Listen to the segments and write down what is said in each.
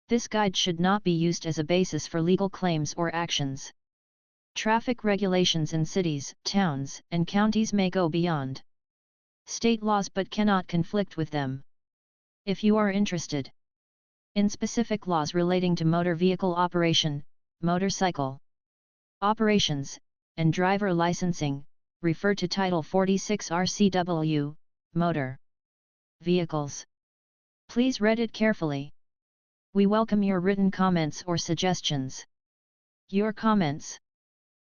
This guide should not be used as a basis for legal claims or actions. Traffic regulations in cities, towns, and counties may go beyond state laws but cannot conflict with them. If you are interested in specific laws relating to motor vehicle operation, motorcycle operations, and driver licensing, refer to Title 46 RCW, Motor Vehicles. Please read it carefully. We welcome your written comments or suggestions. Your comments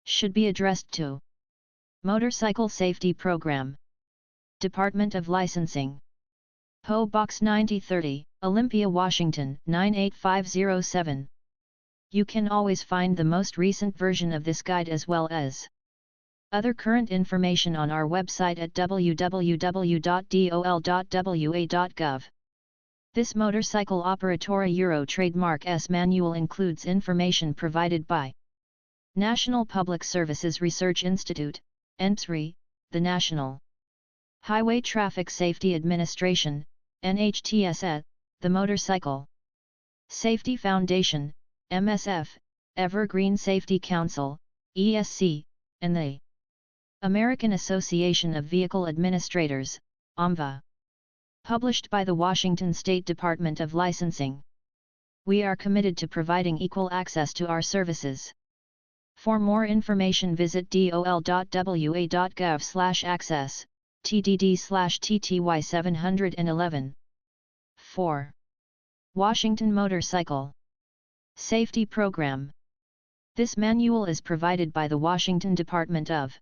should be addressed to Motorcycle Safety Program, Department of Licensing, PO Box 9030, Olympia, Washington 98507. You can always find the most recent version of this guide as well as other current information on our website at www.dol.wa.gov. This Motorcycle Operatora Euro Trademark S manual includes information provided by National Public Services Research Institute, NPSRI, the National Highway Traffic Safety Administration, NHTSA, the Motorcycle Safety Foundation, MSF, Evergreen Safety Council, ESC, and the American Association of Vehicle Administrators, AMVA. Published by the Washington State Department of Licensing. We are committed to providing equal access to our services. For more information visit dol.wa.gov/access, TDD/TTY711. 4. Washington Motorcycle Safety Program. This manual is provided by the Washington Department of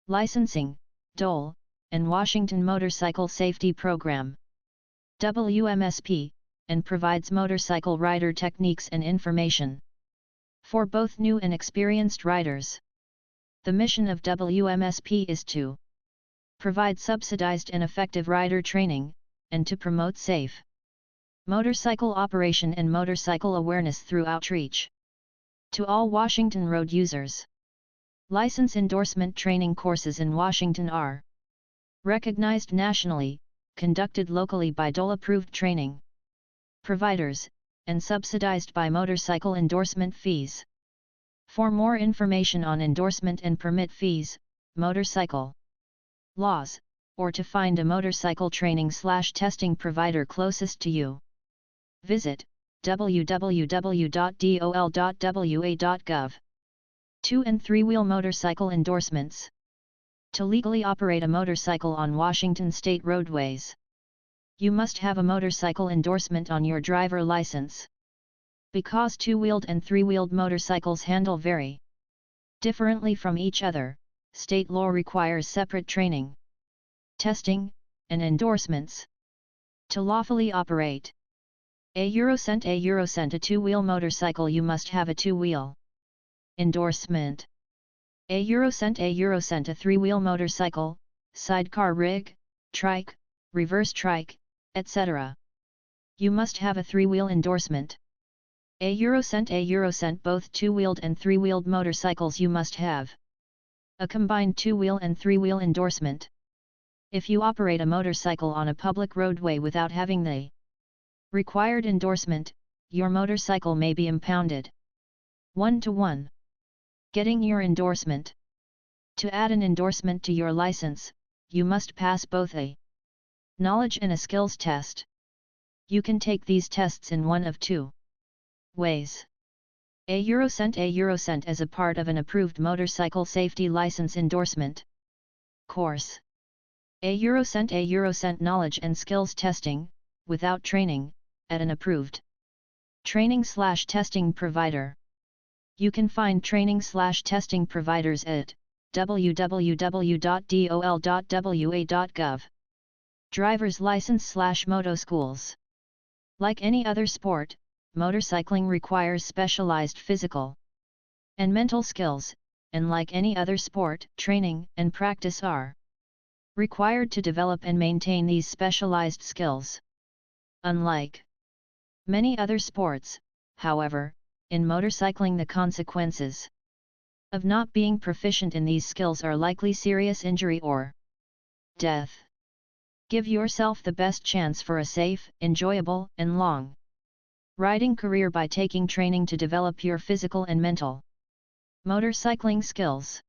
Licensing, DOL, and Washington Motorcycle Safety Program, WMSP, and provides motorcycle rider techniques and information for both new and experienced riders. The mission of WMSP is to provide subsidized and effective rider training, and to promote safe motorcycle operation and motorcycle awareness through outreach to all Washington road users. License endorsement training courses in Washington are recognized nationally, conducted locally by DOL-approved training providers, and subsidized by motorcycle endorsement fees. For more information on endorsement and permit fees, motorcycle laws, or to find a motorcycle training/testing provider closest to you, visit www.dol.wa.gov. 2- and 3-wheel motorcycle endorsements. To legally operate a motorcycle on Washington state roadways, you must have a motorcycle endorsement on your driver license. Because 2-wheeled and 3-wheeled motorcycles handle very differently from each other, state law requires separate training, testing, and endorsements. To lawfully operate a Eurocent a 2-wheel motorcycle, you must have a 2-wheel endorsement. A Eurocent a 3-wheel motorcycle, sidecar rig, trike, reverse trike, etc. You must have a 3-wheel endorsement. A Eurocent both 2-wheeled and 3-wheeled motorcycles, you must have a combined 2-wheel and 3-wheel endorsement. If you operate a motorcycle on a public roadway without having the required endorsement, your motorcycle may be impounded. 1-to-1. Getting your endorsement. To add an endorsement to your license, you must pass both a knowledge and a skills test. You can take these tests in one of two ways. A Eurocent as a part of an approved motorcycle safety license endorsement course. A Eurocent knowledge and skills testing, without training, at an approved training/testing provider. You can find training/testing providers at www.dol.wa.gov. Driver's license/moto schools. Like any other sport, motorcycling requires specialized physical and mental skills, and like any other sport, training and practice are required to develop and maintain these specialized skills. Unlike many other sports, however, in motorcycling the consequences of not being proficient in these skills are likely serious injury or death. Give yourself the best chance for a safe, enjoyable, and long Riding career by taking training to develop your physical and mental motorcycling skills.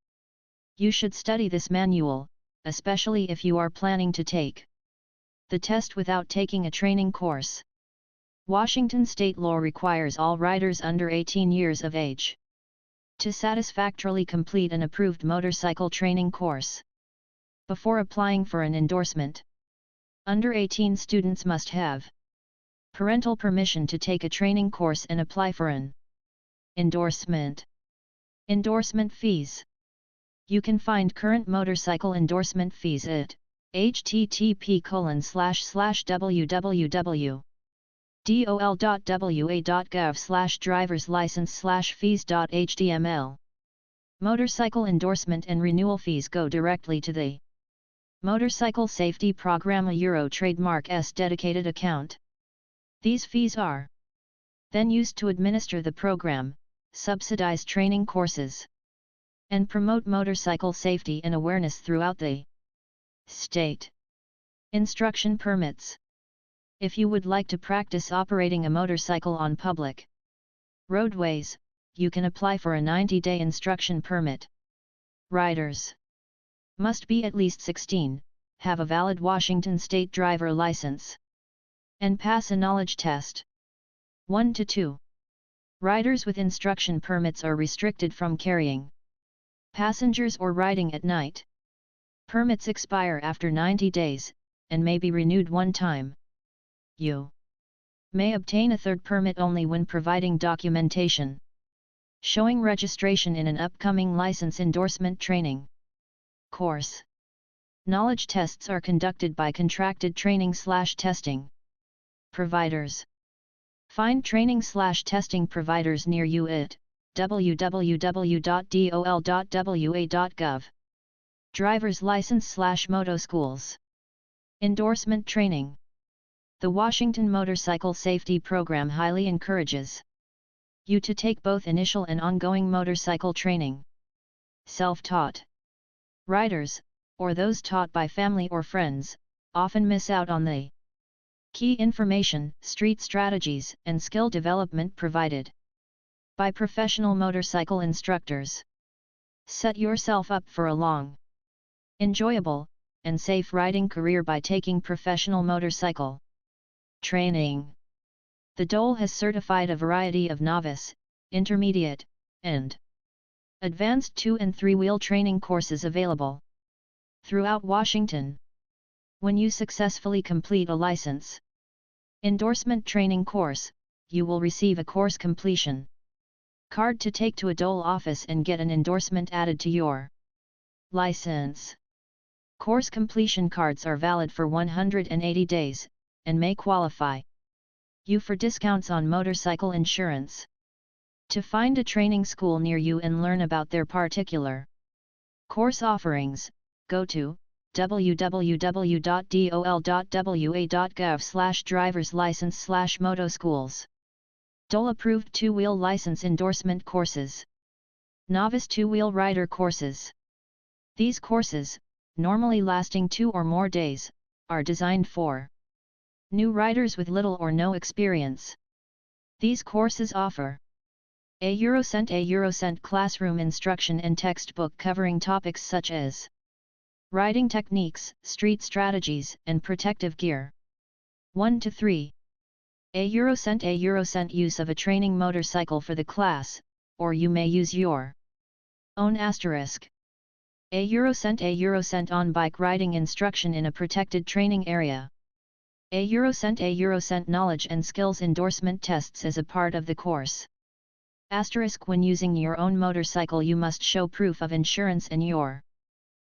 You should study this manual, especially if you are planning to take the test without taking a training course. Washington state law requires all riders under 18 years of age to satisfactorily complete an approved motorcycle training course. Before applying for an endorsement, under 18 students must have parental permission to take a training course and apply for an endorsement. Endorsement fees. You can find current motorcycle endorsement fees at http://www.dol.wa.gov/driverslicense/fees.html. Motorcycle endorsement and renewal fees go directly to the Motorcycle Safety Programme Euro Trademark S dedicated account. These fees are then used to administer the program, subsidize training courses, and promote motorcycle safety and awareness throughout the state. Instruction permits. If you would like to practice operating a motorcycle on public roadways, you can apply for a 90-day instruction permit. Riders must be at least 16, have a valid Washington state driver license, and pass a knowledge test. 1 to 2. Riders with instruction permits are restricted from carrying passengers or riding at night. Permits expire after 90 days, and may be renewed one time. You may obtain a third permit only when providing documentation showing registration in an upcoming license endorsement training course. Knowledge tests are conducted by contracted training/testing providers. Find training/testing providers near you at www.dol.wa.gov. Driver's license/moto schools. Endorsement training. The Washington Motorcycle Safety Program highly encourages you to take both initial and ongoing motorcycle training. Self-taught riders, or those taught by family or friends, often miss out on the key information, street strategies, and skill development provided by professional motorcycle instructors. Set yourself up for a long, enjoyable, and safe riding career by taking professional motorcycle training. The DOL has certified a variety of novice, intermediate, and advanced 2- and 3-wheel training courses available throughout Washington. When you successfully complete a license endorsement training course, you will receive a course completion card to take to a DOL office and get an endorsement added to your license. Course completion cards are valid for 180 days, and may qualify you for discounts on motorcycle insurance. To find a training school near you and learn about their particular course offerings, go to www.dol.wa.gov/driverslicense/motoschools. DOL-approved 2-wheel license endorsement courses. Novice 2-wheel rider courses. These courses, normally lasting 2 or more days, are designed for new riders with little or no experience. These courses offer a Eurocent classroom instruction and textbook covering topics such as riding techniques, street strategies, and protective gear. 1 to 3. A Eurocent use of a training motorcycle for the class, or you may use your own *. A Eurocent on-bike riding instruction in a protected training area. A Eurocent knowledge and skills endorsement tests as a part of the course. When using your own motorcycle you must show proof of insurance and your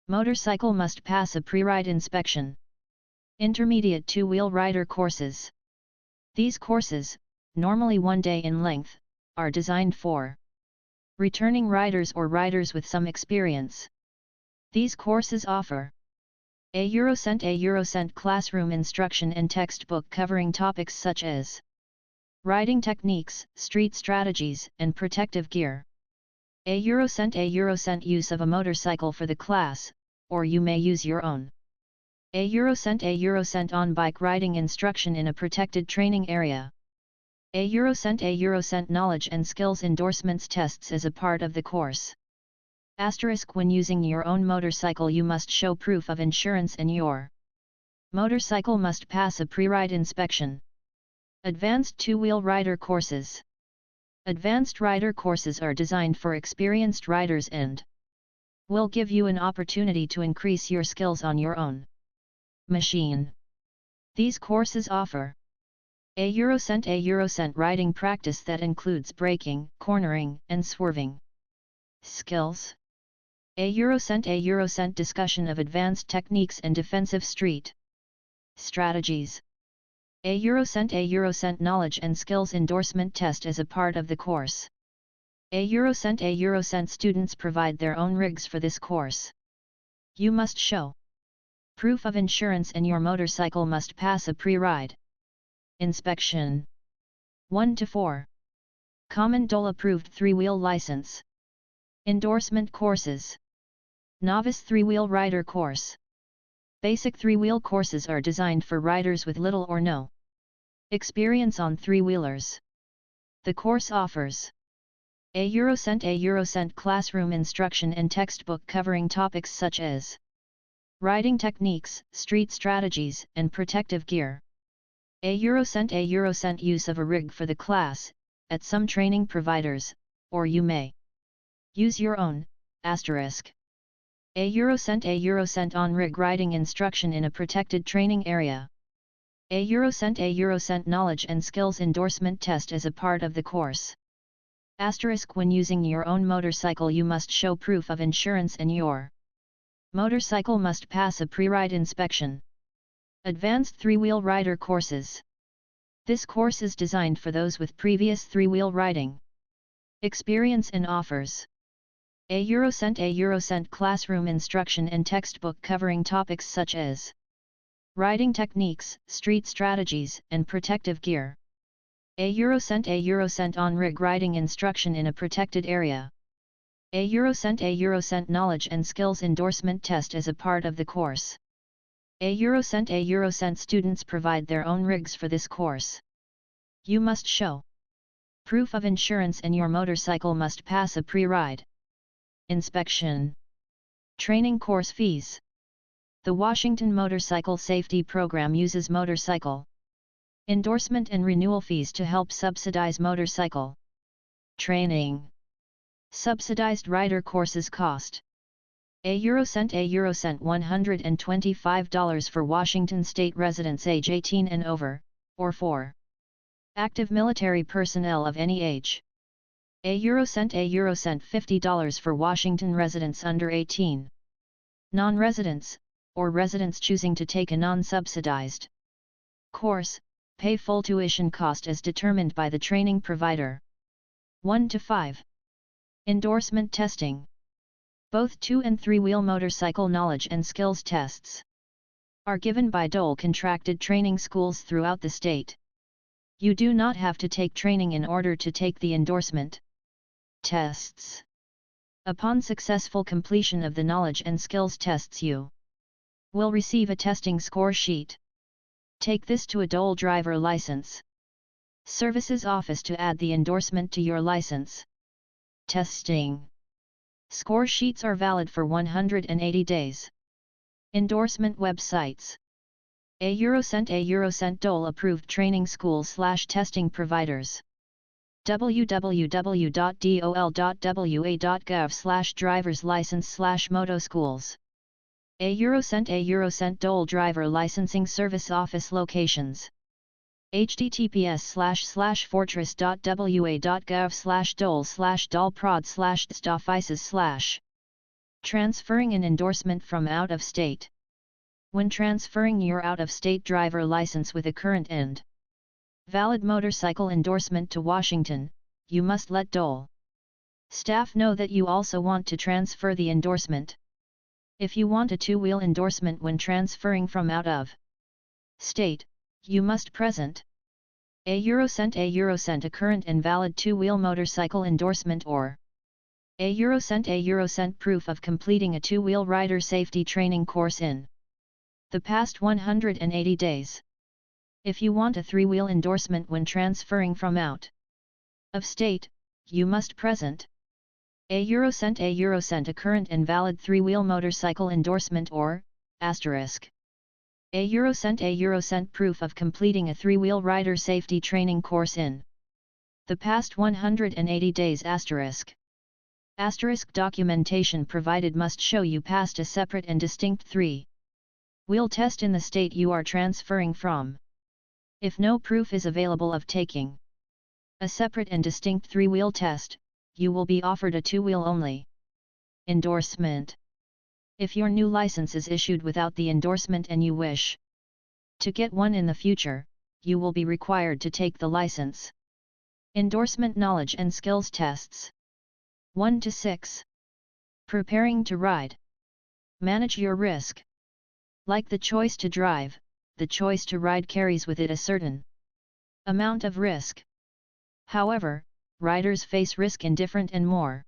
motorcycle must pass a pre-ride inspection. Intermediate 2-wheel rider courses. These courses, normally 1 day in length, are designed for returning riders or riders with some experience. These courses offer a Eurocent classroom instruction and textbook covering topics such as riding techniques, street strategies, and protective gear. A Eurocent use of a motorcycle for the class, or you may use your own. A Eurocent on-bike riding instruction in a protected training area. A Eurocent knowledge and skills endorsements tests as a part of the course. Asterisk when using your own motorcycle you must show proof of insurance and your motorcycle must pass a pre-ride inspection. Advanced two-wheel rider courses. Advanced rider courses are designed for experienced riders and will give you an opportunity to increase your skills on your own machine. These courses offer a Eurocent riding practice that includes braking, cornering, and swerving skills. A Eurocent discussion of advanced techniques and defensive street strategies. A Eurocent knowledge and skills endorsement test as a part of the course. A Eurocent students provide their own rigs for this course. You must show proof of insurance and your motorcycle must pass a pre-ride inspection. 1 to 4. Common DOL approved 3-wheel license. Endorsement courses. Novice 3-wheel rider course. Basic 3-wheel courses are designed for riders with little or no experience on 3-wheelers. The course offers a Eurocent classroom instruction and textbook covering topics such as riding techniques, street strategies, and protective gear. A Eurocent use of a rig for the class, at some training providers, or you may use your own, asterisk. A Eurocent on-rig riding instruction in a protected training area. A Eurocent knowledge and skills endorsement test as a part of the course. Asterisk when using your own motorcycle you must show proof of insurance and your motorcycle must pass a pre-ride inspection. Advanced 3-wheel rider courses. This course is designed for those with previous 3-wheel riding experience and offers a Eurocent classroom instruction and textbook covering topics such as riding techniques, street strategies, and protective gear. A Eurocent on-rig riding instruction in a protected area. A Eurocent knowledge and skills endorsement test as a part of the course. A Eurocent students provide their own rigs for this course. You must show proof of insurance and your motorcycle must pass a pre-ride inspection. Training course fees. The Washington Motorcycle Safety Program uses motorcycle endorsement and renewal fees to help subsidize motorcycle training. Subsidized rider courses cost a Eurocent $125 for Washington state residents age 18 and over, or for active military personnel of any age. A Eurocent $50 for Washington residents under 18. Non-residents, or residents choosing to take a non-subsidized course, pay full tuition cost as determined by the training provider. 1 to 5. Endorsement testing. Both 2- and 3-wheel motorcycle knowledge and skills tests are given by DOL contracted training schools throughout the state. You do not have to take training in order to take the endorsement tests. Upon successful completion of the knowledge and skills tests you will receive a testing score sheet. Take this to a DOL driver license services office to add the endorsement to your license. Testing score sheets are valid for 180 days. Endorsement websites. A Eurocent DOL approved training school/testing providers. www.dol.wa.gov/drivers-license/motoschools. A Eurocent DOL driver licensing service office locations. https://fortress.wa.gov/dol/dolprod/stoffices/. Transferring an endorsement from out of state. When transferring your out-of-state driver license with a current and valid motorcycle endorsement to Washington, you must let DOL staff know that you also want to transfer the endorsement. If you want a 2-wheel endorsement when transferring from out of state, you must present a Eurocent a current and valid 2-wheel motorcycle endorsement or a Eurocent proof of completing a 2-wheel rider safety training course in the past 180 days. If you want a 3-wheel endorsement when transferring from out of state, you must present a Eurocent a current and valid 3-wheel motorcycle endorsement or asterisk a Eurocent proof of completing a 3-wheel rider safety training course in the past 180 days asterisk documentation provided must show you passed a separate and distinct 3-wheel test in the state you are transferring from. If no proof is available of taking a separate and distinct 3-wheel test, you will be offered a 2-wheel only endorsement. If your new license is issued without the endorsement and you wish to get one in the future, you will be required to take the license endorsement knowledge and skills tests. 1 to 6. Preparing to ride. Manage your risk. Like the choice to drive, the choice to ride carries with it a certain amount of risk. However, riders face risk in different and more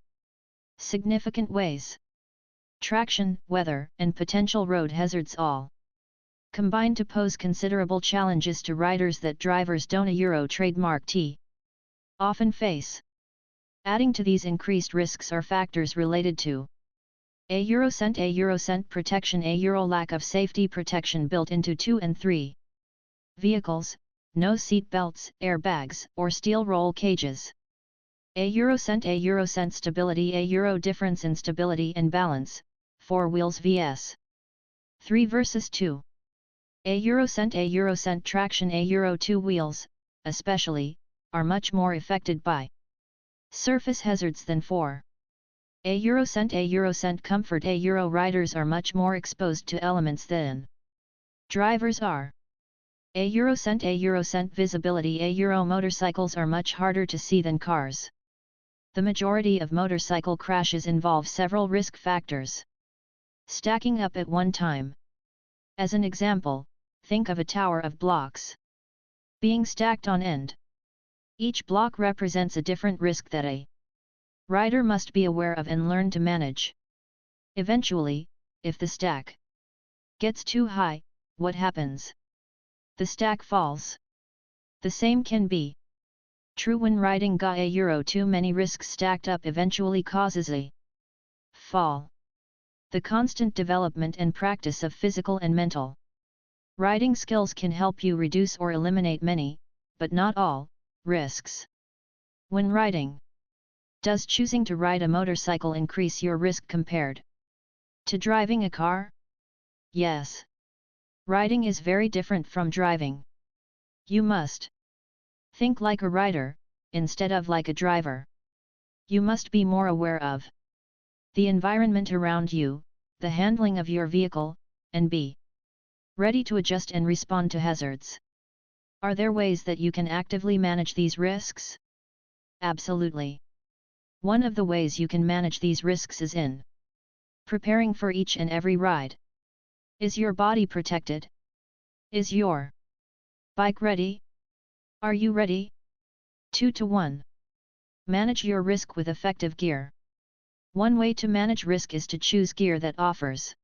significant ways. Traction, weather, and potential road hazards all combine to pose considerable challenges to riders that drivers don't a Euro trademark T often face. Adding to these increased risks are factors related to a Eurocent protection, a Euro lack of safety protection built into 2 and 3 vehicles, no seat belts, airbags, or steel roll cages. A Eurocent stability, a Euro difference in stability and balance, 4 wheels vs 3 versus 2. A Eurocent traction, a Euro 2 wheels, especially, are much more affected by surface hazards than 4. A Eurocent comfort, a Euro riders are much more exposed to elements than drivers are. A Eurocent visibility, a Euro motorcycles are much harder to see than cars. The majority of motorcycle crashes involve several risk factors stacking up at one time. As an example, think of a tower of blocks being stacked on end. Each block represents a different risk that a rider must be aware of and learn to manage. Eventually, if the stack gets too high, what happens? The stack falls. The same can be true when riding a Euro. Too many risks stacked up eventually causes a fall. The constant development and practice of physical and mental riding skills can help you reduce or eliminate many, but not all, risks. When riding, does choosing to ride a motorcycle increase your risk compared to driving a car? Yes. Riding is very different from driving. You must think like a rider, instead of like a driver. You must be more aware of the environment around you, the handling of your vehicle, and be ready to adjust and respond to hazards. Are there ways that you can actively manage these risks? Absolutely. One of the ways you can manage these risks is in preparing for each and every ride. Is your body protected? Is your bike ready? Are you ready? 2 to 1. Manage your risk with effective gear. One way to manage risk is to choose gear that offers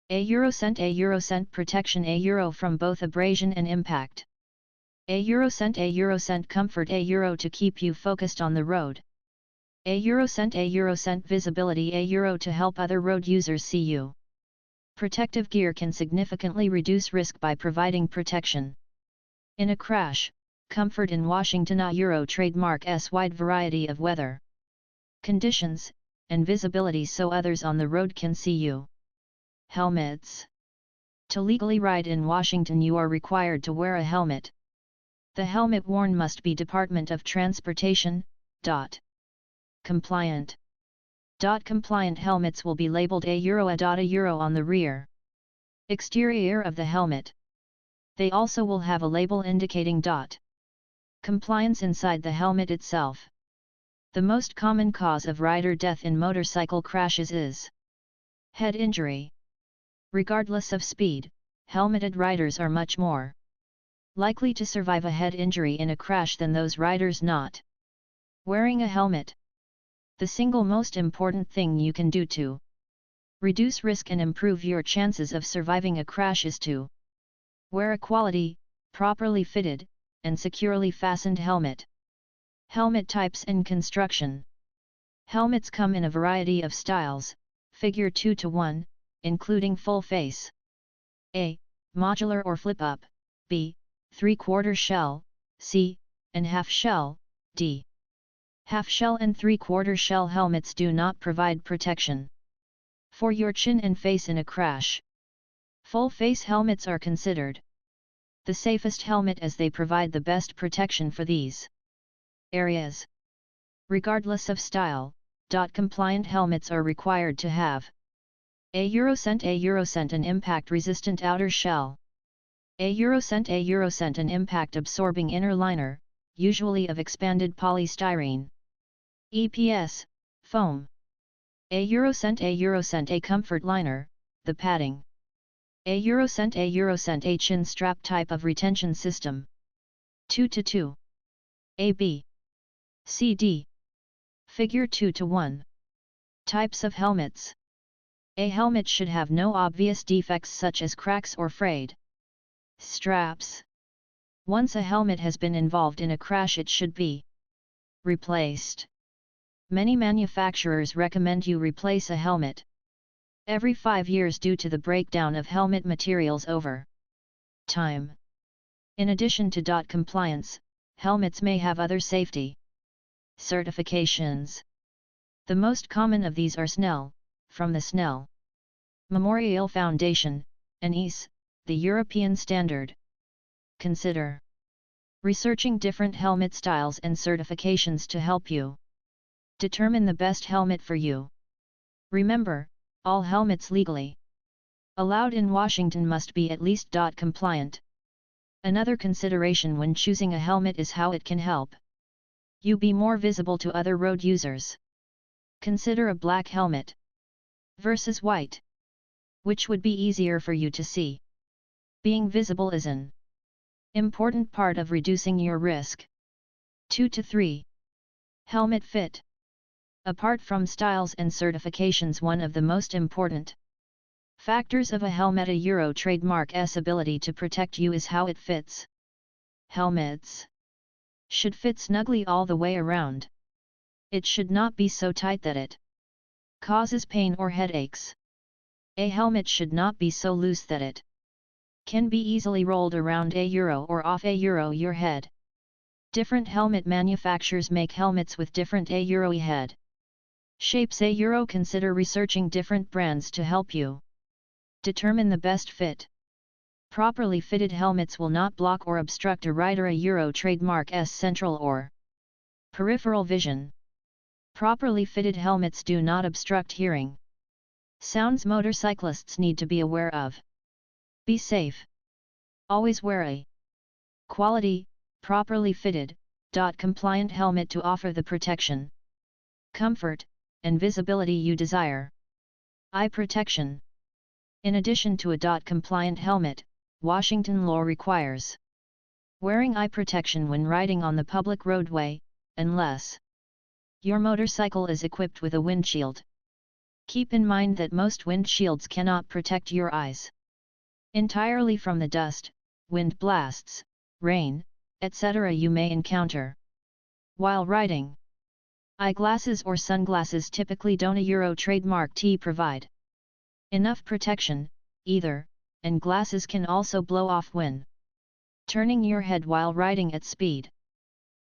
a Eurocent protection, a Euro from both abrasion and impact. A Eurocent comfort, a Euro to keep you focused on the road. A Eurocent visibility, a Euro to help other road users see you. Protective gear can significantly reduce risk by providing protection in a crash, comfort in Washington, a Euro trademark's wide variety of weather conditions, and visibility so others on the road can see you. Helmets. To legally ride in Washington, you are required to wear a helmet. The helmet worn must be Department of Transportation compliant. Compliant helmets will be labeled a Euro on the rear exterior of the helmet. They also will have a label indicating compliance inside the helmet itself. The most common cause of rider death in motorcycle crashes is head injury. Regardless of speed, helmeted riders are much more likely to survive a head injury in a crash than those riders not wearing a helmet. The single most important thing you can do to reduce risk and improve your chances of surviving a crash is to wear a quality, properly fitted, and securely fastened helmet. Helmet types and construction. Helmets come in a variety of styles, figure 2:1, including full face. A. Modular or flip-up, B. 3/4 shell, C. and half shell, D. Half-shell and 3/4 shell helmets do not provide protection for your chin and face in a crash. Full-face helmets are considered the safest helmet as they provide the best protection for these areas. Regardless of style, DOT-compliant helmets are required to have a Eurocent an impact-resistant outer shell, a Eurocent an impact-absorbing inner liner, usually of expanded polystyrene. EPS, foam. A Eurocent a comfort liner, the padding. A Eurocent a chin strap type of retention system. 2:2. A B C D. Figure 2:1. Types of helmets. A helmet should have no obvious defects such as cracks or frayed straps. Once a helmet has been involved in a crash, it should be replaced. Many manufacturers recommend you replace a helmet every 5 years due to the breakdown of helmet materials over time. In addition to DOT compliance, helmets may have other safety certifications. The most common of these are SNELL, from the Snell Memorial Foundation, and EASE, the European standard. Consider researching different helmet styles and certifications to help you determine the best helmet for you. Remember, all helmets legally allowed in Washington must be at least DOT compliant. Another consideration when choosing a helmet is how it can help you be more visible to other road users. Consider a black helmet versus white. Which would be easier for you to see? Being visible is an important part of reducing your risk. 2:3. Helmet fit. Apart from styles and certifications, one of the most important factors of a helmet, a Euro trademark's ability to protect you, is how it fits. Helmets should fit snugly all the way around. It should not be so tight that it causes pain or headaches. A helmet should not be so loose that it can be easily rolled around a Euro or off a Euro your head. Different helmet manufacturers make helmets with different a Euro head shapes. A Euro. Consider researching different brands to help you determine the best fit. Properly fitted helmets will not block or obstruct a rider a Euro trademark's central or peripheral vision. Properly fitted helmets do not obstruct hearing sounds motorcyclists need to be aware of. Be safe. Always wear a quality, properly fitted, DOT-compliant helmet to offer the protection, comfort, and visibility you desire. Eye protection. In addition to a DOT-compliant helmet, Washington law requires wearing eye protection when riding on the public roadway, unless your motorcycle is equipped with a windshield. Keep in mind that most windshields cannot protect your eyes entirely from the dust, wind blasts, rain, etc. you may encounter while riding. Eyeglasses or sunglasses typically don't a Euro trademark T provide enough protection, either, and glasses can also blow off when turning your head while riding at speed.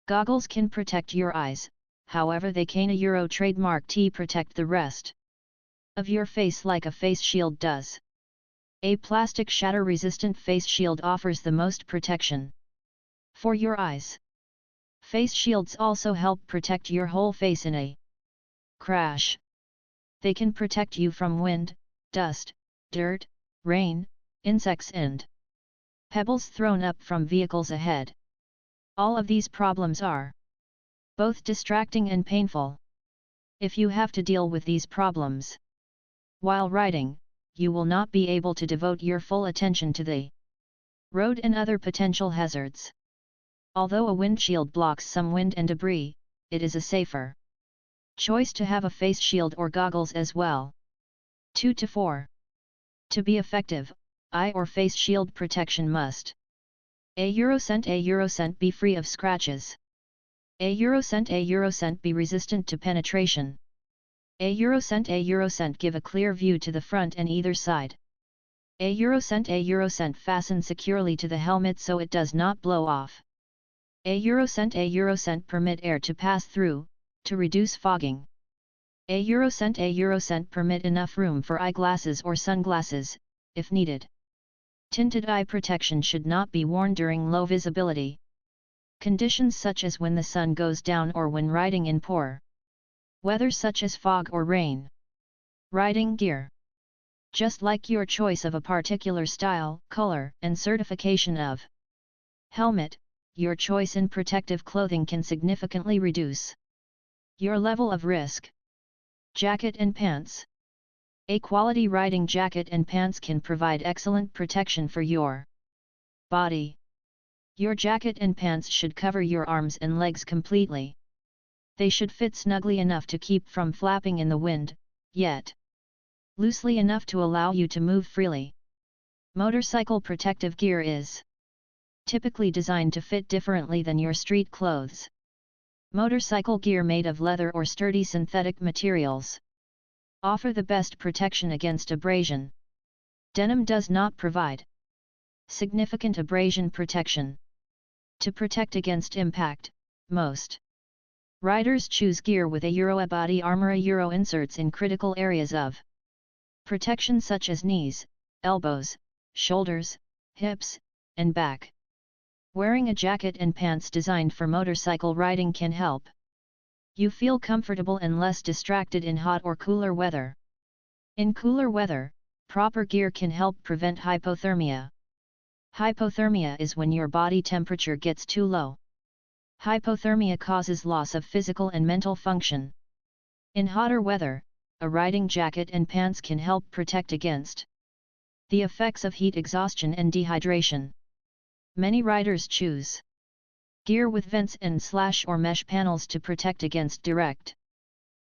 Goggles can protect your eyes, however they can't a Euro trademark T protect the rest of your face like a face shield does. A plastic shatter-resistant face shield offers the most protection for your eyes. Face shields also help protect your whole face in a crash. They can protect you from wind, dust, dirt, rain, insects and pebbles thrown up from vehicles ahead. All of these problems are both distracting and painful. If you have to deal with these problems while riding, you will not be able to devote your full attention to the road and other potential hazards. Although a windshield blocks some wind and debris, it is a safer choice to have a face shield or goggles as well. 2:4. To be effective, eye or face shield protection must A Eurocent be free of scratches. A Eurocent be resistant to penetration. A Eurocent give a clear view to the front and either side. A Eurocent fasten securely to the helmet so it does not blow off. A Eurocent permit air to pass through, to reduce fogging. A Eurocent permit enough room for eyeglasses or sunglasses, if needed. Tinted eye protection should not be worn during low visibility conditions such as when the sun goes down or when riding in poor weather such as fog or rain. Riding gear. Just like your choice of a particular style, color, and certification of helmet, your choice in protective clothing can significantly reduce your level of risk. Jacket and pants. A quality riding jacket and pants can provide excellent protection for your body. Your jacket and pants should cover your arms and legs completely. They should fit snugly enough to keep from flapping in the wind, yet loosely enough to allow you to move freely. Motorcycle protective gear is typically designed to fit differently than your street clothes. Motorcycle gear made of leather or sturdy synthetic materials offer the best protection against abrasion. Denim does not provide significant abrasion protection. To protect against impact, most riders choose gear with a Euro body armor Euro inserts in critical areas of protection such as knees, elbows, shoulders, hips, and back. Wearing a jacket and pants designed for motorcycle riding can help you feel comfortable and less distracted in hot or cooler weather. In cooler weather, proper gear can help prevent hypothermia. Hypothermia is when your body temperature gets too low. Hypothermia causes loss of physical and mental function. In hotter weather, a riding jacket and pants can help protect against the effects of heat exhaustion and dehydration. Many riders choose gear with vents and or mesh panels to protect against direct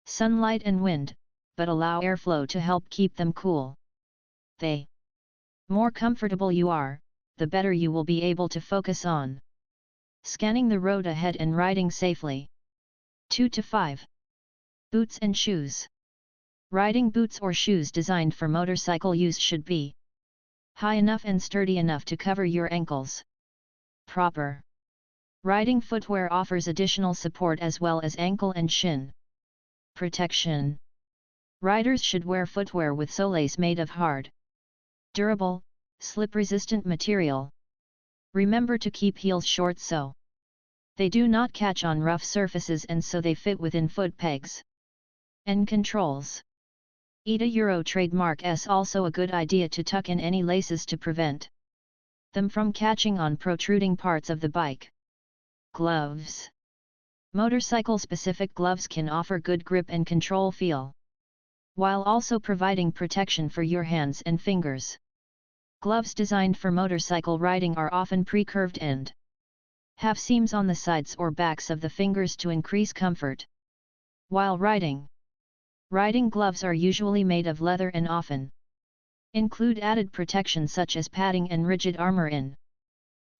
sunlight and wind, but allow airflow to help keep them cool. The more comfortable you are, the better you will be able to focus on scanning the road ahead and riding safely. 2 to 5. Boots and shoes. Riding boots or shoes designed for motorcycle use should be high enough and sturdy enough to cover your ankles. Proper riding footwear offers additional support as well as ankle and shin protection. Riders should wear footwear with soles made of hard, durable, slip-resistant material. Remember to keep heels short so they do not catch on rough surfaces and so they fit within foot pegs and controls. ETA Euro trademark S also a good idea to tuck in any laces to prevent them from catching on protruding parts of the bike. Gloves. Motorcycle-specific gloves can offer good grip and control feel, while also providing protection for your hands and fingers. Gloves designed for motorcycle riding are often pre-curved and have seams on the sides or backs of the fingers to increase comfort while riding. Riding gloves are usually made of leather and often include added protection such as padding and rigid armor in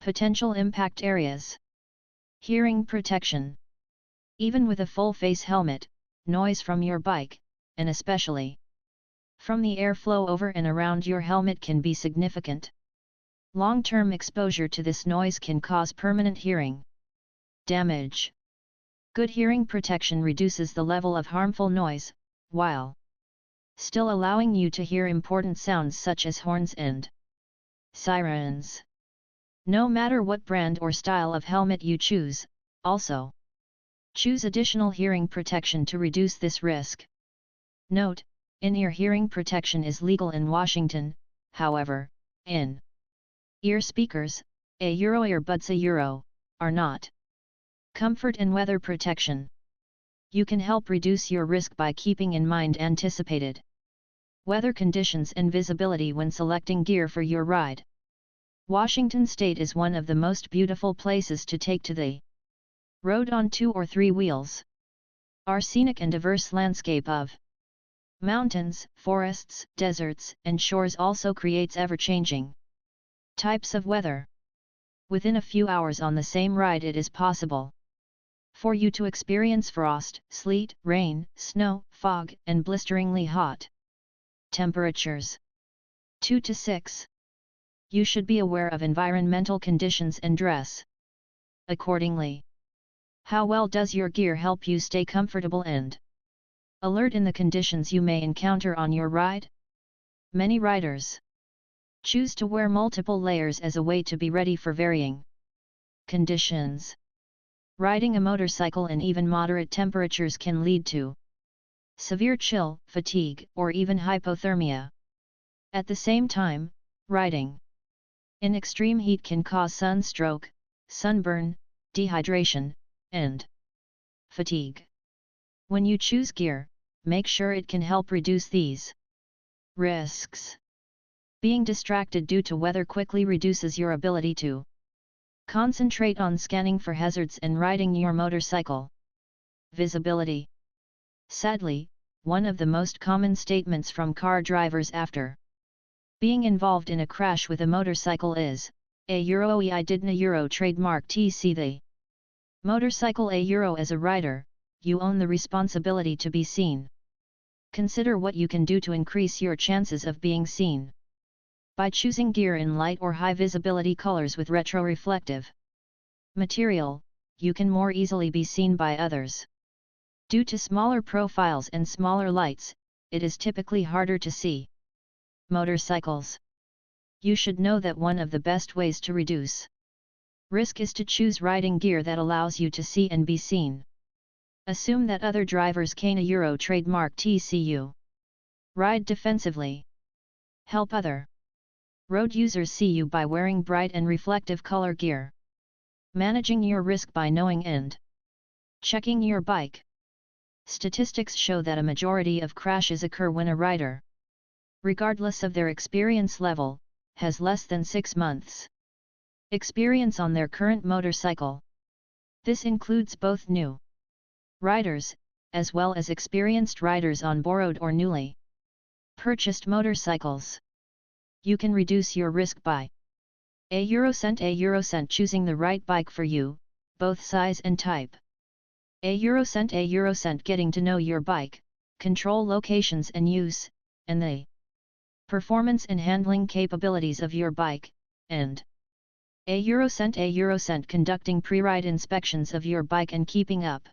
potential impact areas. Hearing protection. Even with a full-face helmet, noise from your bike, and especially from the airflow over and around your helmet can be significant. Long-term exposure to this noise can cause permanent hearing damage. Good hearing protection reduces the level of harmful noise, while still allowing you to hear important sounds such as horns and sirens. No matter what brand or style of helmet you choose, also choose additional hearing protection to reduce this risk. Note: in-ear hearing protection is legal in Washington, however, in-ear speakers, a Euro earbuds a Euro, are not. Comfort and weather protection. You can help reduce your risk by keeping in mind anticipated weather conditions and visibility when selecting gear for your ride. Washington State is one of the most beautiful places to take to the road on 2 or 3 wheels. Our scenic and diverse landscape of mountains, forests, deserts, and shores also creates ever-changing types of weather. Within a few hours on the same ride it is possible for you to experience frost, sleet, rain, snow, fog, and blisteringly hot temperatures. 2 to 6. You should be aware of environmental conditions and dress accordingly. How well does your gear help you stay comfortable and alert in the conditions you may encounter on your ride? Many riders choose to wear multiple layers as a way to be ready for varying conditions. Riding a motorcycle in even moderate temperatures can lead to severe chill, fatigue, or even hypothermia. At the same time, riding in extreme heat can cause sunstroke, sunburn, dehydration, and fatigue. When you choose gear, make sure it can help reduce these risks. Being distracted due to weather quickly reduces your ability to concentrate on scanning for hazards and riding your motorcycle. Visibility. Sadly, one of the most common statements from car drivers after being involved in a crash with a motorcycle is, I didn't Euro trademark TC the motorcycle Euro. As a rider, you own the responsibility to be seen. Consider what you can do to increase your chances of being seen. By choosing gear in light or high visibility colors with retroreflective material, you can more easily be seen by others. Due to smaller profiles and smaller lights, it is typically harder to see motorcycles. You should know that one of the best ways to reduce risk is to choose riding gear that allows you to see and be seen. Assume that other drivers can Euro trademark TCU. Ride defensively. Help other road users see you by wearing bright and reflective color gear. Managing your risk by knowing and checking your bike. Statistics show that a majority of crashes occur when a rider, regardless of their experience level, has less than 6 months experience on their current motorcycle. This includes both new riders, as well as experienced riders on borrowed or newly purchased motorcycles. You can reduce your risk by €cent choosing the right bike for you, both size and type. €cent getting to know your bike, control locations and use, and the performance and handling capabilities of your bike, and €cent conducting pre-ride inspections of your bike and keeping up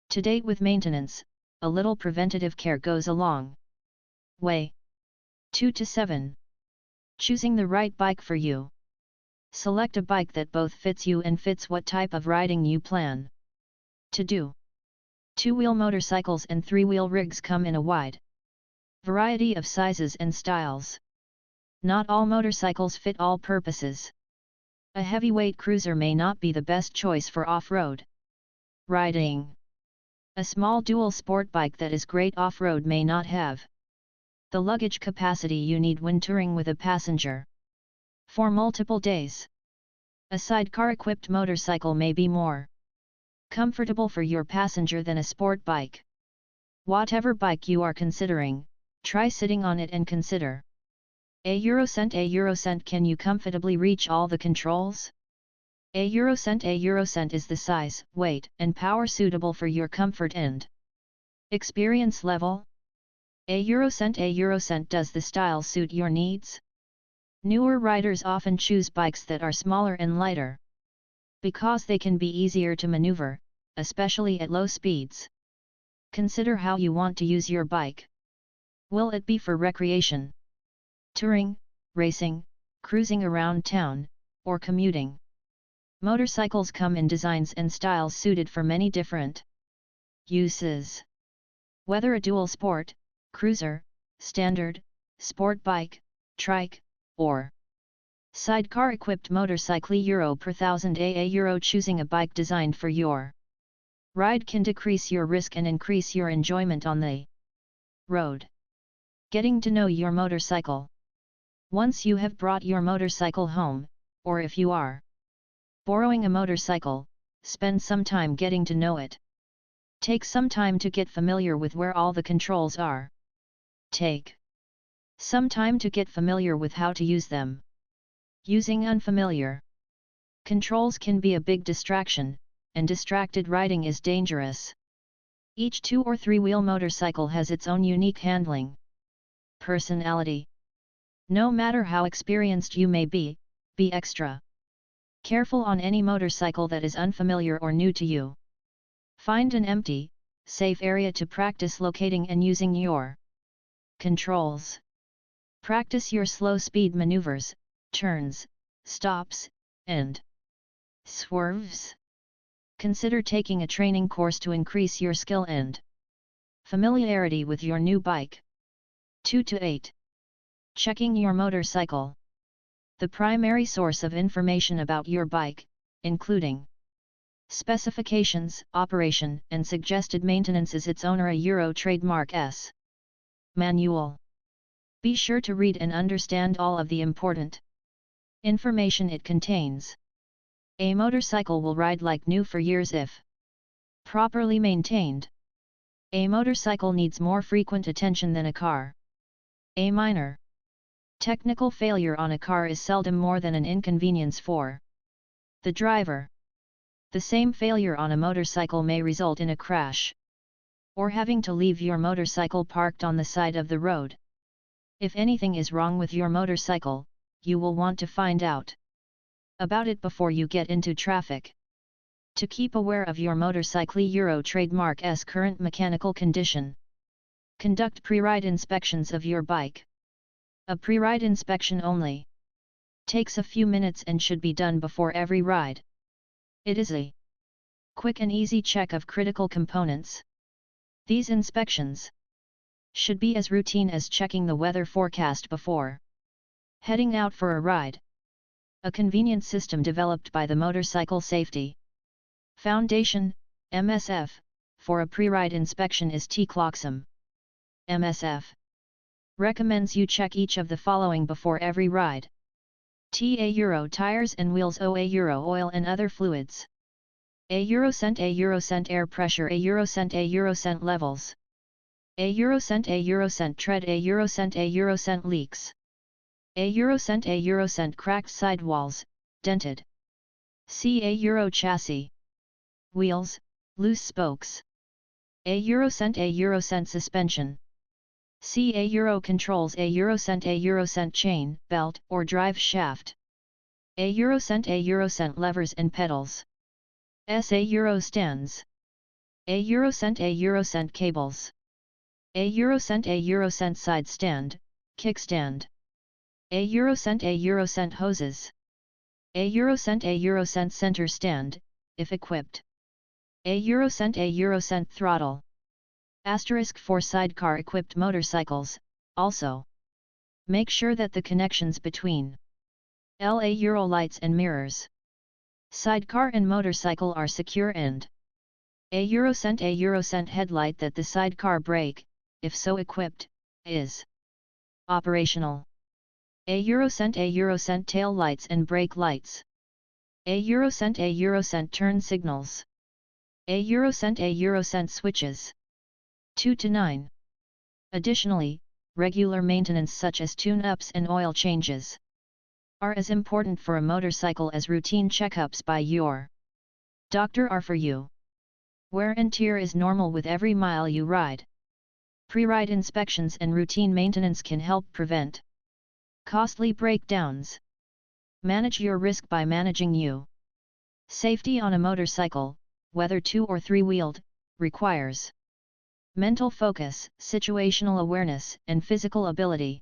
to date with maintenance. A little preventative care goes a long way. 2 to 7. Choosing the right bike for you. Select a bike that both fits you and fits what type of riding you plan to do. 2-wheel motorcycles and 3-wheel rigs come in a wide variety of sizes and styles. Not all motorcycles fit all purposes. A heavyweight cruiser may not be the best choice for off-road riding. A small dual sport bike that is great off-road may not have the luggage capacity you need when touring with a passenger for multiple days. A sidecar-equipped motorcycle may be more comfortable for your passenger than a sport bike. Whatever bike you are considering, try sitting on it and consider. €cent can you comfortably reach all the controls? €cent is the size, weight, and power suitable for your comfort and experience level? €cent does the style suit your needs? Newer riders often choose bikes that are smaller and lighter because they can be easier to maneuver, especially at low speeds. Consider how you want to use your bike. Will it be for recreation, touring, racing, cruising around town, or commuting? Motorcycles come in designs and styles suited for many different uses. Whether a dual sport, cruiser, standard, sport bike, trike, or sidecar-equipped motorcycle, Euro per 1000 Euro. Choosing a bike designed for your ride can decrease your risk and increase your enjoyment on the road. Getting to know your motorcycle. Once you have brought your motorcycle home, or if you are borrowing a motorcycle, spend some time getting to know it. Take some time to get familiar with where all the controls are. Take some time to get familiar with how to use them. Using unfamiliar Controls can be a big distraction, and distracted riding is dangerous. Each 2 or 3 wheel motorcycle has its own unique handling. Personality. No matter how experienced you may be extra careful on any motorcycle that is unfamiliar or new to you. Find an empty, safe area to practice locating and using your controls. Practice your slow speed maneuvers, turns, stops, and swerves. Consider taking a training course to increase your skill and familiarity with your new bike. 2 to 8. Checking your motorcycle. The primary source of information about your bike, including specifications, operation, and suggested maintenance, is its owner, a Euro Trademark S. Manual. Be sure to read and understand all of the important information it contains. A motorcycle will ride like new for years if properly maintained. A motorcycle needs more frequent attention than a car. A minor technical failure on a car is seldom more than an inconvenience for the driver. The same failure on a motorcycle may result in a crash, or having to leave your motorcycle parked on the side of the road. If anything is wrong with your motorcycle, you will want to find out about it before you get into traffic. To keep aware of your motorcycle Euro Trademark S current mechanical condition, conduct pre-ride inspections of your bike. A pre-ride inspection only takes a few minutes and should be done before every ride. It is a quick and easy check of critical components. These inspections should be as routine as checking the weather forecast before heading out for a ride. A convenient system developed by the Motorcycle Safety Foundation, MSF, for a pre-ride inspection is T-Cloxam. MSF recommends you check each of the following before every ride. TA Euro tires and wheels, OA Euro oil and other fluids. A Eurocent air pressure, a Eurocent levels. A Eurocent tread, a Eurocent leaks. A Eurocent cracked sidewalls, dented. C. A Euro chassis. Wheels, loose spokes. A Eurocent suspension. C. A Euro controls, a Eurocent chain, belt, or drive shaft. A Eurocent levers and pedals. S. A Euro stands. A Eurocent cables. A Eurocent side stand, kickstand. A Eurocent hoses. A Eurocent center stand, if equipped. A Eurocent throttle. Asterisk for sidecar-equipped motorcycles, also. Make sure that the connections between LA Euro lights and mirrors, sidecar and motorcycle are secure, and a Eurocent headlight that the sidecar brake, if so equipped, is operational. A Eurocent tail lights and brake lights. A Eurocent turn signals. A Eurocent switches. 2 to 9. Additionally, regular maintenance such as tune-ups and oil changes are as important for a motorcycle as routine checkups by your doctor are for you. Wear and tear is normal with every mile you ride. Pre-ride inspections and routine maintenance can help prevent costly breakdowns. Manage your risk by managing you. Safety on a motorcycle, whether 2 or 3-wheeled, requires mental focus, situational awareness, and physical ability.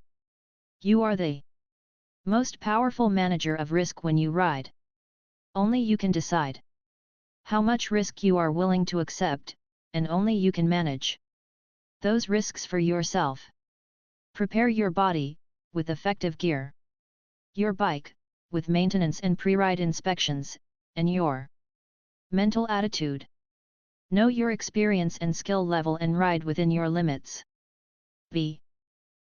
You are the most powerful manager of risk when you ride. Only you can decide how much risk you are willing to accept, and only you can manage those risks for yourself. Prepare your body with effective gear, your bike with maintenance and pre-ride inspections, and your mental attitude. Know your experience and skill level and ride within your limits. Be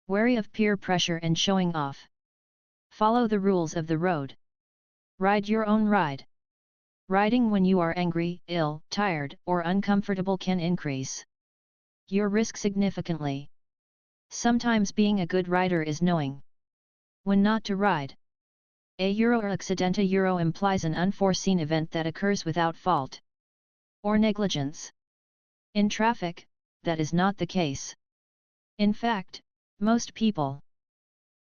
wary of peer pressure and showing off. Follow the rules of the road. Ride your own ride. Riding when you are angry, ill, tired, or uncomfortable can increase your risk significantly. Sometimes being a good rider is knowing when not to ride. A euro or accidente euro implies an unforeseen event that occurs without fault or negligence. In traffic, that is not the case. In fact, most people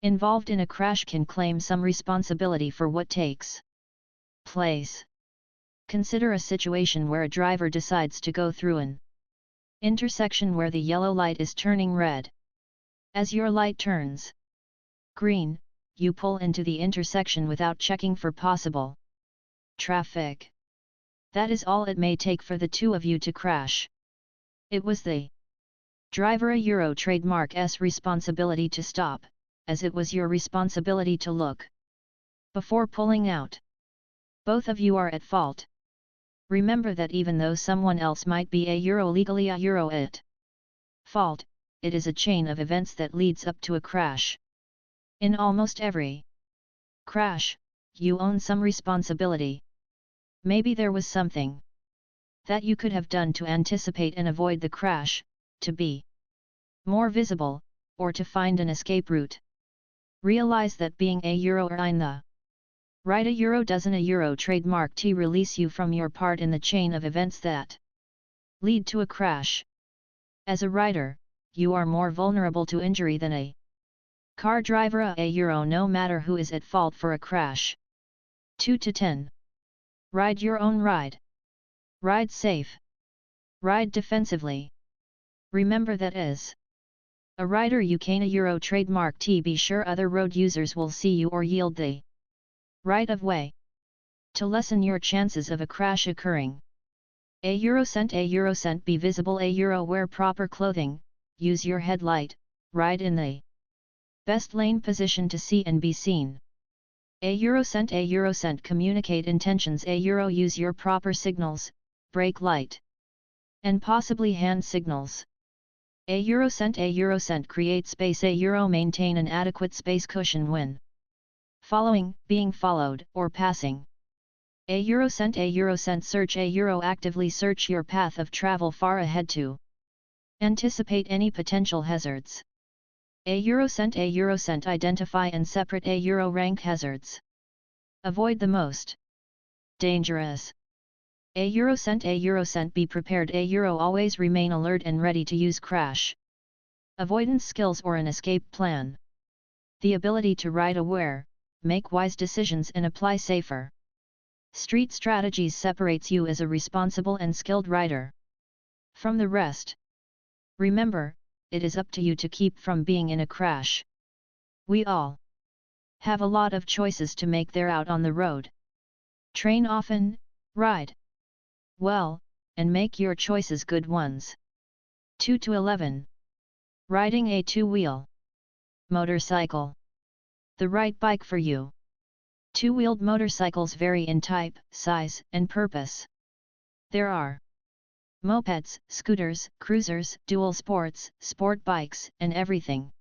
involved in a crash can claim some responsibility for what takes place. Consider a situation where a driver decides to go through an intersection where the yellow light is turning red. As your light turns green, you pull into the intersection without checking for possible traffic. That is all it may take for the two of you to crash. It was the driver a euro trademark's responsibility to stop, as it was your responsibility to look before pulling out. Both of you are at fault. Remember that even though someone else might be a euro legally a euro at fault, it is a chain of events that leads up to a crash. In almost every crash, you own some responsibility. Maybe there was something that you could have done to anticipate and avoid the crash, to be more visible, or to find an escape route. Realize that being a euro or in the right a euro doesn't a euro trademark to release you from your part in the chain of events that lead to a crash. As a rider, you are more vulnerable to injury than a car driver a euro no matter who is at fault for a crash. 2 to 10. Ride your own ride. Ride safe. Ride defensively. Remember that as a rider you can a euro trademark to be sure other road users will see you or yield the right of way to lessen your chances of a crash occurring. A euro cent be visible a euro wear proper clothing, use your headlight, ride in the best lane position to see and be seen. A euro cent communicate intentions a euro use your proper signals, brake light, and possibly hand signals. A euro cent create space a euro maintain an adequate space cushion when following, being followed, or passing. A euro cent search a euro actively search your path of travel far ahead to anticipate any potential hazards. A euro cent identify and separate a euro rank hazards. Avoid the most dangerous. A euro cent be prepared a euro always remain alert and ready to use crash avoidance skills or an escape plan. The ability to ride aware, make wise decisions and apply safer street strategies separates you as a responsible and skilled rider from the rest. Remember, it is up to you to keep from being in a crash. We all have a lot of choices to make there out on the road. Train often, ride well, and make your choices good ones. 2 to 11. Riding a two-wheel motorcycle. The right bike for you. Two-wheeled motorcycles vary in type, size, and purpose. There are mopeds, scooters, cruisers, dual sports, sport bikes, and everything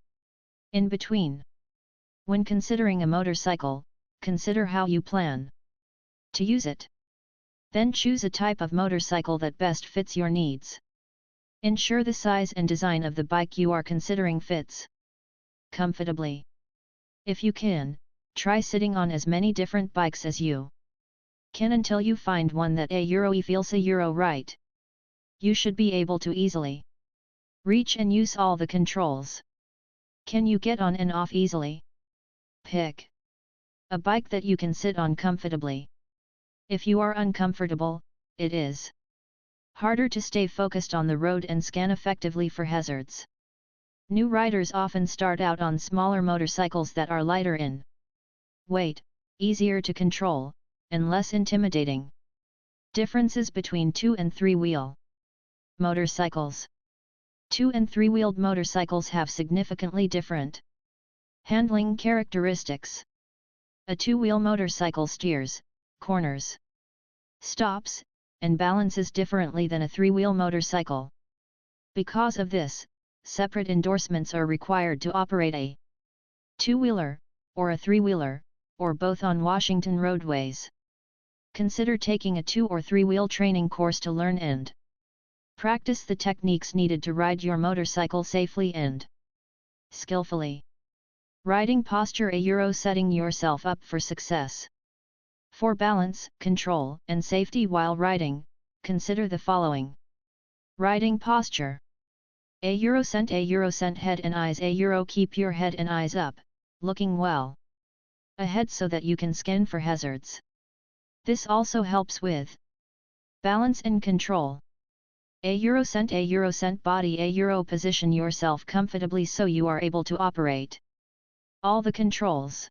in between. When considering a motorcycle, consider how you plan to use it. Then choose a type of motorcycle that best fits your needs. Ensure the size and design of the bike you are considering fits comfortably. If you can, try sitting on as many different bikes as you can until you find one that a euro feels a euro right. You should be able to easily reach and use all the controls. Can you get on and off easily? Pick a bike that you can sit on comfortably. If you are uncomfortable, it is harder to stay focused on the road and scan effectively for hazards. New riders often start out on smaller motorcycles that are lighter in weight, easier to control, and less intimidating. Differences between 2 and 3-wheel motorcycles. 2 and 3-wheeled motorcycles have significantly different handling characteristics. A 2-wheel motorcycle steers, corners, stops, and balances differently than a 3-wheel motorcycle. Because of this, separate endorsements are required to operate a 2-wheeler, or a 3-wheeler, or both on Washington roadways. Consider taking a 2 or 3-wheel training course to learn and practice the techniques needed to ride your motorcycle safely and skillfully. Riding posture A setting yourself up for success. For balance, control, and safety while riding, consider the following. Riding posture. Sent head and eyes keep your head and eyes up, looking well ahead so that you can scan for hazards. This also helps with balance and control. Sent body position yourself comfortably so you are able to operate all the controls.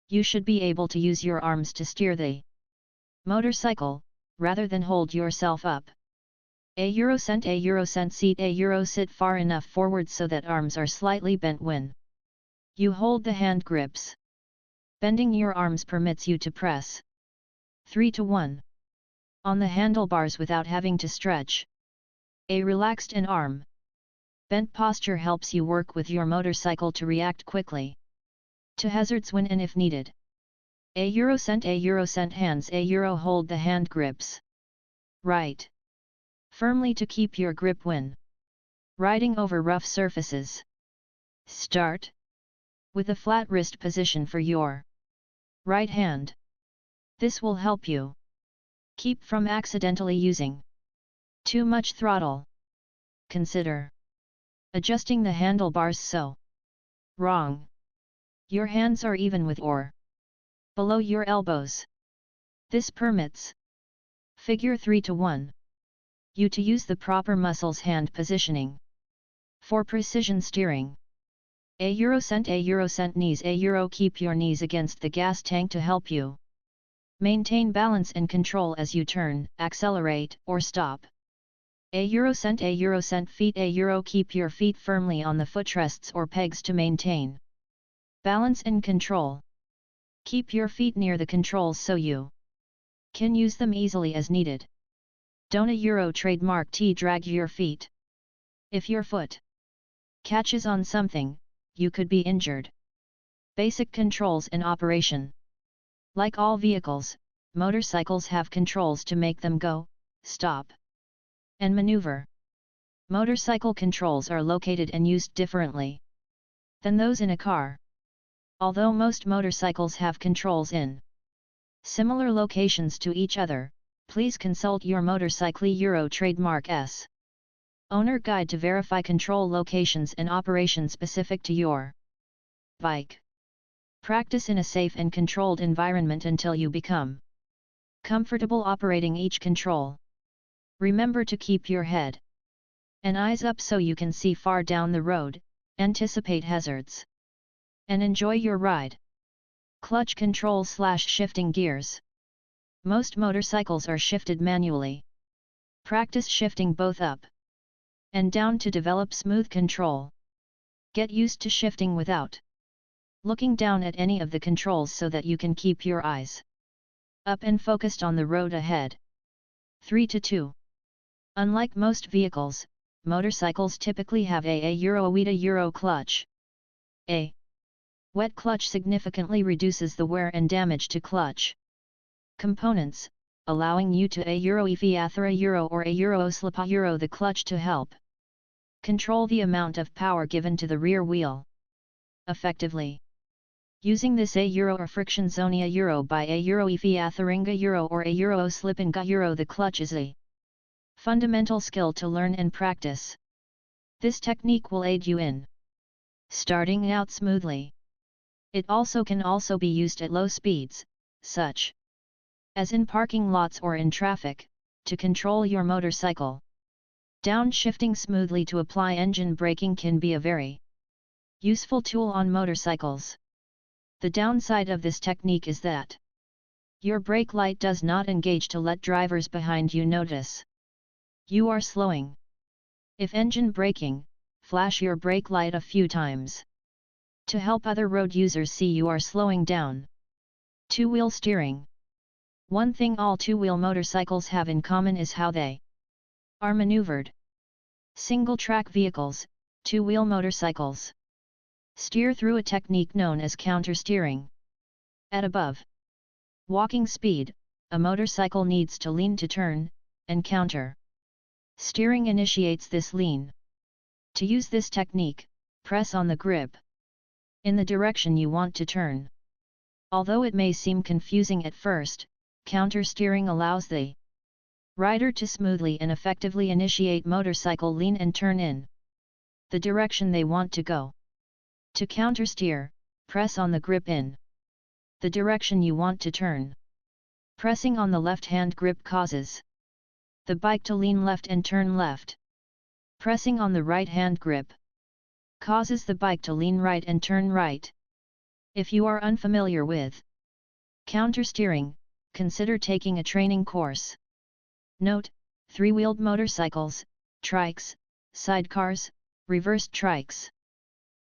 You should be able to use your arms to steer the motorcycle, rather than hold yourself up. Sent seat sit far enough forward so that arms are slightly bent when you hold the hand grips. Bending your arms permits you to press 3-to-1 on the handlebars without having to stretch. A relaxed and arm bent posture helps you work with your motorcycle to react quickly to hazards when and if needed. Sent hands hold the hand grips right firmly to keep your grip when riding over rough surfaces. Start with a flat wrist position for your right hand. This will help you keep from accidentally using too much throttle. Consider adjusting the handlebars so wrong your hands are even with or below your elbows. This permits figure 3-to-1 you to use the proper muscles hand positioning for precision steering. Sent knees keep your knees against the gas tank to help you maintain balance and control as you turn, accelerate, or stop. Sent feet keep your feet firmly on the footrests or pegs to maintain balance and control. Keep your feet near the controls so you can use them easily as needed. Don't trademark drag your feet. If your foot catches on something, you could be injured. Basic controls in operation. Like all vehicles, motorcycles have controls to make them go, stop, and maneuver. Motorcycle controls are located and used differently than those in a car. Although most motorcycles have controls in similar locations to each other, please consult your Motorcycle trademark S owner guide to verify control locations and operation specific to your bike. Practice in a safe and controlled environment until you become comfortable operating each control. Remember to keep your head and eyes up so you can see far down the road, anticipate hazards, and enjoy your ride. Clutch control / shifting gears. Most motorcycles are shifted manually. Practice shifting both up and down to develop smooth control. Get used to shifting without looking down at any of the controls so that you can keep your eyes up and focused on the road ahead. 3-to-2. Unlike most vehicles, motorcycles typically have a WETA clutch. A wet clutch significantly reduces the wear and damage to clutch components, allowing you to effiathera or slip the clutch to help control the amount of power given to the rear wheel effectively. Using this or friction zonia by effiatheringa or slipinga the clutch is a fundamental skill to learn and practice. This technique will aid you in starting out smoothly. It can also be used at low speeds, such as in parking lots or in traffic, to control your motorcycle. Downshifting smoothly to apply engine braking can be a very useful tool on motorcycles. The downside of this technique is that your brake light does not engage to let drivers behind you notice you are slowing. If engine braking, flash your brake light a few times to help other road users see you are slowing down. Two-wheel steering. One thing all two-wheel motorcycles have in common is how they are maneuvered. Single-track vehicles, two-wheel motorcycles, steer through a technique known as counter-steering. At above walking speed, a motorcycle needs to lean to turn, and counter steering initiates this lean. To use this technique, press on the grip in the direction you want to turn. Although it may seem confusing at first, counter-steering allows the rider to smoothly and effectively initiate motorcycle lean and turn in the direction they want to go. To counter-steer, press on the grip in the direction you want to turn. Pressing on the left-hand grip causes the bike to lean left and turn left. Pressing on the right-hand grip causes the bike to lean right and turn right. If you are unfamiliar with counter-steering, consider taking a training course. Note: three-wheeled motorcycles, trikes, sidecars, reversed trikes,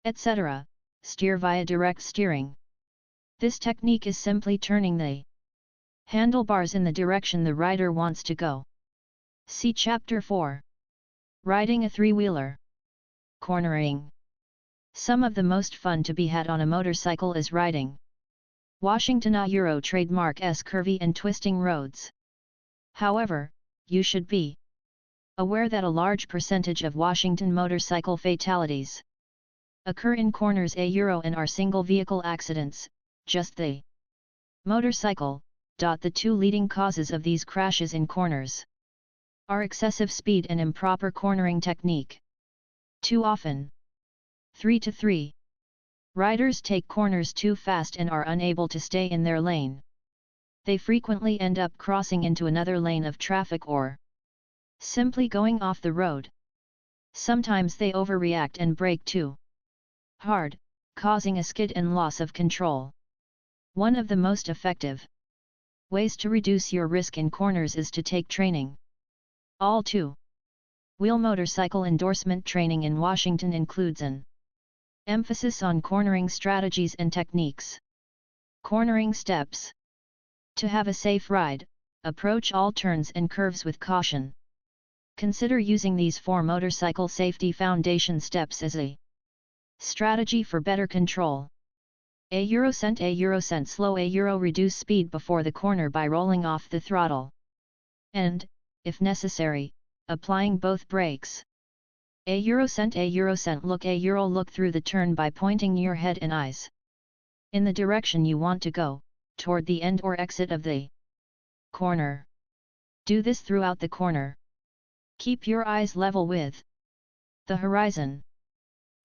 etc., steer via direct steering. This technique is simply turning the handlebars in the direction the rider wants to go. See Chapter 4. Riding a three-wheeler. Cornering. Some of the most fun to be had on a motorcycle is riding Washington Euro trademark's curvy and twisting roads. However, you should be aware that a large percentage of Washington motorcycle fatalities occur in corners Euro and are single vehicle accidents, just the motorcycle. The two leading causes of these crashes in corners are excessive speed and improper cornering technique. Too often, 3-3 riders take corners too fast and are unable to stay in their lane. They frequently end up crossing into another lane of traffic or simply going off the road. Sometimes they overreact and brake too hard, causing a skid and loss of control. One of the most effective ways to reduce your risk in corners is to take training. All two-wheel motorcycle endorsement training in Washington includes an emphasis on cornering strategies and techniques. Cornering steps. To have a safe ride, approach all turns and curves with caution. Consider using these 4 motorcycle safety foundation steps as a strategy for better control. Euro cent slow Euro reduce speed before the corner by rolling off the throttle. And, if necessary, applying both brakes. Euro cent look through the turn by pointing your head and eyes in the direction you want to go, toward the end or exit of the corner. Do this throughout the corner. Keep your eyes level with the horizon.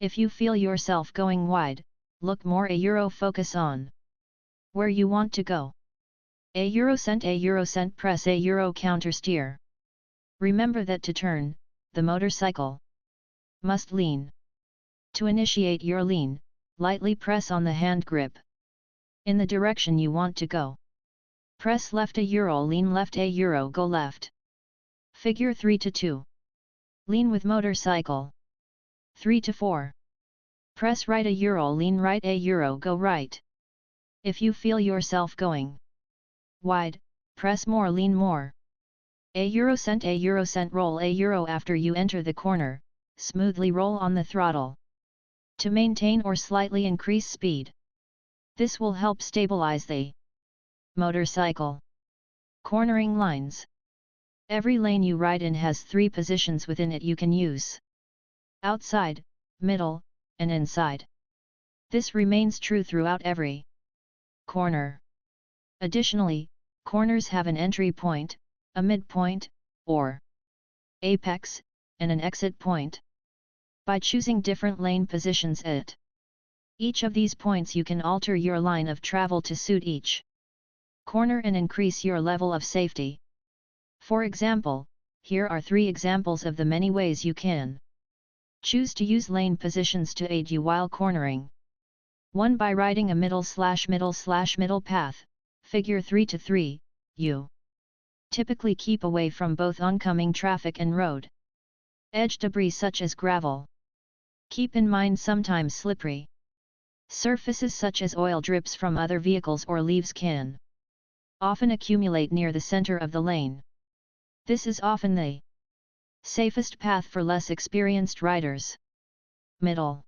If you feel yourself going wide, look more Euro focus on where you want to go. Euro cent press Euro counter steer. Remember that to turn, the motorcycle must lean. To initiate your lean, lightly press on the hand grip in the direction you want to go. Press left Euro lean left Euro go left. Figure 3-2. Lean with motorcycle. 3-4. Press right Euro lean right Euro go right. If you feel yourself going wide, press more lean more. Euro cent roll Euro after you enter the corner, smoothly roll on the throttle to maintain or slightly increase speed. This will help stabilize the motorcycle. Cornering lines. Every lane you ride in has 3 positions within it you can use: outside, middle, and inside. This remains true throughout every corner. Additionally, corners have an entry point, a midpoint, or apex, and an exit point. By choosing different lane positions at each of these points, you can alter your line of travel to suit each corner and increase your level of safety. For example, here are 3 examples of the many ways you can choose to use lane positions to aid you while cornering. 1. By riding a middle path, figure 3-3, you typically keep away from both oncoming traffic and road edge debris such as gravel. Keep in mind sometimes slippery surfaces such as oil drips from other vehicles or leaves can often accumulate near the center of the lane. This is often the safest path for less experienced riders. Middle.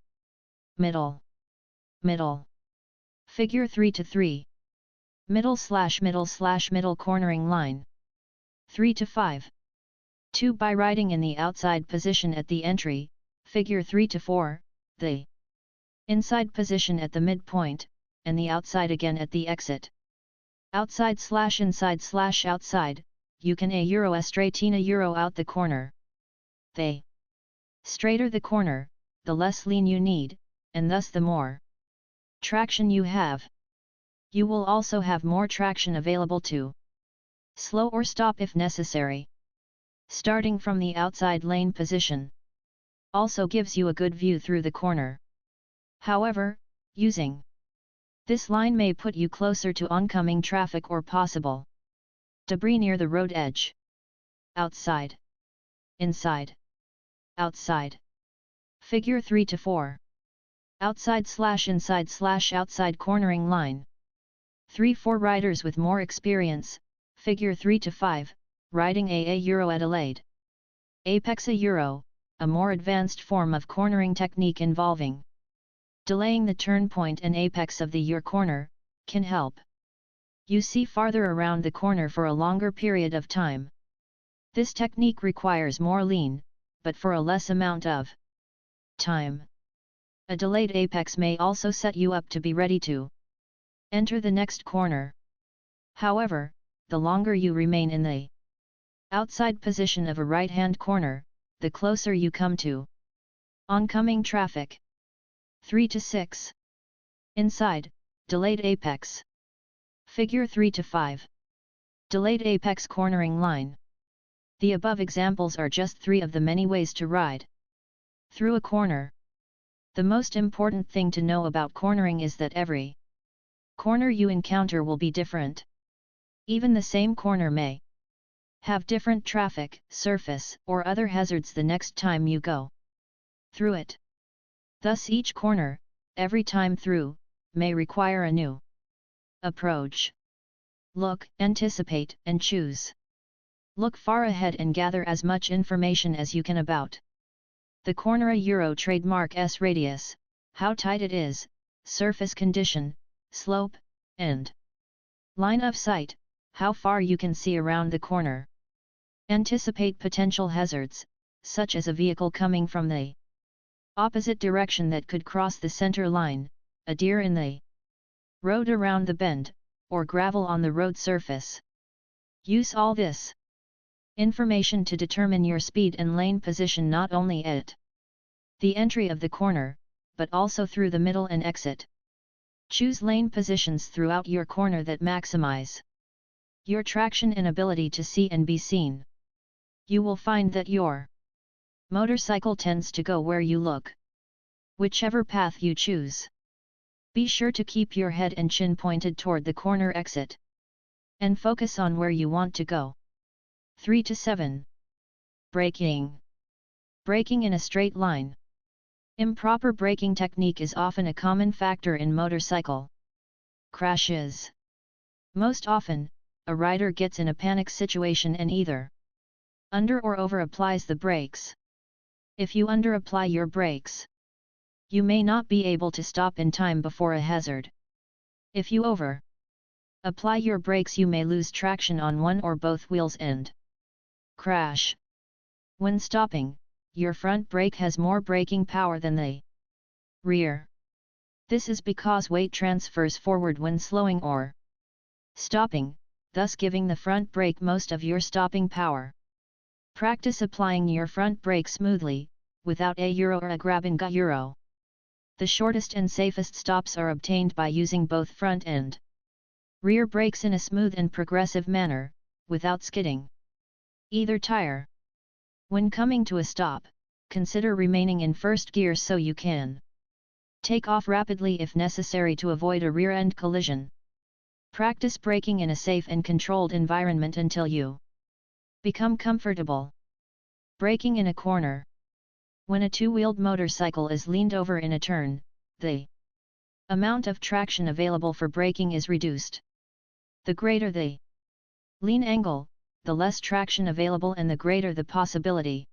Figure 3-3. Middle cornering line. 3-5. 2. By riding in the outside position at the entry, figure 3-4, the Inside position at the midpoint, and the outside again at the exit. Outside/inside/outside, you can a straighten out the corner. The straighter the corner, the less lean you need, and thus the more traction you have. You will also have more traction available to slow or stop if necessary. Starting from the outside lane position also gives you a good view through the corner. However, using this line may put you closer to oncoming traffic or possible debris near the road edge. Outside, inside, outside. Figure 3 to 4. Outside/inside/outside cornering line. 3-4 riders with more experience, figure 3 to 5, riding a Euro Adelaide. Apex a Euro, a more advanced form of cornering technique involving delaying the turn point and apex of the your corner, can help you see farther around the corner for a longer period of time. This technique requires more lean, but for a less amount of time. A delayed apex may also set you up to be ready to enter the next corner. However, the longer you remain in the outside position of a right-hand corner, the closer you come to oncoming traffic. 3 to 6. Inside, delayed apex. Figure 3 to 5. Delayed apex cornering line. The above examples are just 3 of the many ways to ride through a corner. The most important thing to know about cornering is that every corner you encounter will be different. Even the same corner may have different traffic, surface, or other hazards the next time you go through it. Thus each corner, every time through, may require a new approach. Look, anticipate, and choose. Look far ahead and gather as much information as you can about the corner a Euro trademark S radius, how tight it is, surface condition, slope, and line of sight, how far you can see around the corner. Anticipate potential hazards, such as a vehicle coming from the opposite direction that could cross the center line, a deer in the road around the bend, or gravel on the road surface. Use all this information to determine your speed and lane position not only at the entry of the corner, but also through the middle and exit. Choose lane positions throughout your corner that maximize your traction and ability to see and be seen. You will find that your motorcycle tends to go where you look. Whichever path you choose. Be sure to keep your head and chin pointed toward the corner exit. And focus on where you want to go. 3 to 7. Braking. Braking in a straight line. Improper braking technique is often a common factor in motorcycle crashes. Most often, a rider gets in a panic situation and either under or over applies the brakes. If you under apply your brakes, you may not be able to stop in time before a hazard. If you over apply your brakes, you may lose traction on one or both wheels and crash. When stopping, your front brake has more braking power than the rear. This is because weight transfers forward when slowing or stopping, thus giving the front brake most of your stopping power. Practice applying your front brake smoothly, without a Euro or a grab and go Euro. The shortest and safest stops are obtained by using both front and rear brakes in a smooth and progressive manner, without skidding either tire. When coming to a stop, consider remaining in first gear so you can take off rapidly if necessary to avoid a rear-end collision. Practice braking in a safe and controlled environment until you become comfortable. Braking in a corner. When a two-wheeled motorcycle is leaned over in a turn, the amount of traction available for braking is reduced. The greater the lean angle, the less traction available and the greater the possibility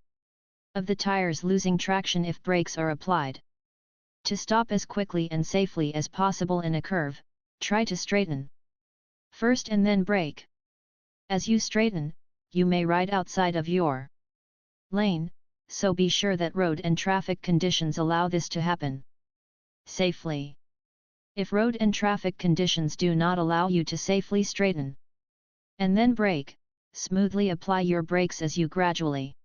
of the tires losing traction if brakes are applied. To stop as quickly and safely as possible in a curve, try to straighten first and then brake. As you straighten, you may ride outside of your lane, so be sure that road and traffic conditions allow this to happen. safely. If road and traffic conditions do not allow you to safely straighten and then brake, smoothly apply your brakes as you gradually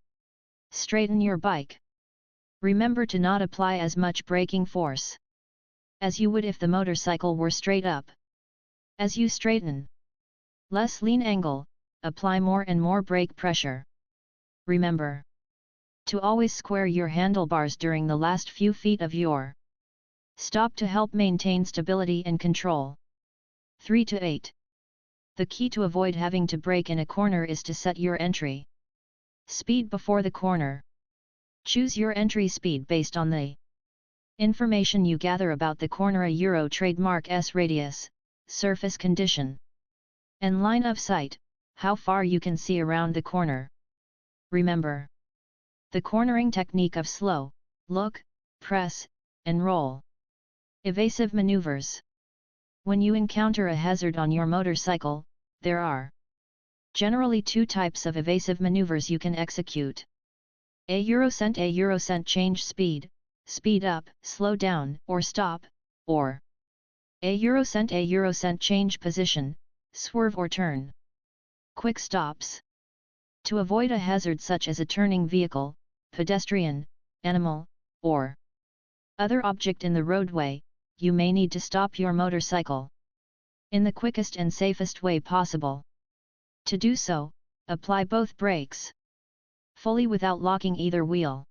straighten your bike. Remember to not apply as much braking force as you would if the motorcycle were straight up. As you straighten, less lean angle, apply more and more brake pressure. Remember to always square your handlebars during the last few feet of your stop to help maintain stability and control. 3 to 8. The key to avoid having to brake in a corner is to set your entry speed before the corner. Choose your entry speed based on the information you gather about the corner, a Euro trademark S radius, surface condition, and line of sight, how far you can see around the corner. Remember the cornering technique of slow, look, press, and roll. Evasive maneuvers. When you encounter a hazard on your motorcycle, there are generally two types of evasive maneuvers you can execute. A Eurocent change speed, speed up, slow down, or stop, or A Eurocent change position, swerve or turn. Quick stops. To avoid a hazard such as a turning vehicle, pedestrian, animal, or other object in the roadway, you may need to stop your motorcycle in the quickest and safest way possible. To do so, apply both brakes fully without locking either wheel.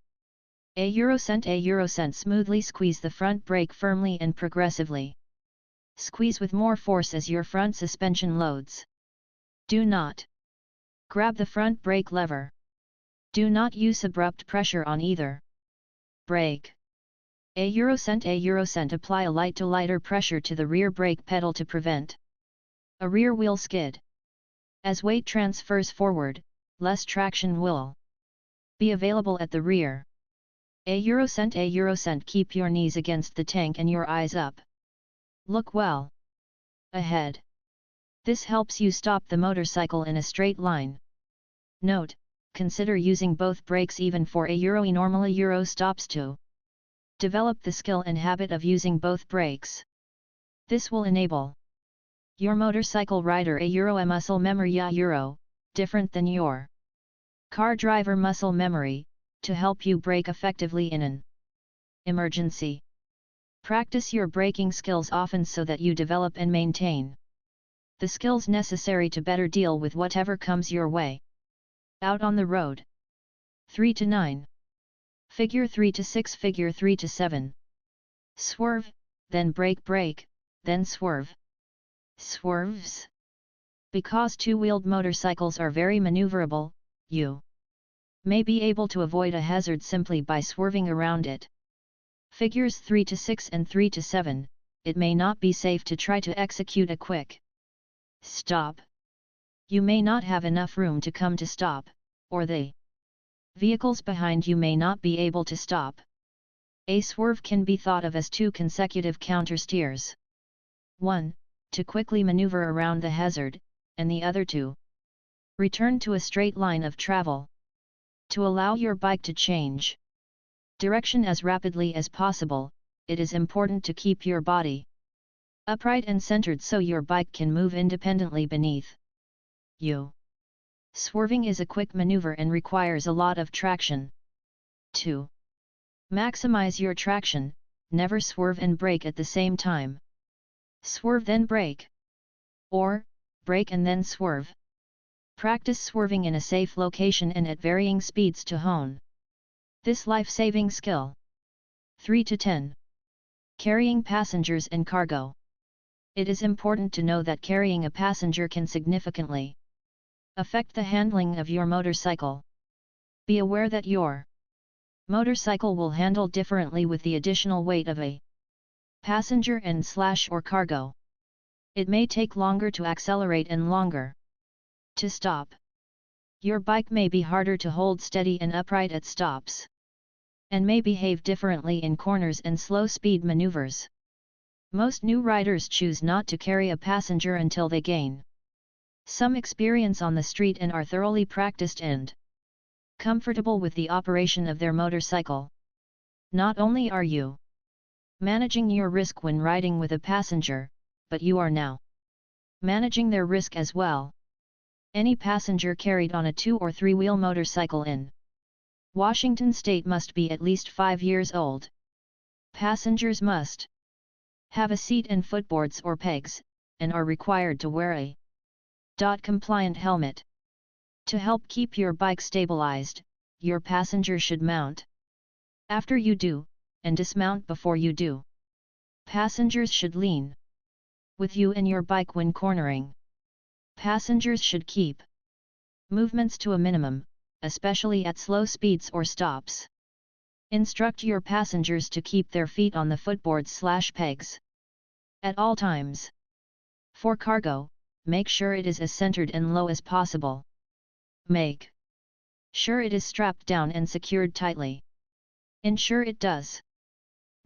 A Eurocent smoothly squeeze the front brake firmly and progressively. Squeeze with more force as your front suspension loads. Do not grab the front brake lever. Do not use abrupt pressure on either brake. A Eurocent apply a light to lighter pressure to the rear brake pedal to prevent a rear wheel skid. As weight transfers forward, less traction will be available at the rear. A Eurocent keep your knees against the tank and your eyes up. Look well ahead. This helps you stop the motorcycle in a straight line. Note, consider using both brakes even for a Euro stops to develop the skill and habit of using both brakes. This will enable your motorcycle rider a muscle memory different than your car driver muscle memory, to help you brake effectively in an emergency. Practice your braking skills often so that you develop and maintain the skills necessary to better deal with whatever comes your way out on the road. 3 to 9. Figure 3 to 6, Figure 3 to 7. Swerve, then brake, then swerve. Swerves. Because two-wheeled motorcycles are very maneuverable, you may be able to avoid a hazard simply by swerving around it. Figures 3 to 6 and 3 to 7, it may not be safe to try to execute a quick stop. You may not have enough room to come to stop, or the vehicles behind you may not be able to stop. A swerve can be thought of as two consecutive countersteers. One, to quickly maneuver around the hazard, and the other to return to a straight line of travel. To allow your bike to change direction as rapidly as possible, it is important to keep your body upright and centered so your bike can move independently beneath you. Swerving is a quick maneuver and requires a lot of traction. 2. Maximize your traction, never swerve and brake at the same time. Swerve then brake. Or, brake and then swerve. Practice swerving in a safe location and at varying speeds to hone this life-saving skill. 3 to 10. Carrying passengers and cargo. It is important to know that carrying a passenger can significantly affect the handling of your motorcycle. Be aware that your motorcycle will handle differently with the additional weight of a passenger and/or cargo. It may take longer to accelerate and longer to stop. Your bike may be harder to hold steady and upright at stops, and may behave differently in corners and slow-speed maneuvers. Most new riders choose not to carry a passenger until they gain some experience on the street and are thoroughly practiced and comfortable with the operation of their motorcycle. Not only are you Managing your risk when riding with a passenger, but you are now managing their risk as well. Any passenger carried on a 2- or 3-wheel motorcycle in Washington state must be at least 5 years old. Passengers must have a seat and footboards or pegs, and are required to wear a compliant helmet. To help keep your bike stabilized, your passenger should mount after you do, and dismount before you do. Passengers should lean with you and your bike when cornering. Passengers should keep movements to a minimum, especially at slow speeds or stops. Instruct your passengers to keep their feet on the footboards/pegs at all times. For cargo, make sure it is as centered and low as possible. Make sure it is strapped down and secured tightly. Ensure it does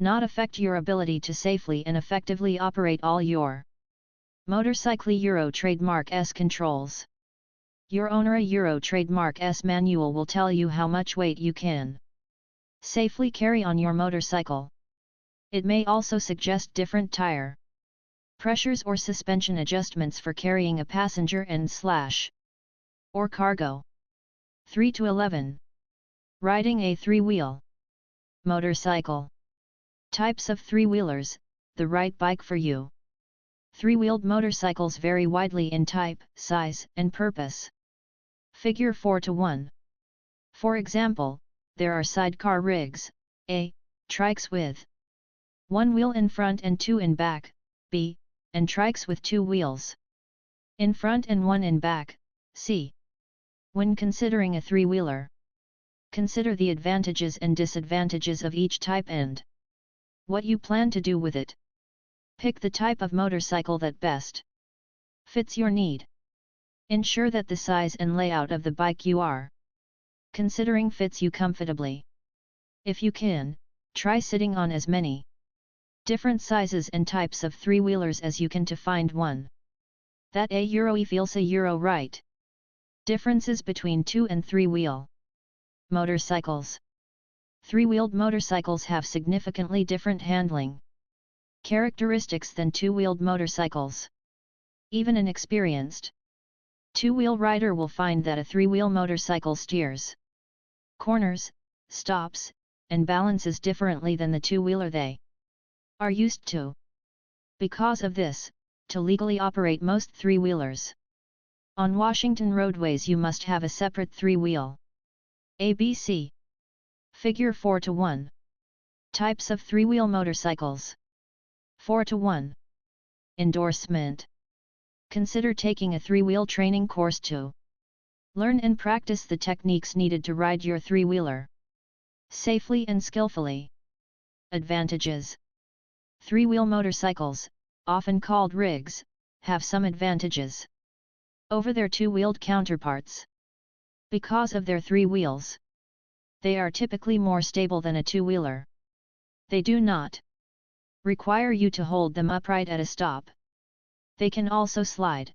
not affect your ability to safely and effectively operate all your Motorcycle Euro Trademark S controls. Your ONERA Euro Trademark S manual will tell you how much weight you can safely carry on your motorcycle. It may also suggest different tire pressures or suspension adjustments for carrying a passenger and or cargo. 3 to 11. Riding a 3-wheel motorcycle. Types of 3-wheelers, the right bike for you. 3-wheeled motorcycles vary widely in type, size, and purpose. Figure 4 to 1. For example, there are sidecar rigs, A, trikes with 1 wheel in front and 2 in back, B, and trikes with 2 wheels in front and 1 in back, C. When considering a 3-wheeler, consider the advantages and disadvantages of each type and what you plan to do with it. Pick the type of motorcycle that best fits your need. Ensure that the size and layout of the bike you are considering fits you comfortably. If you can, try sitting on as many different sizes and types of 3-wheelers as you can to find one that feels right. Differences between 2- and 3-wheel motorcycles. 3-wheeled motorcycles have significantly different handling characteristics than 2-wheeled motorcycles. Even an experienced 2-wheel rider will find that a 3-wheel motorcycle steers, corners, stops, and balances differently than the 2-wheeler they are used to. Because of this, to legally operate most 3-wheelers on Washington roadways you must have a separate 3-wheel ABC. Figure 4 to 1. Types of 3-wheel motorcycles. 4 to 1. Endorsement. Consider taking a 3-wheel training course to learn and practice the techniques needed to ride your 3-wheeler safely and skillfully. Advantages. 3-wheel motorcycles, often called rigs, have some advantages over their 2-wheeled counterparts. Because of their 3 wheels, they are typically more stable than a 2-wheeler. They do not require you to hold them upright at a stop. They can also slide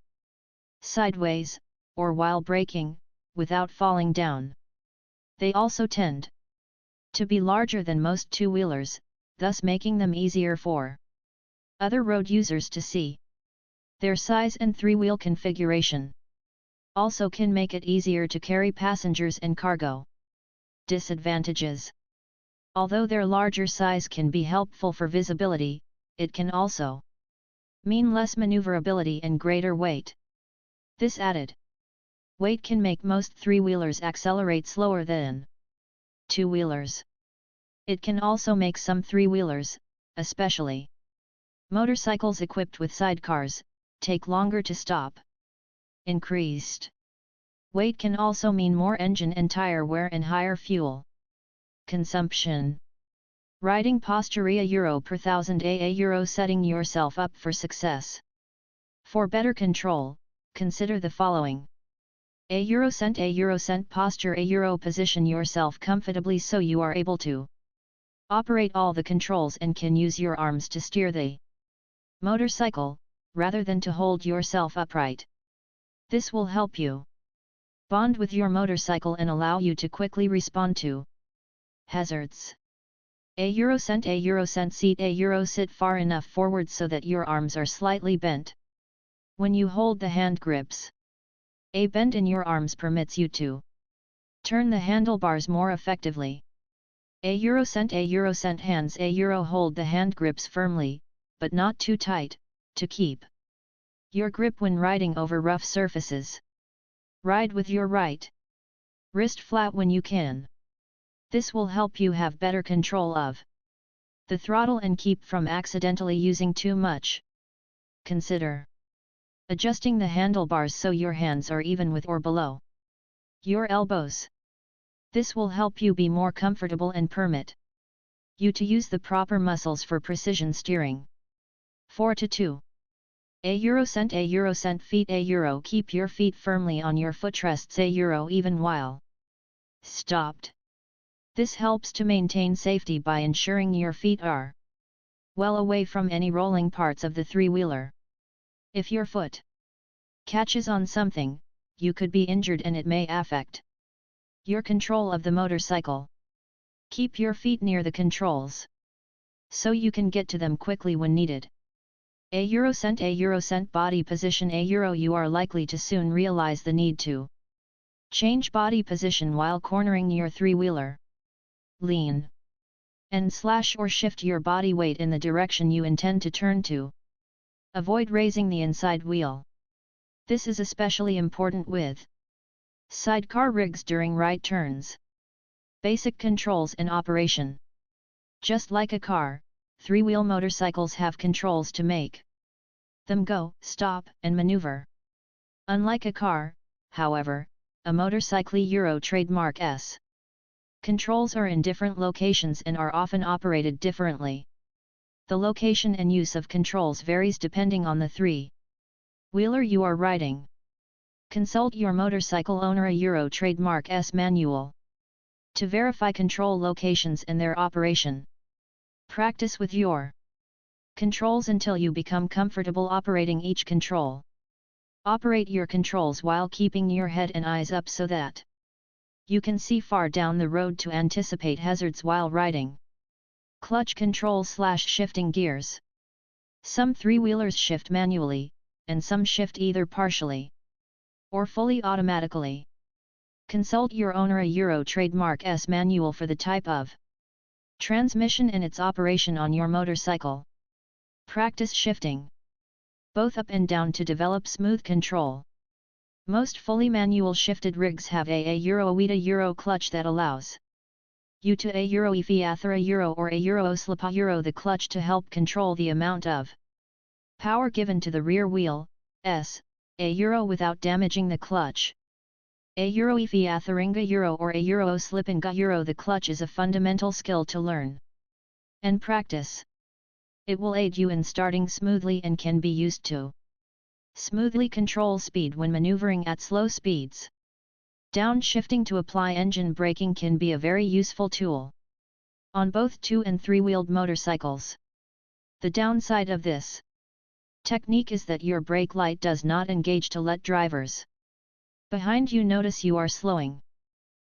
sideways, or while braking, without falling down. They also tend to be larger than most 2-wheelers, thus making them easier for other road users to see. Their size and 3-wheel configuration also can make it easier to carry passengers and cargo. Disadvantages. Although their larger size can be helpful for visibility, it can also mean less maneuverability and greater weight. This added weight can make most 3-wheelers accelerate slower than 2-wheelers. It can also make some 3-wheelers, especially motorcycles equipped with sidecars, take longer to stop. Increased weight can also mean more engine and tire wear and higher fuel consumption. Riding posture Euro per 1000 Euro. Setting yourself up for success. For better control, consider the following. Euro cent posture Euro. Position yourself comfortably so you are able to operate all the controls and can use your arms to steer the motorcycle, rather than to hold yourself upright. This will help you bond with your motorcycle and allow you to quickly respond to hazards. A euro cent seat. A euro sit far enough forward so that your arms are slightly bent. When you hold the hand grips, a bend in your arms permits you to turn the handlebars more effectively. A euro cent hands. A euro hold the hand grips firmly, but not too tight, to keep your grip when riding over rough surfaces. Ride with your right wrist flat when you can. This will help you have better control of the throttle and keep from accidentally using too much. Consider adjusting the handlebars so your hands are even with or below your elbows. This will help you be more comfortable and permit you to use the proper muscles for precision steering. 4 to 2. A euro cent feet. A euro keep your feet firmly on your footrests. A euro even while stopped. This helps to maintain safety by ensuring your feet are well away from any rolling parts of the three-wheeler. If your foot catches on something, you could be injured and it may affect your control of the motorcycle. Keep your feet near the controls so you can get to them quickly when needed. A euro cent body position. A euro you are likely to soon realize the need to change body position while cornering your three-wheeler. Lean and slash or shift your body weight in the direction you intend to turn to. Avoid raising the inside wheel. This is especially important with sidecar rigs during right turns. Basic controls in operation. Just like a car, three-wheel motorcycles have controls to make them go, stop, and maneuver. Unlike a car, however, a motorcycle Euro trademark S controls are in different locations and are often operated differently. The location and use of controls varies depending on the three-wheeler you are riding. Consult your motorcycle owner a Euro trademark S manual to verify control locations and their operation. Practice with your controls until you become comfortable operating each control. Operate your controls while keeping your head and eyes up so that you can see far down the road to anticipate hazards while riding. Clutch control / shifting gears. Some three-wheelers shift manually, and some shift either partially or fully automatically. Consult your owner a Euro trademark S manual for the type of transmission and its operation on your motorcycle. Practice shifting both up and down to develop smooth control. Most fully manual shifted rigs have a Euro WETA Euro clutch that allows you to a Euro Euro Euro or a Euro slip a Euro the clutch to help control the amount of power given to the rear wheel, a Euro without damaging the clutch. A Euro Atheringa Euro or a Euro Slippinga Euro. The clutch is a fundamental skill to learn and practice. It will aid you in starting smoothly and can be used to smoothly control speed when maneuvering at slow speeds. Downshifting to apply engine braking can be a very useful tool on both two- and three-wheeled motorcycles. The downside of this technique is that your brake light does not engage to let drivers behind you notice you are slowing.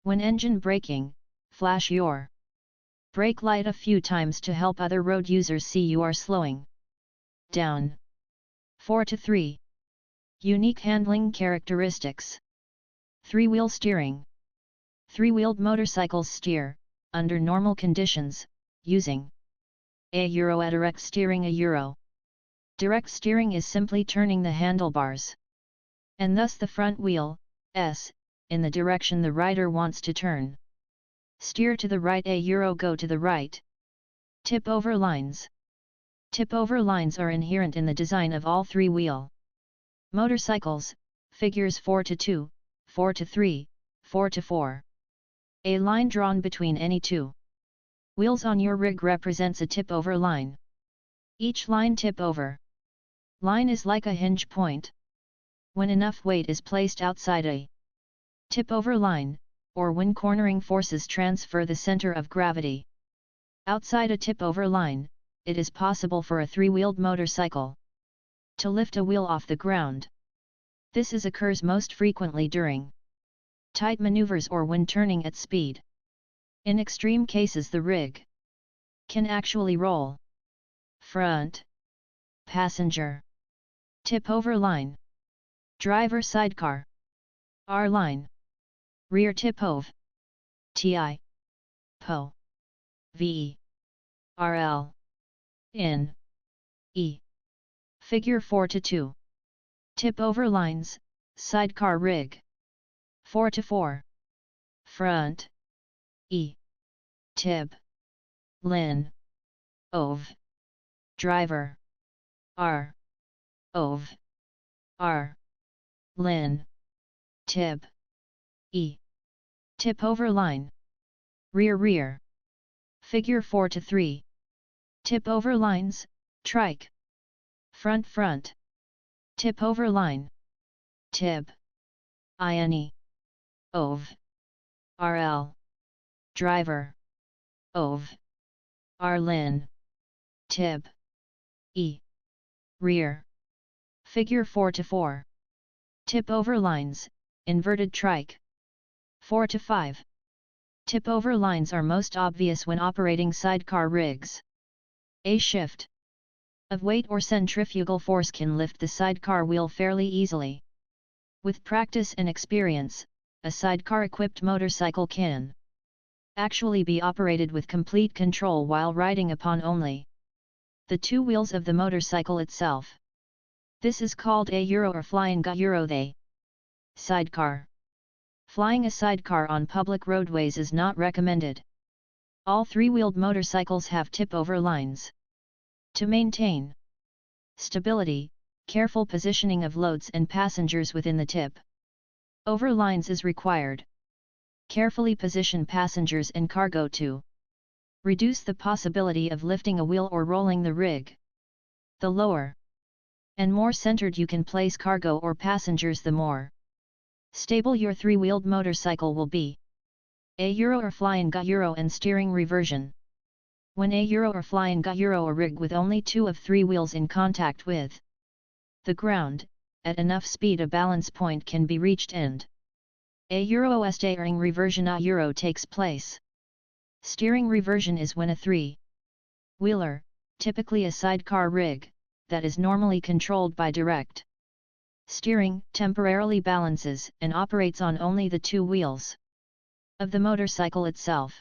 When engine braking, flash your brake light a few times to help other road users see you are slowing down. 4 to 3. Unique handling characteristics. Three-wheel steering. Three-wheeled motorcycles steer, under normal conditions, using a Euro direct steering. A Euro direct steering is simply turning the handlebars and thus the front wheel, in the direction the rider wants to turn. Steer to the right. A Euro go to the right. Tip-over lines. Tip-over lines are inherent in the design of all three-wheel motorcycles, figures 4 to 2, 4 to 3, 4 to 4. A line drawn between any two wheels on your rig represents a tip-over line. Each line tip-over line is like a hinge point. When enough weight is placed outside a tip-over line, or when cornering forces transfer the center of gravity outside a tip-over line, it is possible for a three-wheeled motorcycle to lift a wheel off the ground. This occurs most frequently during tight maneuvers or when turning at speed. In extreme cases the rig Can actually roll. Front. Passenger. Tip over line. Driver sidecar. R line. Rear tip over. TI. PO. VE. RL. IN. E. Figure 4:2. Tip over lines, sidecar rig. 4:4. Front. E. Tip. Lin. Ov. Driver. R. Ov. R. Lin. Tip. E. Tip over line. Rear. Figure 4:3. Tip over lines, trike. Front. Tip over line. Tip. INE. Ov. RL. Driver. Ov. R lin. Tip. E. Rear. Figure 4:4. Tip over lines, inverted trike. 4:5. Tip over lines are most obvious when operating sidecar rigs. A shift of weight or centrifugal force can lift the sidecar wheel fairly easily. With practice and experience, a sidecar-equipped motorcycle can actually be operated with complete control while riding upon only the two wheels of the motorcycle itself. This is called a Euro or flying Euro the sidecar. Flying a sidecar on public roadways is not recommended. All three-wheeled motorcycles have tip-over lines. To maintain stability, careful positioning of loads and passengers within the tip-over lines is required. Carefully position passengers and cargo to reduce the possibility of lifting a wheel or rolling the rig. The lower and more centered you can place cargo or passengers, the more stable your three-wheeled motorcycle will be. A Euro or flying Euro and steering reversion. When a Euro or flying Euro, a rig with only two of three wheels in contact with the ground, at enough speed a balance point can be reached and a Euro steering reversion a Euro takes place. Steering reversion is when a three-wheeler, typically a sidecar rig, that is normally controlled by direct steering, temporarily balances and operates on only the two wheels of the motorcycle itself.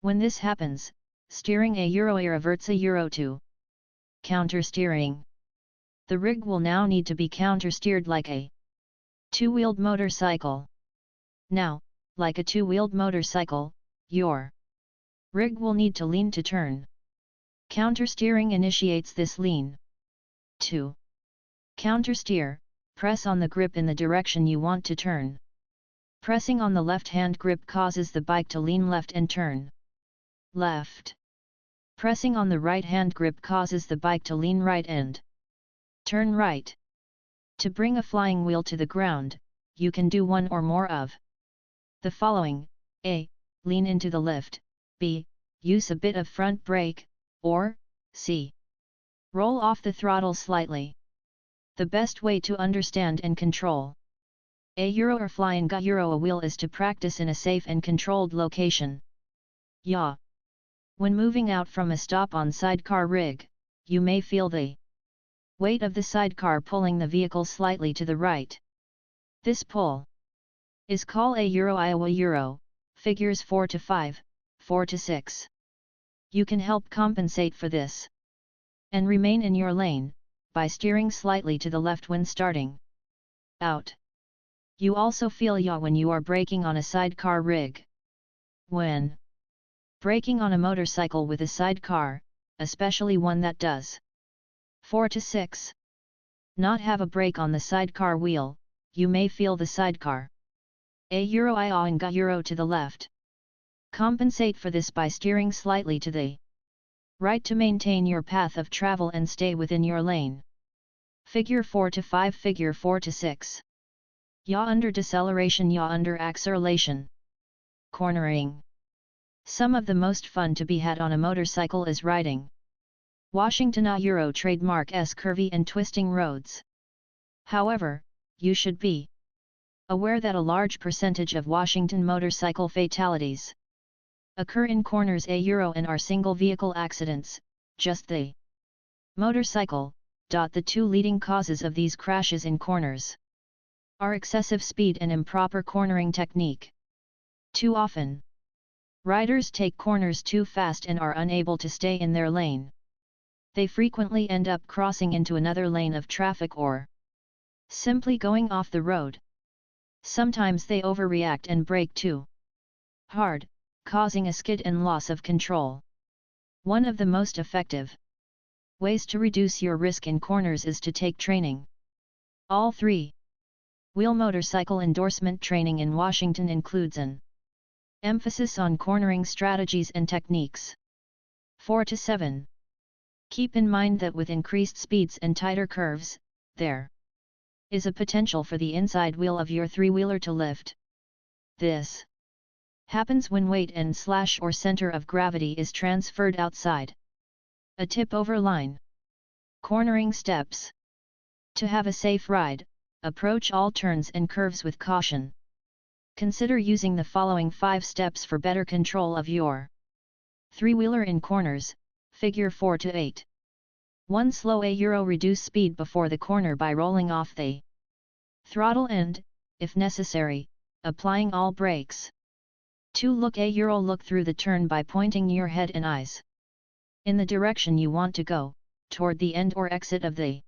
When this happens, steering a Euro reverts a Euro to countersteering. The rig will now need to be countersteered like a two-wheeled motorcycle. Now, like a two-wheeled motorcycle, your rig will need to lean to turn. Countersteering initiates this lean. To countersteer, press on the grip in the direction you want to turn. Pressing on the left-hand grip causes the bike to lean left and turn left. Pressing on the right-hand grip causes the bike to lean right and turn right. To bring a flying wheel to the ground, you can do one or more of the following: A. Lean into the lift, B. Use a bit of front brake, or C. Roll off the throttle slightly. The best way to understand and control a Euro or flying Euro a wheel is to practice in a safe and controlled location. Ya. When moving out from a stop on sidecar rig, you may feel the weight of the sidecar pulling the vehicle slightly to the right. This pull is called a Euro Iowa Euro, figures 4:5, 4:6. You can help compensate for this and remain in your lane by steering slightly to the left when starting out. You also feel yaw when you are braking on a sidecar rig. When braking on a motorcycle with a sidecar, especially one that does 4:6 not have a brake on the sidecar wheel, you may feel the sidecar a Euro and Euro to the left. Compensate for this by steering slightly to the right to maintain your path of travel and stay within your lane. Figure 4:5, figure 4:6. Yaw under deceleration, yaw under acceleration. Cornering. Some of the most fun to be had on a motorcycle is riding Washington Euro trademark S curvy and twisting roads. However, you should be aware that a large percentage of Washington motorcycle fatalities occur in corners and are single vehicle accidents, just the motorcycle. The two leading causes of these crashes in corners are excessive speed and improper cornering technique. Too often, riders take corners too fast and are unable to stay in their lane. They frequently end up crossing into another lane of traffic or simply going off the road. Sometimes they overreact and brake too hard, causing a skid and loss of control. One of the most effective ways to reduce your risk in corners is to take training. All three-wheel motorcycle endorsement training in Washington includes an emphasis on cornering strategies and techniques. 4 to 7. Keep in mind that with increased speeds and tighter curves, there is a potential for the inside wheel of your three-wheeler to lift. This happens when weight and/or center of gravity is transferred outside a tip-over line. Cornering steps. To have a safe ride, approach all turns and curves with caution. Consider using the following 5 steps for better control of your three-wheeler in corners. Figure 4 to 8. 1. Slow reduce speed before the corner by rolling off the throttle and, if necessary, applying all brakes. 2. Look through the turn by pointing your head and eyes in the direction you want to go, toward the end or exit of the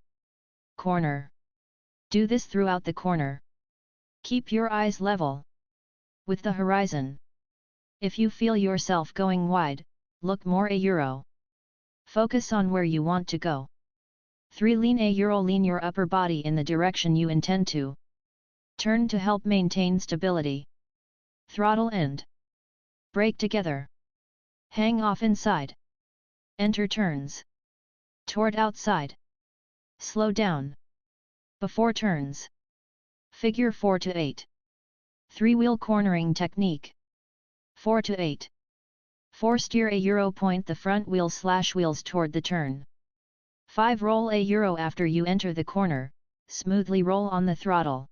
corner. Do this throughout the corner. Keep your eyes level with the horizon. If you feel yourself going wide, look more Focus on where you want to go. 3. Lean lean your upper body in the direction you intend to turn to help maintain stability. Throttle and brake together. Hang off inside. Enter turns. Toward outside. Slow down before turns. Figure 4 to 8. Three-wheel cornering technique. 4 to 8. 4. Steer point the front wheels toward the turn. 5. Roll after you enter the corner, smoothly roll on the throttle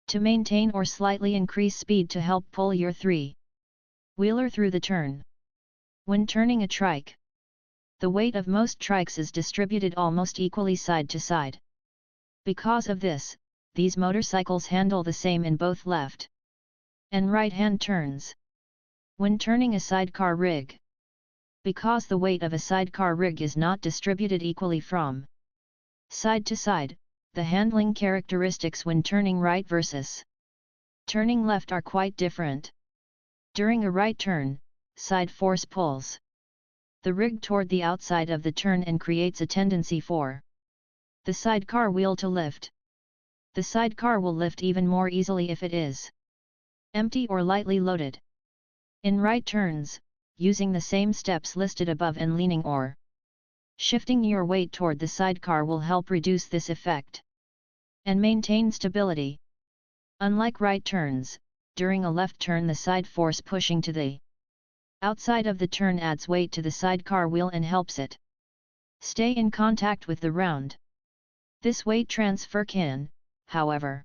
to maintain or slightly increase speed to help pull your three-wheeler through the turn. When turning a trike, the weight of most trikes is distributed almost equally side to side. Because of this, these motorcycles handle the same in both left and right-hand turns. When turning a sidecar rig, because the weight of a sidecar rig is not distributed equally from side to side, the handling characteristics when turning right versus turning left are quite different. During a right turn, side force pulls the rig toward the outside of the turn and creates a tendency for the sidecar wheel to lift. The sidecar will lift even more easily if it is empty or lightly loaded. In right turns, using the same steps listed above and leaning or shifting your weight toward the sidecar will help reduce this effect and maintain stability. Unlike right turns, during a left turn the side force pushing to the outside of the turn adds weight to the sidecar wheel and helps it stay in contact with the round. This weight transfer can, however,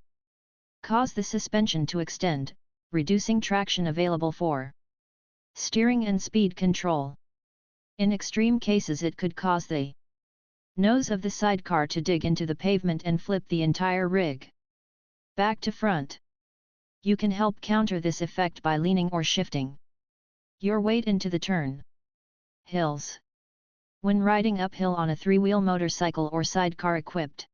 cause the suspension to extend, reducing traction available for steering and speed control. In extreme cases it could cause the nose of the sidecar to dig into the pavement and flip the entire rig back to front. You can help counter this effect by leaning or shifting your weight into the turn. Hills. When riding uphill on a three-wheel motorcycle or sidecar equipped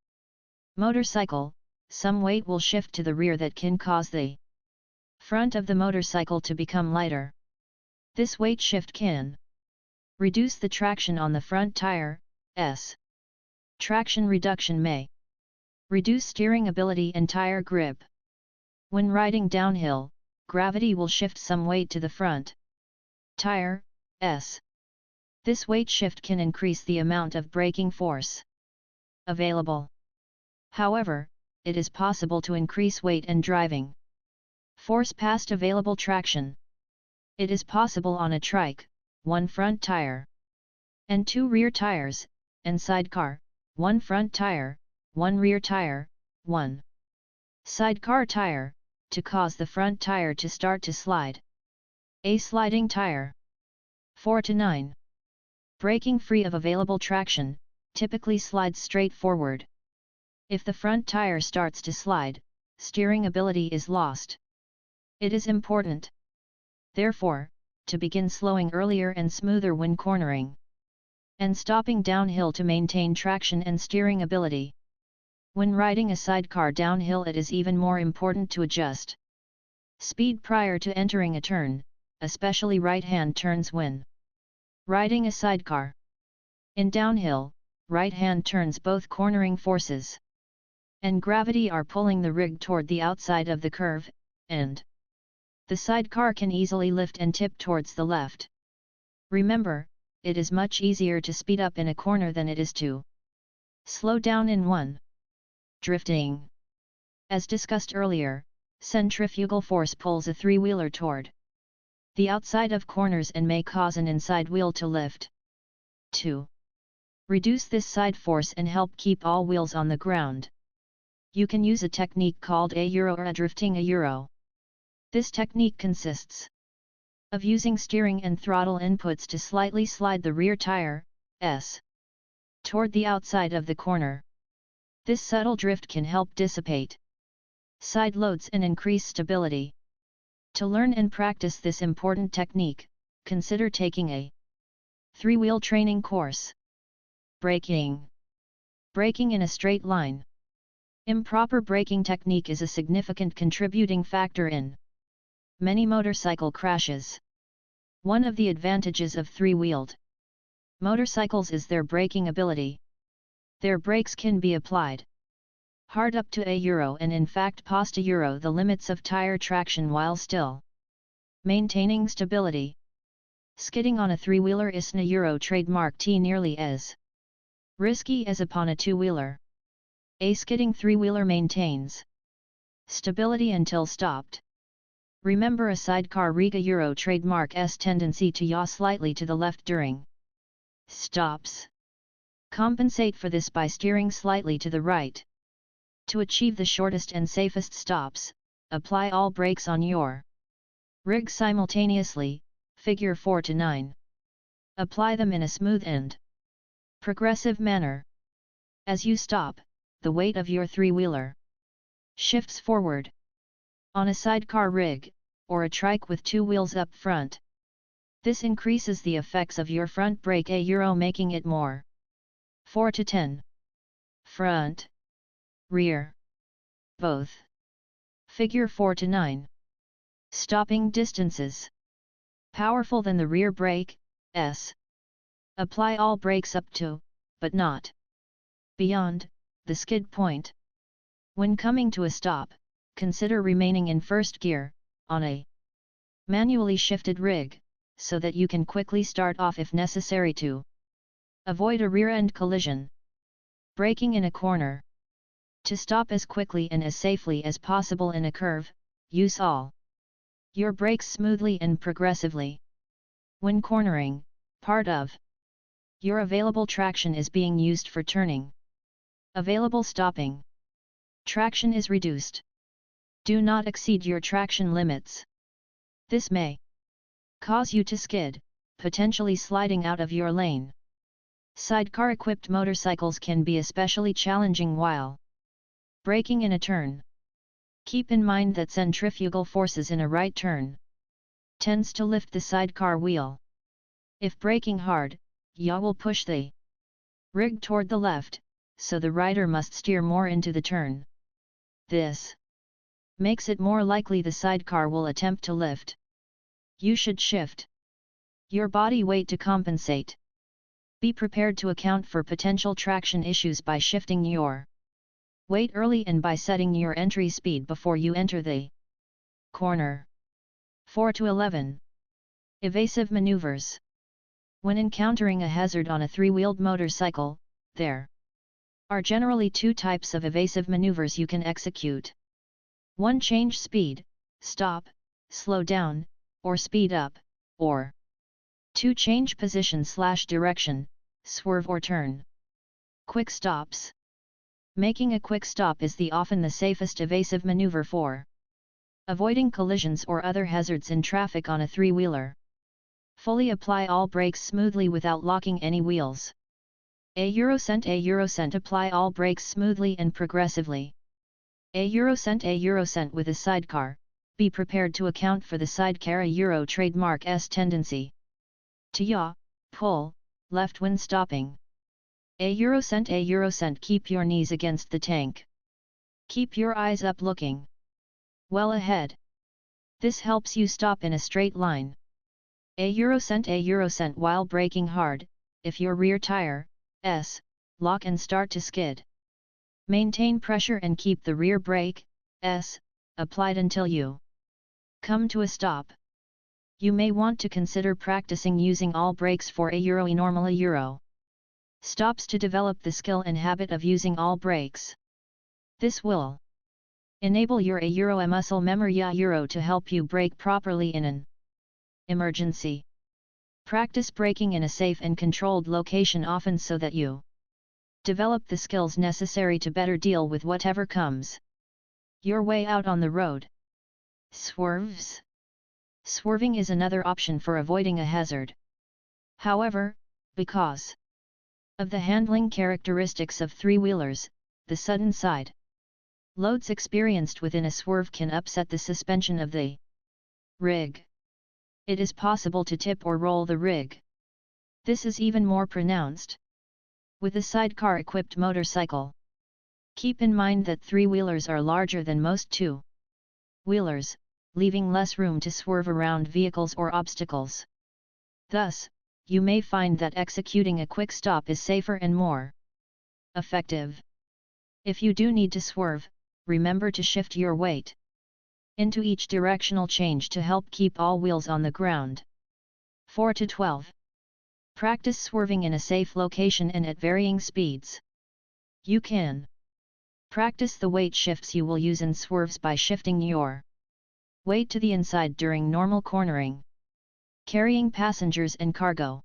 motorcycle, some weight will shift to the rear that can cause the front of the motorcycle to become lighter. This weight shift can reduce the traction on the front tire. Traction reduction may reduce steering ability and tire grip. When riding downhill, gravity will shift some weight to the front tire. This weight shift can increase the amount of braking force available. However, it is possible to increase weight and driving force past available traction. It is possible on a trike, 1 front tire and 2 rear tires, and sidecar, 1 front tire, 1 rear tire, 1 sidecar tire, to cause the front tire to start to slide. A sliding tire 4 to 9. Braking free of available traction, typically slides straight forward. If the front tire starts to slide, steering ability is lost. It is important, therefore, to begin slowing earlier and smoother when cornering, and stopping downhill to maintain traction and steering ability. When riding a sidecar downhill, it is even more important to adjust speed prior to entering a turn, especially right-hand turns when riding a sidecar. In downhill, right-hand turns, both cornering forces and gravity are pulling the rig toward the outside of the curve, and the sidecar can easily lift and tip towards the left. Remember, it is much easier to speed up in a corner than it is to slow down in one. Drifting. As discussed earlier, centrifugal force pulls a three-wheeler toward the outside of corners and may cause an inside wheel to lift. 2. Reduce this side force and help keep all wheels on the ground. You can use a technique called a Euro or a drifting a Euro. This technique consists of using steering and throttle inputs to slightly slide the rear tire, S, toward the outside of the corner. This subtle drift can help dissipate side loads and increase stability. To learn and practice this important technique, consider taking a three-wheel training course. Braking. Braking in a straight line. Improper braking technique is a significant contributing factor in many motorcycle crashes. One of the advantages of three-wheeled motorcycles is their braking ability. Their brakes can be applied hard up to a Euro and in fact past a Euro the limits of tire traction while still maintaining stability. Skidding on a three-wheeler is a Euro trademark T nearly as risky as upon a two-wheeler. A skidding three-wheeler maintains stability until stopped. Remember, a sidecar Riga Euro trademark S tendency to yaw slightly to the left during stops. Compensate for this by steering slightly to the right. To achieve the shortest and safest stops, apply all brakes on your rig simultaneously, figure 4 to 9. Apply them in a smooth and progressive manner. As you stop, the weight of your three-wheeler shifts forward. On a sidecar rig, or a trike with two wheels up front, this increases the effects of your front brake a Euro, making it more 4 to 10. Front, rear, both. Figure 4 to 9. Stopping distances. Powerful than the rear brake, S. Apply all brakes up to, but not beyond, the skid point. When coming to a stop, consider remaining in first gear, on a manually shifted rig, so that you can quickly start off if necessary to avoid a rear-end collision. Braking in a corner. To stop as quickly and as safely as possible in a curve, use all your brakes smoothly and progressively. When cornering, part of your available traction is being used for turning. Available stopping traction is reduced. Do not exceed your traction limits. This may cause you to skid, potentially sliding out of your lane. Sidecar-equipped motorcycles can be especially challenging while braking in a turn. Keep in mind that centrifugal forces in a right turn tends to lift the sidecar wheel. If braking hard, yaw will push the rig toward the left, so the rider must steer more into the turn. This makes it more likely the sidecar will attempt to lift. You should shift your body weight to compensate. Be prepared to account for potential traction issues by shifting your weight early and by setting your entry speed before you enter the corner. 4 to 11. Evasive maneuvers. When encountering a hazard on a three-wheeled motorcycle, there are generally two types of evasive maneuvers you can execute. 1. Change speed, stop, slow down, or speed up, or 2. Change position/direction, swerve or turn. Quick stops. Making a quick stop is often the safest evasive maneuver for avoiding collisions or other hazards in traffic on a three-wheeler. Fully apply all brakes smoothly without locking any wheels. A Eurocent apply all brakes smoothly and progressively. A Eurocent with a sidecar, be prepared to account for the sidecar Euro trademark's tendency to yaw, pull, left when stopping. A Eurocent keep your knees against the tank. Keep your eyes up looking well ahead. This helps you stop in a straight line. A Eurocent while braking hard, if your rear tire, lock and start to skid. Maintain pressure and keep the rear brake, applied until you come to a stop. You may want to consider practicing using all brakes for a normal Euro stops to develop the skill and habit of using all brakes. This will enable your a muscle memory Euro to help you brake properly in an emergency. Practice braking in a safe and controlled location often so that you develop the skills necessary to better deal with whatever comes your way out on the road. Swerves. Swerving is another option for avoiding a hazard. However, because of the handling characteristics of three-wheelers, the sudden side loads experienced within a swerve can upset the suspension of the rig. It is possible to tip or roll the rig. This is even more pronounced with a sidecar-equipped motorcycle. Keep in mind that three-wheelers are larger than most two-wheelers, leaving less room to swerve around vehicles or obstacles. Thus, you may find that executing a quick stop is safer and more effective. If you do need to swerve, remember to shift your weight into each directional change to help keep all wheels on the ground. 4 to 12. Practice swerving in a safe location and at varying speeds. You can practice the weight shifts you will use in swerves by shifting your weight to the inside during normal cornering. Carrying passengers and cargo.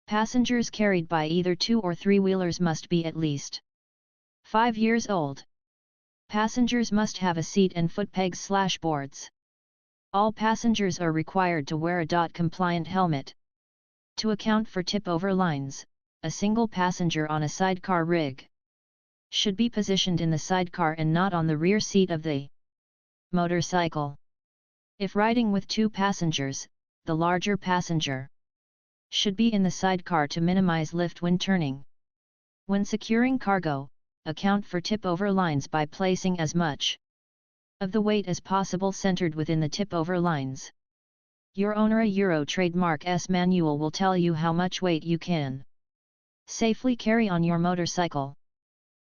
Passengers carried by either two or three-wheelers must be at least 5 years old. Passengers must have a seat and foot pegs/boards. All passengers are required to wear a DOT-compliant helmet. To account for tip-over lines, a single passenger on a sidecar rig should be positioned in the sidecar and not on the rear seat of the motorcycle. If riding with two passengers, the larger passenger should be in the sidecar to minimize lift when turning. When securing cargo, account for tip-over lines by placing as much of the weight as possible centered within the tip-over lines. Your owner Euro trademark's manual will tell you how much weight you can safely carry on your motorcycle.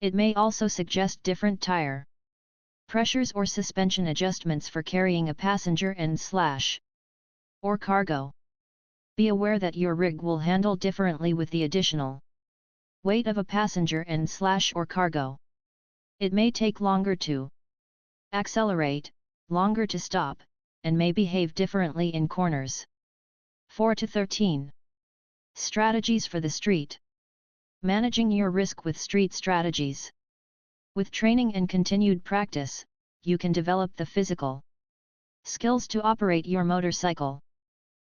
It may also suggest different tire pressures or suspension adjustments for carrying a passenger and/or cargo. Be aware that your rig will handle differently with the additional weight of a passenger and/or cargo. It may take longer to accelerate, longer to stop, and may behave differently in corners. 4 to 13. Strategies for the street. Managing your risk with street strategies. With training and continued practice, you can develop the physical skills to operate your motorcycle.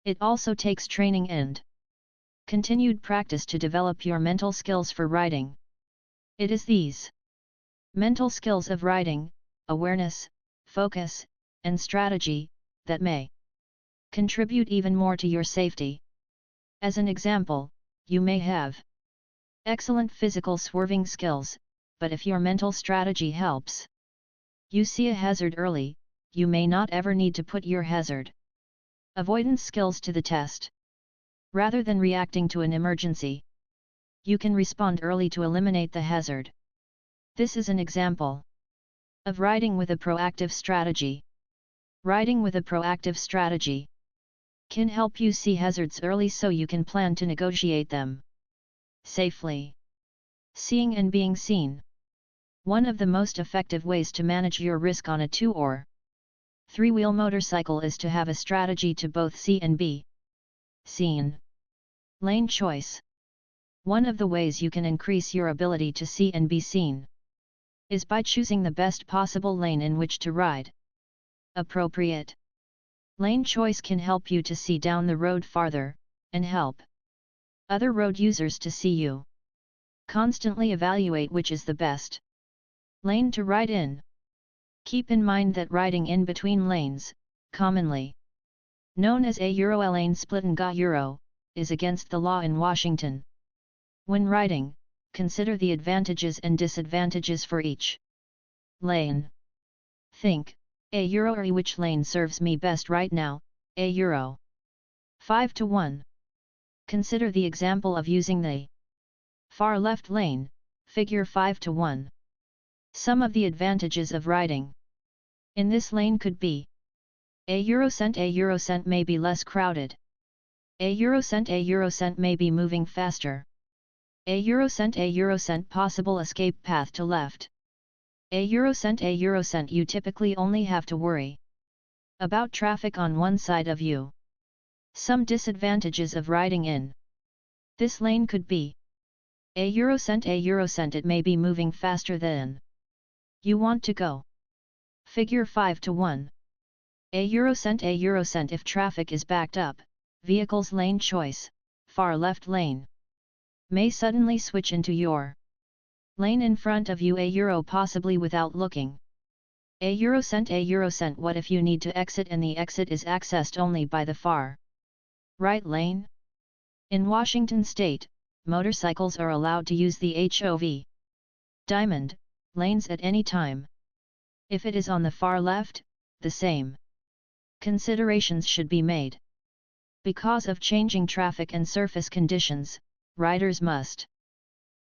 It also takes training and continued practice to develop your mental skills for riding. It is these mental skills of riding, awareness, focus, and strategy, that may contribute even more to your safety. As an example, you may have excellent physical swerving skills, but if your mental strategy helps you see a hazard early, you may not ever need to put your hazard avoidance skills to the test. Rather than reacting to an emergency, you can respond early to eliminate the hazard. This is an example of riding with a proactive strategy. Riding with a proactive strategy can help you see hazards early so you can plan to negotiate them safely. Seeing and being seen. One of the most effective ways to manage your risk on a two- or three-wheel motorcycle is to have a strategy to both see and be seen. Lane choice. One of the ways you can increase your ability to see and be seen is by choosing the best possible lane in which to ride. Appropriate Lane choice can help you to see down the road farther, and help other road users to see you. Constantly evaluate which is the best lane to ride in. Keep in mind that riding in between lanes, commonly known as a lane split and euro, is against the law in Washington. When riding, consider the advantages and disadvantages for each lane. Think, which lane serves me best right now, euro 5 to 1. Consider the example of using the far left lane, figure 5 to 1. Some of the advantages of riding in this lane could be a eurocent may be less crowded. A eurocent may be moving faster. A eurocent possible escape path to left. A eurocent you typically only have to worry about traffic on one side of you. Some disadvantages of riding in this lane could be a eurocent it may be moving faster than you want to go. Figure 5 to 1. A eurocent if traffic is backed up, vehicle's lane choice, far left lane, may suddenly switch into your lane in front of you possibly without looking. A eurocent what if you need to exit and the exit is accessed only by the far right lane? In Washington state, motorcycles are allowed to use the HOV diamond lanes at any time. If it is on the far left, the same considerations should be made. Because of changing traffic and surface conditions, riders must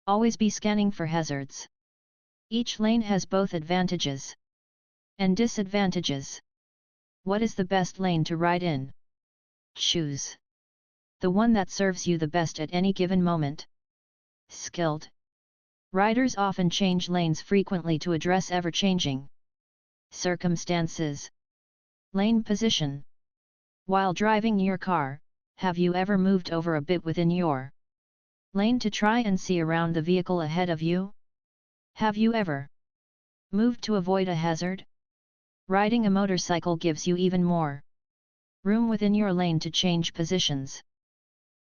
always be scanning for hazards. Each lane has both advantages and disadvantages. What is the best lane to ride in? Choose the one that serves you the best at any given moment. Skilled riders often change lanes frequently to address ever-changing circumstances. Lane position. While driving your car, have you ever moved over a bit within your lane to try and see around the vehicle ahead of you? Have you ever moved to avoid a hazard? Riding a motorcycle gives you even more room within your lane to change positions.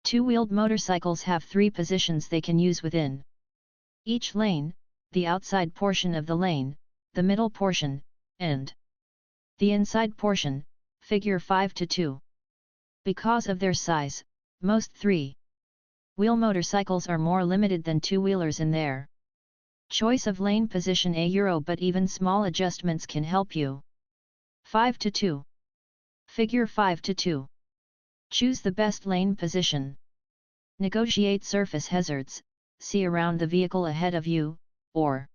Two-wheeled motorcycles have 3 positions they can use within each lane: the outside portion of the lane, the middle portion, and the inside portion, figure 5 to 2. Because of their size, most 3-wheel motorcycles are more limited than two-wheelers in their choice of lane position but even small adjustments can help you. 5 to 2. Figure 5 to 2. Choose the best lane position. Negotiate surface hazards, see around the vehicle ahead of you, or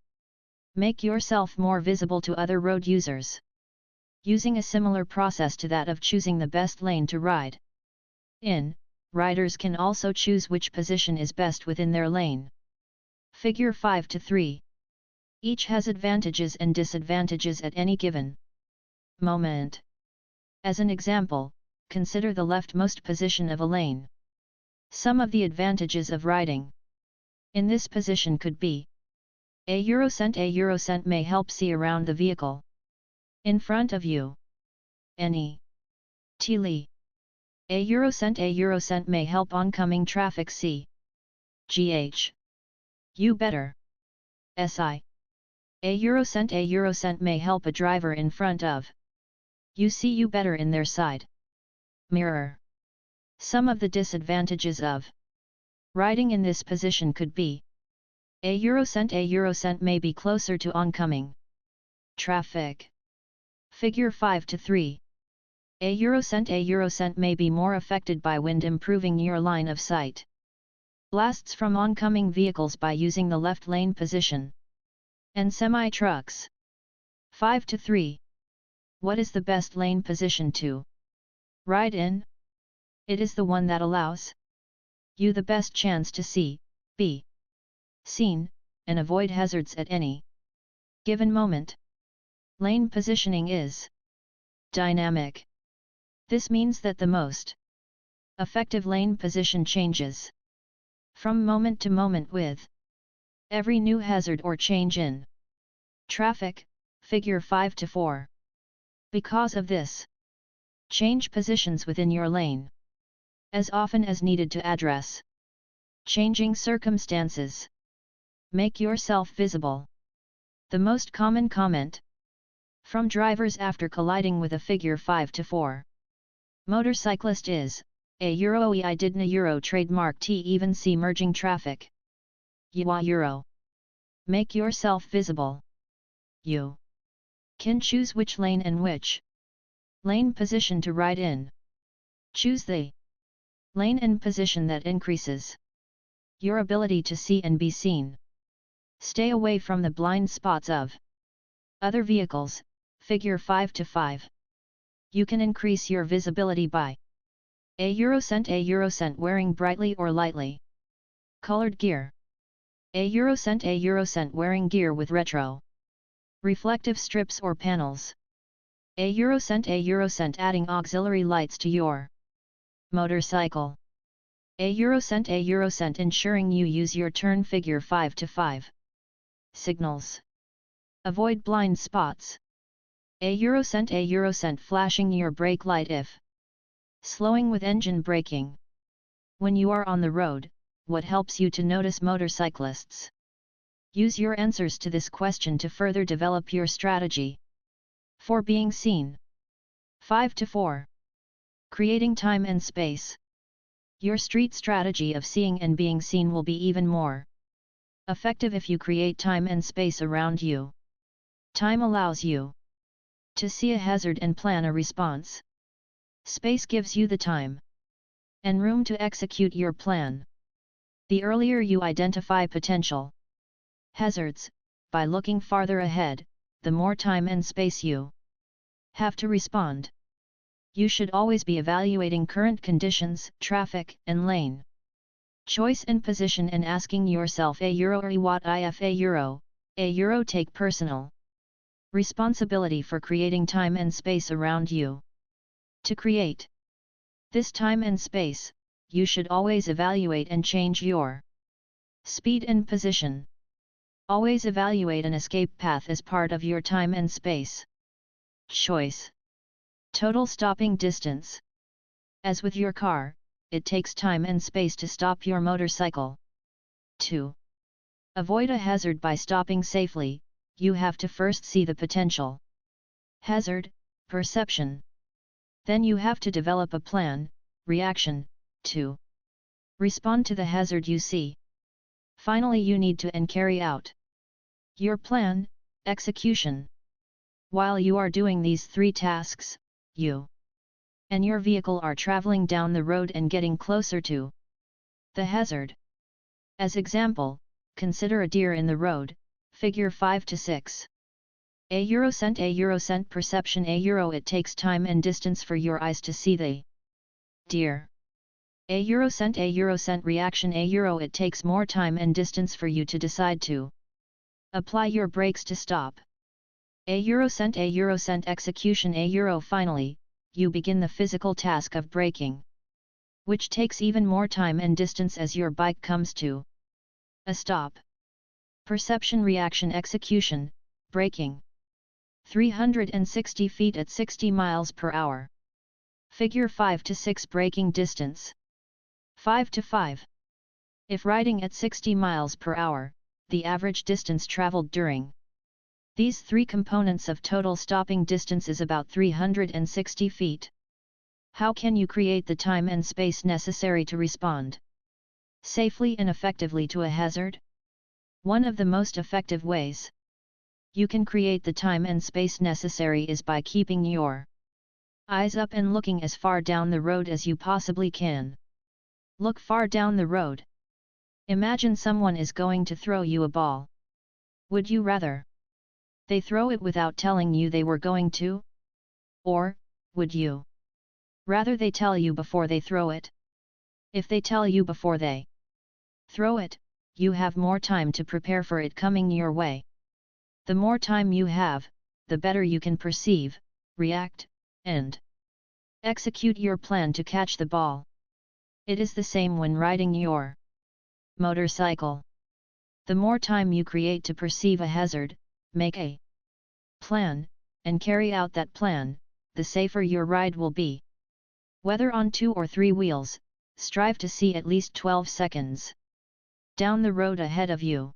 make yourself more visible to other road users. Using a similar process to that of choosing the best lane to ride in, riders can also choose which position is best within their lane. Figure 5 to 3. Each has advantages and disadvantages at any given moment. As an example, consider the leftmost position of a lane. Some of the advantages of riding in this position could be a eurocent may help see around the vehicle in front of you. A eurocent may help oncoming traffic see you better. A eurocent may help a driver in front of you see you better in their side mirror. Some of the disadvantages of riding in this position could be a eurocent may be closer to oncoming traffic. Figure 5 to 3. A eurocent may be more affected by wind, improving your line of sight. Blasts from oncoming vehicles by using the left lane position. And semi-trucks. 5 to 3. What is the best lane position to ride in? It is the one that allows you the best chance to see, be seen, and avoid hazards at any given moment. Lane positioning is dynamic. This means that the most effective lane position changes from moment to moment with every new hazard or change in traffic. Figure 5 to 4. Because of this, Change positions within your lane as often as needed to address changing circumstances. Make yourself visible. The most common comment from drivers after colliding with a figure 5 to 4 motorcyclist is, a euro I didn't euro trademark T even see merging traffic. Yawa euro. Make yourself visible. You can choose which lane and which lane position to ride in. Choose the lane and position that increases your ability to see and be seen. Stay away from the blind spots of other vehicles, figure 5 to 5. You can increase your visibility by a eurocent wearing brightly or lightly colored gear. A eurocent wearing gear with retro reflective strips or panels. A eurocent adding auxiliary lights to your motorcycle. A eurocent ensuring you use your turn figure 5 to 5 signals. Avoid blind spots. A eurocent flashing your brake light if slowing with engine braking. When you are on the road, what helps you to notice motorcyclists? Use your answers to this question to further develop your strategy for being seen. 5 to 4. Creating time and space. Your street strategy of seeing and being seen will be even more effective if you create time and space around you. Time allows you to see a hazard and plan a response. Space gives you the time and room to execute your plan. The earlier you identify potential hazards, by looking farther ahead, the more time and space you have to respond. You should always be evaluating current conditions, traffic, and lane choice and position and asking yourself a euro or what if a euro take personal responsibility for creating time and space around you. To create this time and space, you should always evaluate and change your speed and position. Always evaluate an escape path as part of your time and space choice. Total stopping distance. As with your car, it takes time and space to stop your motorcycle. 2. Avoid a hazard by stopping safely. You have to first see the potential hazard, perception. Then you have to develop a plan, reaction, to respond to the hazard you see. Finally you need to and carry out your plan, execution. While you are doing these 3 tasks, you and your vehicle are traveling down the road and getting closer to the hazard. As example, consider a deer in the road, figure 5 to 6. A eurocent perception. A euro it takes time and distance for your eyes to see the deer. A eurocent reaction. A euro it takes more time and distance for you to decide to apply your brakes to stop. A eurocent execution. A euro finally, you begin the physical task of braking, which takes even more time and distance as your bike comes to a stop. Perception reaction execution, braking. 360 feet at 60 miles per hour. Figure 5 to 6 braking distance. 5 to 5. If riding at 60 miles per hour, the average distance traveled during these 3 components of total stopping distance is about 360 feet. How can you create the time and space necessary to respond safely and effectively to a hazard? One of the most effective ways you can create the time and space necessary is by keeping your eyes up and looking as far down the road as you possibly can. Look far down the road. Imagine someone is going to throw you a ball. Would you rather they throw it without telling you they were going to? Or, would you rather they tell you before they throw it? If they tell you before they throw it, you have more time to prepare for it coming your way. The more time you have, the better you can perceive, react, and execute your plan to catch the ball. It is the same when riding your motorcycle. The more time you create to perceive a hazard, make a plan, and carry out that plan, the safer your ride will be. Whether on 2 or 3 wheels, strive to see at least 12 seconds down the road ahead of you.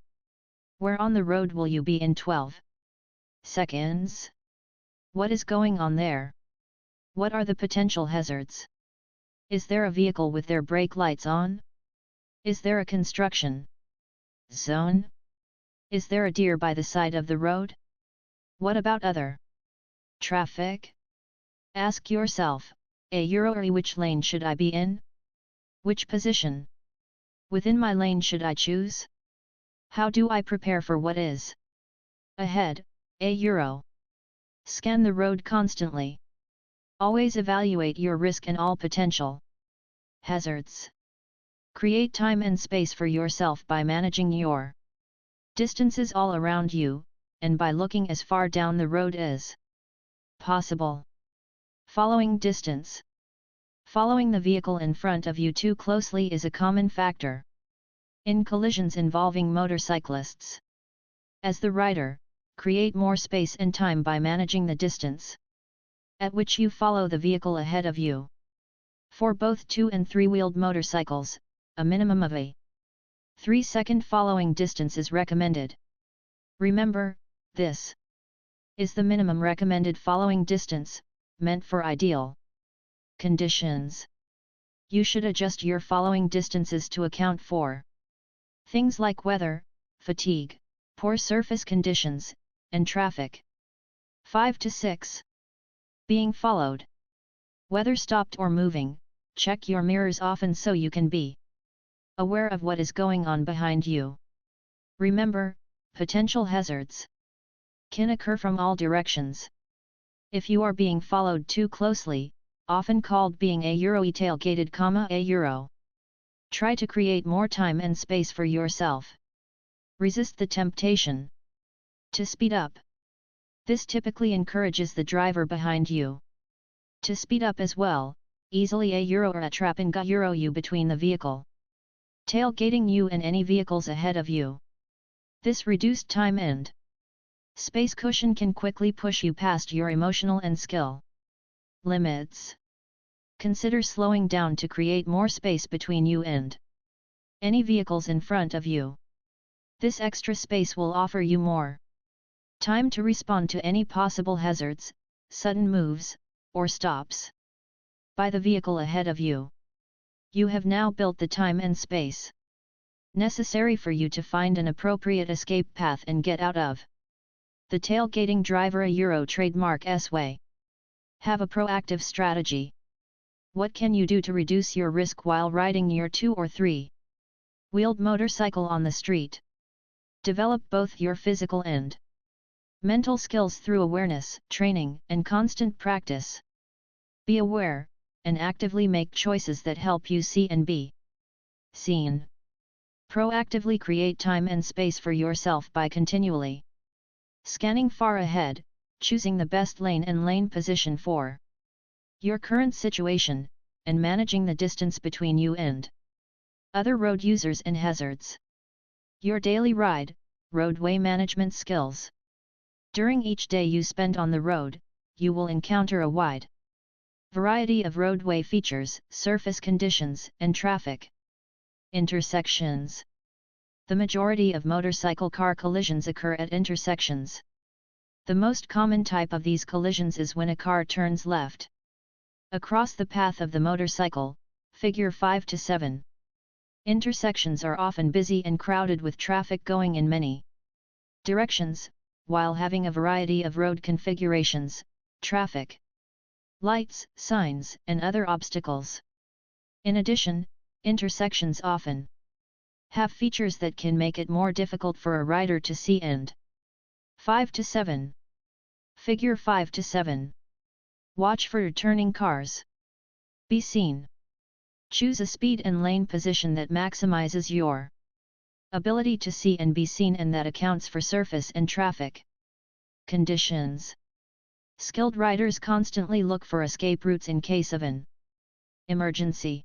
Where on the road will you be in 12 seconds? What is going on there? What are the potential hazards? Is there a vehicle with their brake lights on? Is there a construction zone? Is there a deer by the side of the road? What about other traffic? Ask yourself, which lane should I be in? Which position within my lane should I choose? How do I prepare for what is ahead? Scan the road constantly. Always evaluate your risk and all potential hazards. Create time and space for yourself by managing your distances all around you, and by looking as far down the road as possible. Following distance. Following the vehicle in front of you too closely is a common factor in collisions involving motorcyclists. As the rider, create more space and time by managing the distance at which you follow the vehicle ahead of you. For both 2- and 3-wheeled motorcycles, a minimum of a 3-second following distance is recommended. Remember, this is the minimum recommended following distance, meant for ideal conditions. You should adjust your following distances to account for things like weather, fatigue, poor surface conditions, and traffic. 5 to 6. Being followed. Whether stopped or moving, check your mirrors often so you can be aware of what is going on behind you. Remember, potential hazards can occur from all directions. If you are being followed too closely, often called being tailgated, try to create more time and space for yourself. Resist the temptation to speed up. This typically encourages the driver behind you to speed up as well, easily trapping you between the vehicle tailgating you and any vehicles ahead of you. This reduced time and space cushion can quickly push you past your emotional and skill limits. Consider slowing down to create more space between you and any vehicles in front of you. This extra space will offer you more time to respond to any possible hazards, sudden moves, or stops by the vehicle ahead of you. You have now built the time and space necessary for you to find an appropriate escape path and get out of the tailgating driver trademark way. Have a proactive strategy. What can you do to reduce your risk while riding your 2- or 3-wheeled motorcycle on the street? Develop both your physical and mental skills through awareness, training, and constant practice. Be aware, and actively make choices that help you see and be seen. Proactively create time and space for yourself by continually scanning far ahead, choosing the best lane and lane position for your current situation, and managing the distance between you and other road users and hazards. Your daily ride, roadway management skills. During each day you spend on the road, you will encounter a wide variety of roadway features, surface conditions, and traffic intersections. The majority of motorcycle car collisions occur at intersections. The most common type of these collisions is when a car turns left across the path of the motorcycle, figure 5 to 7. Intersections are often busy and crowded with traffic going in many directions, while having a variety of road configurations, traffic lights, signs, and other obstacles. In addition, intersections often have features that can make it more difficult for a rider to see and 5 to 7. Figure 5 to 7. Watch for returning cars. Be seen. Choose a speed and lane position that maximizes your ability to see and be seen and that accounts for surface and traffic conditions. Skilled riders constantly look for escape routes in case of an emergency.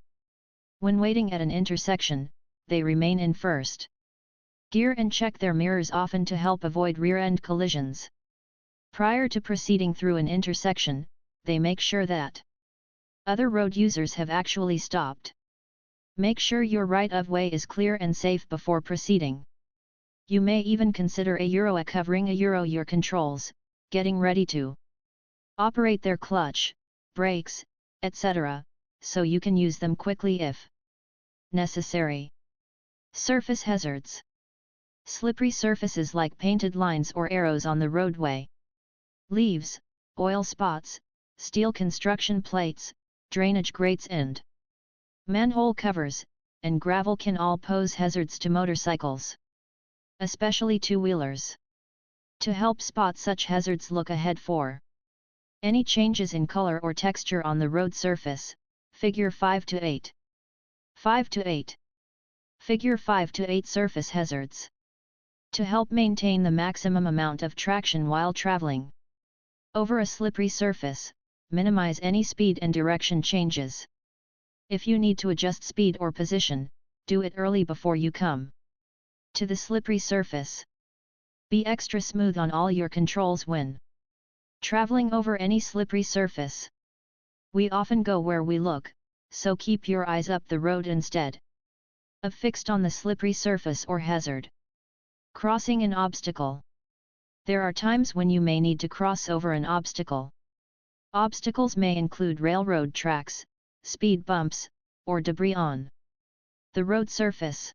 When waiting at an intersection, they remain in first gear and check their mirrors often to help avoid rear-end collisions. Prior to proceeding through an intersection, they make sure that other road users have actually stopped. Make sure your right-of-way is clear and safe before proceeding. You may even consider covering your controls, getting ready to operate their clutch, brakes, etc., so you can use them quickly if necessary. Surface hazards. Slippery surfaces like painted lines or arrows on the roadway. Leaves, oil spots, steel construction plates, drainage grates and manhole covers, and gravel can all pose hazards to motorcycles, especially two-wheelers. To help spot such hazards, look ahead for any changes in color or texture on the road surface. Figure 5 to 8. 5 to 8. Figure 5 to 8 surface hazards. To help maintain the maximum amount of traction while traveling over a slippery surface, minimize any speed and direction changes. If you need to adjust speed or position, do it early before you come to the slippery surface. Be extra smooth on all your controls when traveling over any slippery surface. We often go where we look, so keep your eyes up the road instead of fixed on the slippery surface or hazard. Crossing an obstacle. There are times when you may need to cross over an obstacle. Obstacles may include railroad tracks, speed bumps, or debris on the road surface.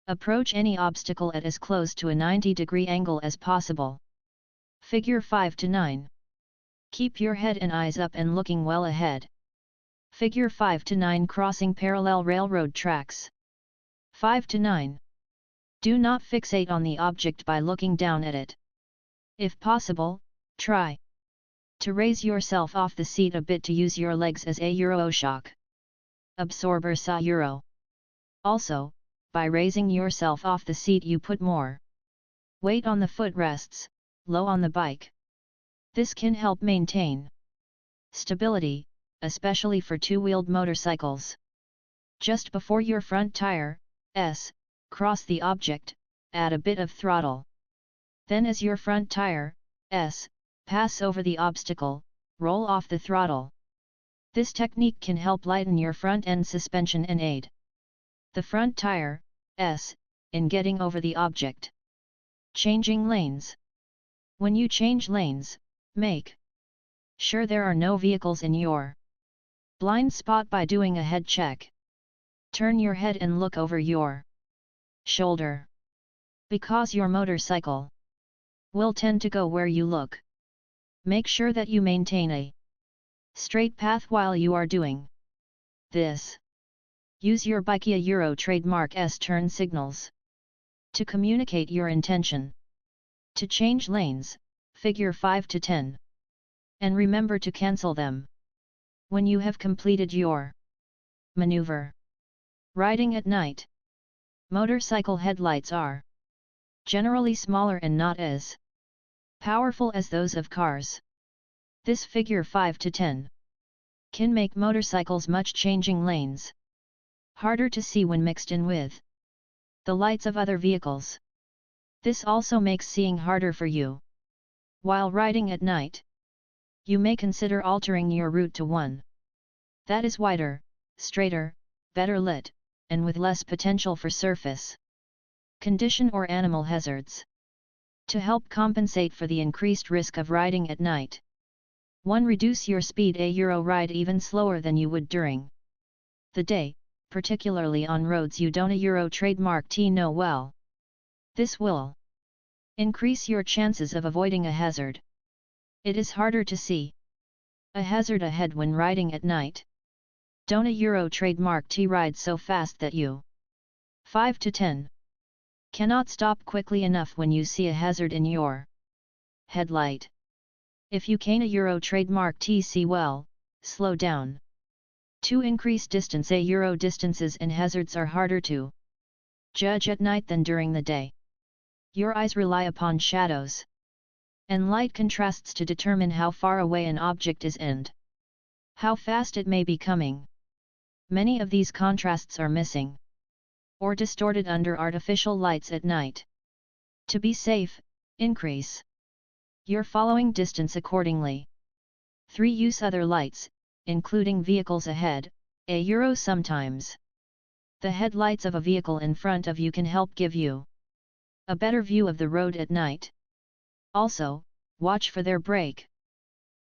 Approach any obstacle at as close to a 90-degree angle as possible. Figure 5 to 9. Keep your head and eyes up and looking well ahead. Figure 5 to 9. Crossing parallel railroad tracks. 5 to 9. Do not fixate on the object by looking down at it. If possible, try to raise yourself off the seat a bit to use your legs as a shock absorber. Also, by raising yourself off the seat you put more weight on the footrests, low on the bike. This can help maintain stability, especially for two-wheeled motorcycles. Just before your front tire cross the object, add a bit of throttle. Then as your front tire pass over the obstacle, roll off the throttle. This technique can help lighten your front end suspension and aid the front tire in getting over the object. Changing lanes. When you change lanes, make sure there are no vehicles in your blind spot by doing a head check. Turn your head and look over your shoulder. Because your motorcycle will tend to go where you look, make sure that you maintain a straight path while you are doing this. Use your Bikia trademark turn signals to communicate your intention to change lanes. Figure 5 to 10. And remember to cancel them when you have completed your maneuver. Riding at night. Motorcycle headlights are generally smaller and not as powerful as those of cars. This figure 5 to 10 can make motorcycles much changing lanes harder to see when mixed in with the lights of other vehicles. This also makes seeing harder for you while riding at night. You may consider altering your route to one that is wider, straighter, better lit, and with less potential for surface condition or animal hazards. To help compensate for the increased risk of riding at night. 1. Reduce your speed. Ride even slower than you would during the day, particularly on roads you don't trademark know well. This will increase your chances of avoiding a hazard. It is harder to see a hazard ahead when riding at night. Don't trademark ride so fast that you 5 to 10 cannot stop quickly enough when you see a hazard in your headlight. If you can trademark see well, slow down. 2. Increase distance. Distances and hazards are harder to judge at night than during the day. Your eyes rely upon shadows and light contrasts to determine how far away an object is and how fast it may be coming. Many of these contrasts are missing or distorted under artificial lights at night. To be safe, increase your following distance accordingly. 3. Use other lights, including vehicles ahead, €. Sometimes the headlights of a vehicle in front of you can help give you a better view of the road at night. Also, watch for their brake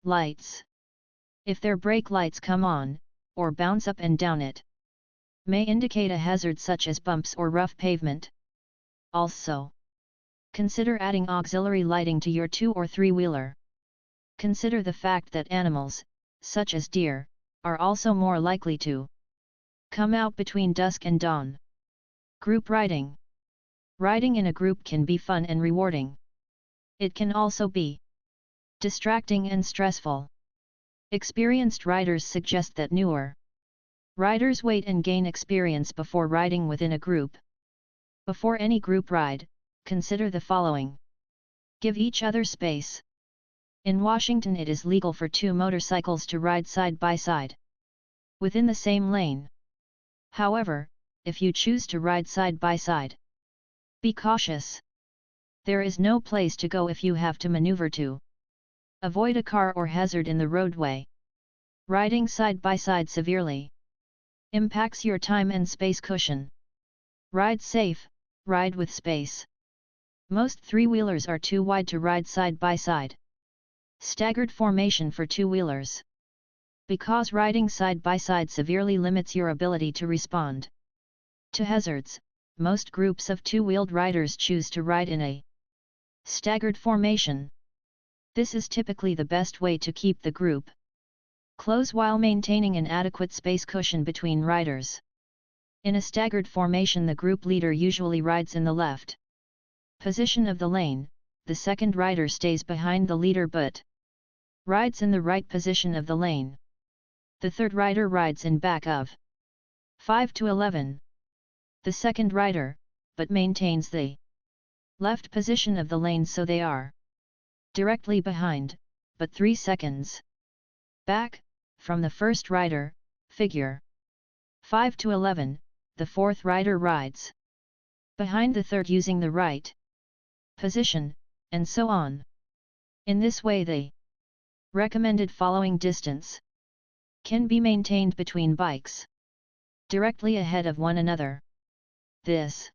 lights. If their brake lights come on, or bounce up and down, it may indicate a hazard such as bumps or rough pavement. Also, consider adding auxiliary lighting to your 2- or 3-wheeler. Consider the fact that animals, such as deer, are also more likely to come out between dusk and dawn. Group riding. Riding in a group can be fun and rewarding. It can also be distracting and stressful. Experienced riders suggest that newer riders wait and gain experience before riding within a group. Before any group ride, consider the following. Give each other space. In Washington, it is legal for 2 motorcycles to ride side by side within the same lane. However, if you choose to ride side by side, be cautious. There is no place to go if you have to maneuver to avoid a car or hazard in the roadway. Riding side by side severely impacts your time and space cushion. Ride safe, ride with space. Most 3-wheelers are too wide to ride side by side. Staggered formation for 2-wheelers. Because riding side by side severely limits your ability to respond to hazards, most groups of 2-wheeled riders choose to ride in a staggered formation. This is typically the best way to keep the group close while maintaining an adequate space cushion between riders. In a staggered formation, the group leader usually rides in the left position of the lane, the second rider stays behind the leader but rides in the right position of the lane. The third rider rides in back of 5 to 11. The second rider, but maintains the left position of the lane so they are directly behind, but 3 seconds back, from the first rider. Figure 5 to 11, the fourth rider rides behind the third using the right position, and so on. In this way the recommended following distance can be maintained between bikes directly ahead of one another. This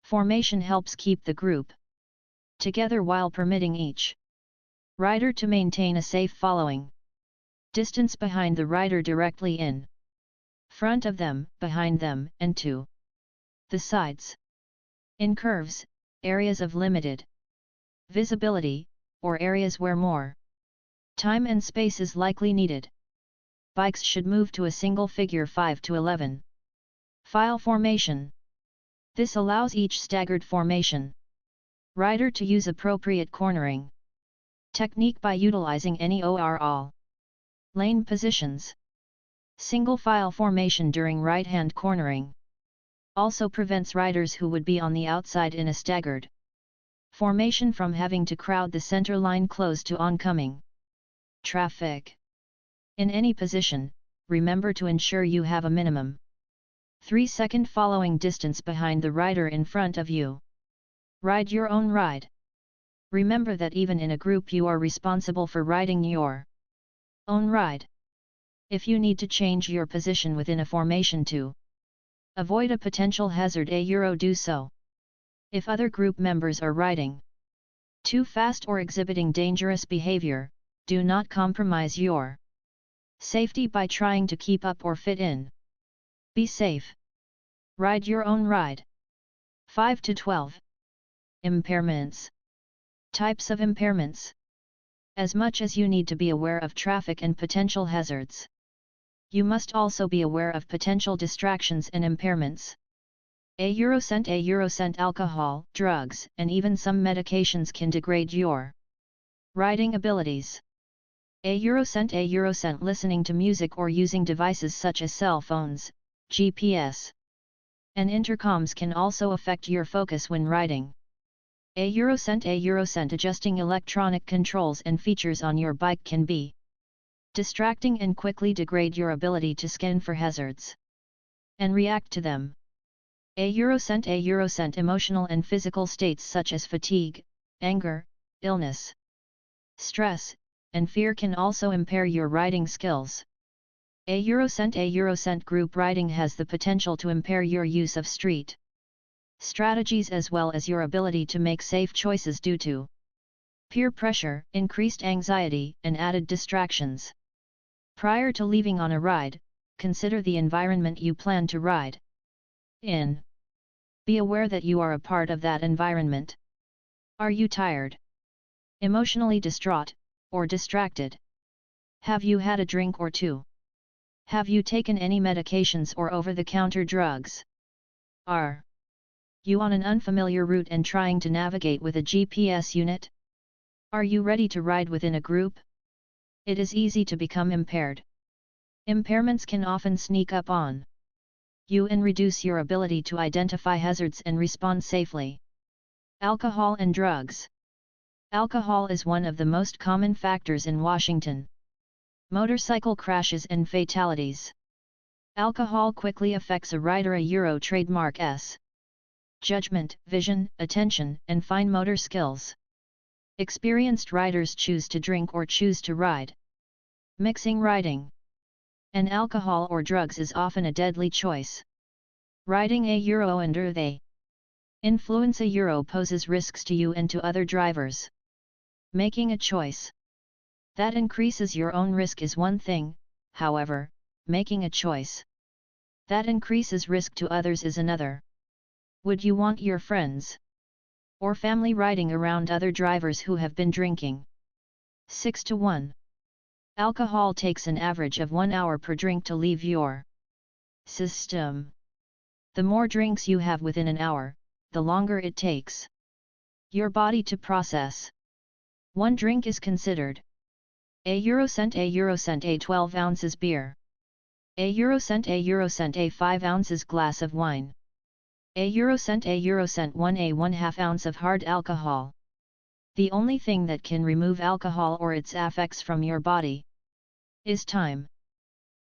formation helps keep the group together while permitting each rider to maintain a safe following distance behind the rider directly in front of them, behind them, and to the sides. In curves, areas of limited visibility, or areas where more time and space is likely needed, bikes should move to a single figure 5 to 11 file formation. This allows each staggered formation rider to use appropriate cornering technique by utilizing any overall lane positions. Single file formation during right-hand cornering also prevents riders who would be on the outside in a staggered formation from having to crowd the center line close to oncoming traffic. In any position, remember to ensure you have a minimum 3-second following distance behind the rider in front of you. Ride your own ride. Remember that even in a group you are responsible for riding your own ride. If you need to change your position within a formation to avoid a potential hazard, do so. If other group members are riding too fast or exhibiting dangerous behavior, do not compromise your safety by trying to keep up or fit in. Be safe. Ride your own ride. 5 to 12. Impairments. Types of impairments. As much as you need to be aware of traffic and potential hazards, you must also be aware of potential distractions and impairments. €, alcohol, drugs, and even some medications can degrade your riding abilities. €, listening to music or using devices such as cell phones, GPS, and intercoms can also affect your focus when riding. €, adjusting electronic controls and features on your bike can be distracting and quickly degrade your ability to scan for hazards and react to them. €, emotional and physical states such as fatigue, anger, illness, stress, and fear can also impair your riding skills. A Eurocent group riding has the potential to impair your use of street strategies as well as your ability to make safe choices due to peer pressure, increased anxiety, and added distractions. Prior to leaving on a ride, consider the environment you plan to ride in. Be aware that you are a part of that environment. Are you tired, emotionally distraught, or distracted? Have you had a drink or two? Have you taken any medications or over-the-counter drugs? Are you on an unfamiliar route and trying to navigate with a GPS unit? Are you ready to ride within a group? It is easy to become impaired. Impairments can often sneak up on you and reduce your ability to identify hazards and respond safely. Alcohol and drugs. Alcohol is one of the most common factors in Washington motorcycle crashes and fatalities. Alcohol quickly affects a rider. A Euro trademark S. Judgment, vision, attention, and fine motor skills. Experienced riders choose to drink or choose to ride. Mixing riding and alcohol or drugs is often a deadly choice. Riding a Euro under the influence. A Euro poses risks to you and to other drivers. Making a choice that increases your own risk is one thing, however, making a choice that increases risk to others is another. Would you want your friends or family riding around other drivers who have been drinking? 6-1. Alcohol takes an average of 1 hour per drink to leave your system. The more drinks you have within an hour, the longer it takes your body to process. One drink is considered a Eurocent a 12 ounces beer. A Eurocent a 5 ounces glass of wine. A Eurocent 1/2 ounce of hard alcohol. The only thing that can remove alcohol or its effects from your body is time.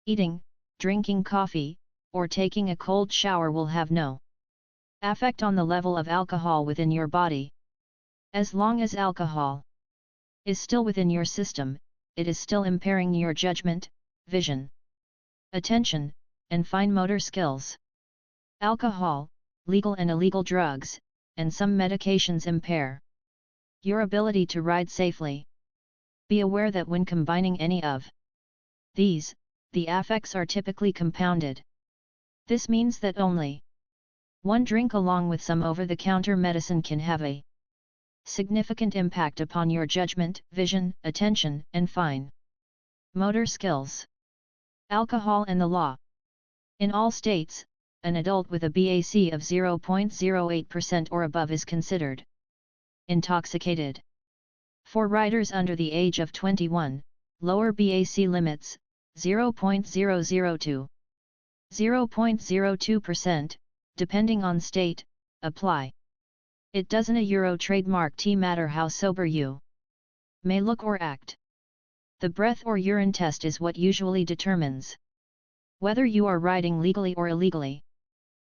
Eating, drinking coffee, or taking a cold shower will have no effect on the level of alcohol within your body. As long as alcohol is still within your system, it is still impairing your judgment, vision, attention, and fine motor skills. Alcohol, legal and illegal drugs, and some medications impair your ability to ride safely. Be aware that when combining any of these, the effects are typically compounded. This means that only one drink along with some over-the-counter medicine can have a significant impact upon your judgment, vision, attention, and fine motor skills. Alcohol and the law. In all states, an adult with a BAC of 0.08% or above is considered intoxicated. For riders under the age of 21, lower BAC limits, 0.002, 0.02%, depending on state, apply. It doesn't a Euro trademark T matter how sober you may look or act. The breath or urine test is what usually determines whether you are riding legally or illegally.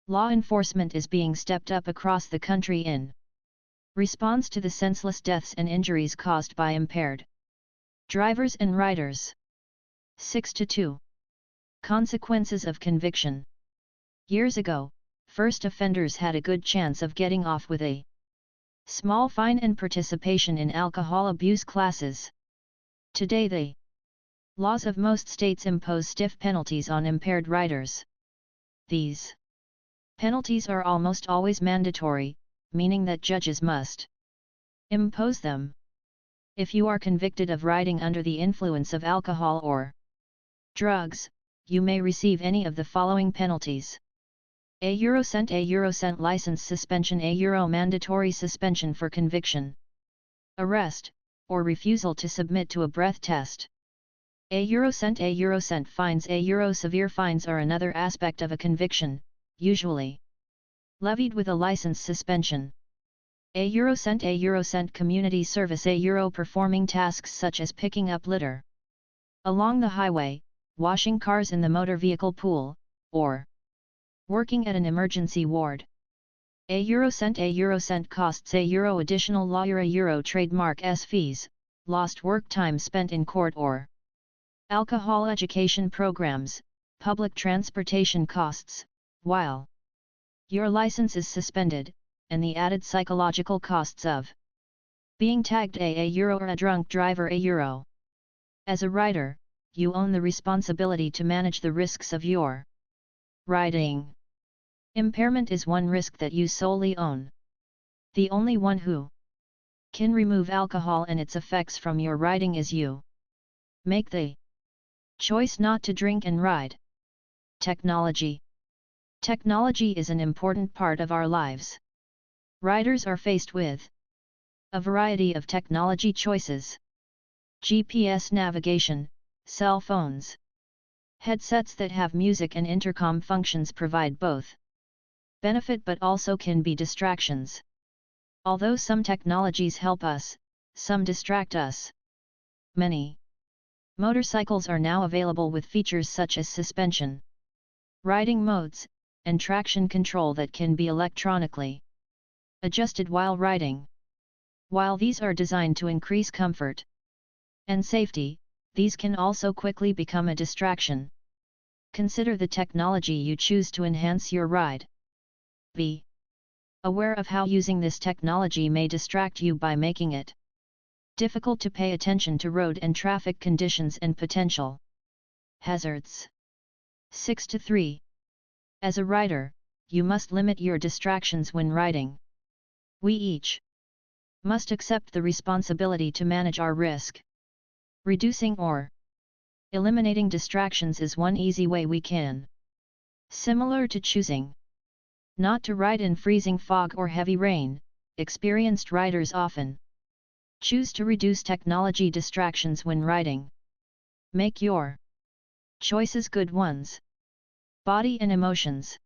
Law enforcement is being stepped up across the country in response to the senseless deaths and injuries caused by impaired drivers and riders. 6-2. Consequences of conviction. Years ago, first offenders had a good chance of getting off with a small fine and participation in alcohol abuse classes. Today the laws of most states impose stiff penalties on impaired riders. These penalties are almost always mandatory, meaning that judges must impose them. If you are convicted of riding under the influence of alcohol or drugs, you may receive any of the following penalties. A Eurocent license suspension. A Euro mandatory suspension for conviction, arrest, or refusal to submit to a breath test. A Eurocent fines. A Euro severe fines are another aspect of a conviction, usually levied with a license suspension. A Eurocent community service. A Euro performing tasks such as picking up litter along the highway, washing cars in the motor vehicle pool, or working at an emergency ward. A Eurocent costs. A Euro additional lawyer. A Euro trademark S fees, lost work time spent in court or alcohol education programs, public transportation costs, while your license is suspended, and the added psychological costs of being tagged a euro or a drunk driver a euro. As a rider, you own the responsibility to manage the risks of your riding. Impairment is one risk that you solely own. The only one who can remove alcohol and its effects from your riding is you. Make the choice not to drink and ride. Technology. Technology is an important part of our lives. Riders are faced with a variety of technology choices. GPS navigation, cell phones. Headsets that have music and intercom functions provide both benefit but also can be distractions. Although some technologies help us, some distract us. Many motorcycles are now available with features such as suspension, riding modes, and traction control that can be electronically adjusted while riding. While these are designed to increase comfort and safety, these can also quickly become a distraction. Consider the technology you choose to enhance your ride. Be aware of how using this technology may distract you by making it difficult to pay attention to road and traffic conditions and potential hazards. 6-3. As a rider, you must limit your distractions when riding. We each must accept the responsibility to manage our risk. Reducing or eliminating distractions is one easy way we can. Similar to choosing not to ride in freezing fog or heavy rain, experienced riders often choose to reduce technology distractions when riding. Make your choices good ones. Body and emotions.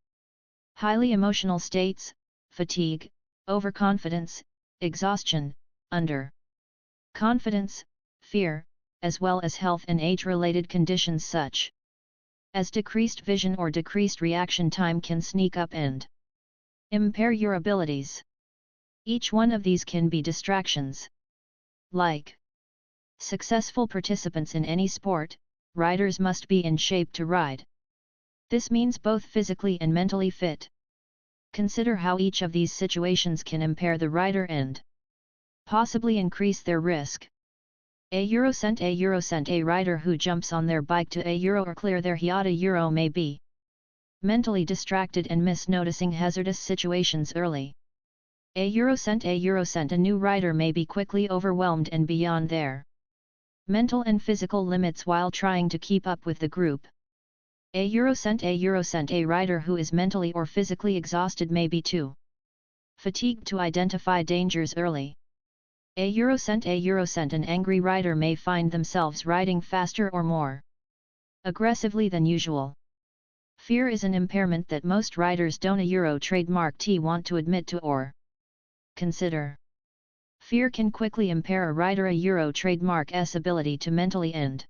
Highly emotional states, fatigue, overconfidence, exhaustion, underconfidence, fear, as well as health and age-related conditions such as decreased vision or decreased reaction time can sneak up and impair your abilities. Each one of these can be distractions. Like successful participants in any sport, riders must be in shape to ride. This means both physically and mentally fit. Consider how each of these situations can impair the rider and possibly increase their risk. A rider who jumps on their bike to or clear their Hiata may be mentally distracted and miss noticing hazardous situations early. A new rider may be quickly overwhelmed and beyond their mental and physical limits while trying to keep up with the group. A rider who is mentally or physically exhausted may be too fatigued to identify dangers early. An angry rider may find themselves riding faster or more aggressively than usual. Fear is an impairment that most riders don't trademark want to admit to or consider. Fear can quickly impair a rider trademark's ability to mentally and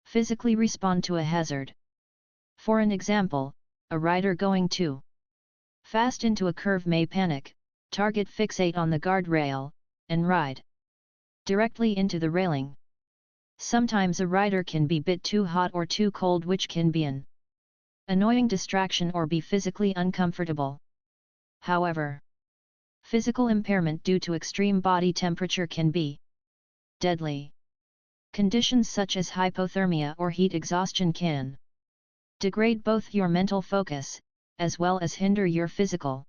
physically respond to a hazard. For an example, a rider going too fast into a curve may panic, target fixate on the guardrail, and ride directly into the railing. Sometimes a rider can be bit too hot or too cold, which can be an annoying distraction or be physically uncomfortable. However, physical impairment due to extreme body temperature can be deadly. Conditions such as hypothermia or heat exhaustion can degrade both your mental focus, as well as hinder your physical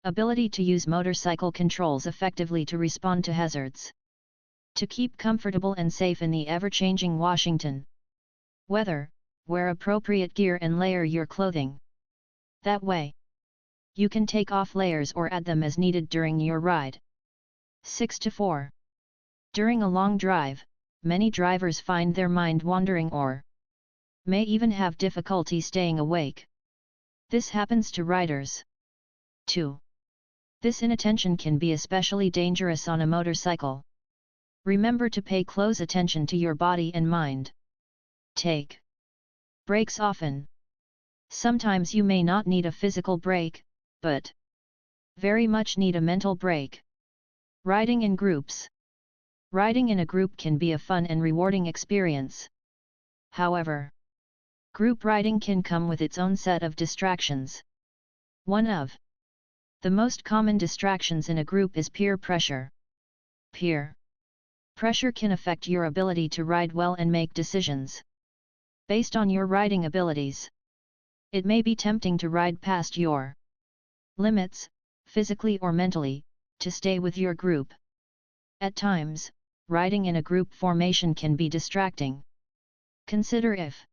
ability to use motorcycle controls effectively to respond to hazards. To keep comfortable and safe in the ever-changing Washington weather, wear appropriate gear and layer your clothing. That way, you can take off layers or add them as needed during your ride. 6-4. During a long drive, many drivers find their mind wandering or may even have difficulty staying awake. This happens to riders too. This inattention can be especially dangerous on a motorcycle. Remember to pay close attention to your body and mind. Take breaks often. Sometimes you may not need a physical break, but very much need a mental break. Riding in groups. Riding in a group can be a fun and rewarding experience. However, group riding can come with its own set of distractions. One of the most common distractions in a group is peer pressure. Peer pressure can affect your ability to ride well and make decisions based on your riding abilities. It may be tempting to ride past your limits, physically or mentally, to stay with your group. At times, riding in a group formation can be distracting. Consider if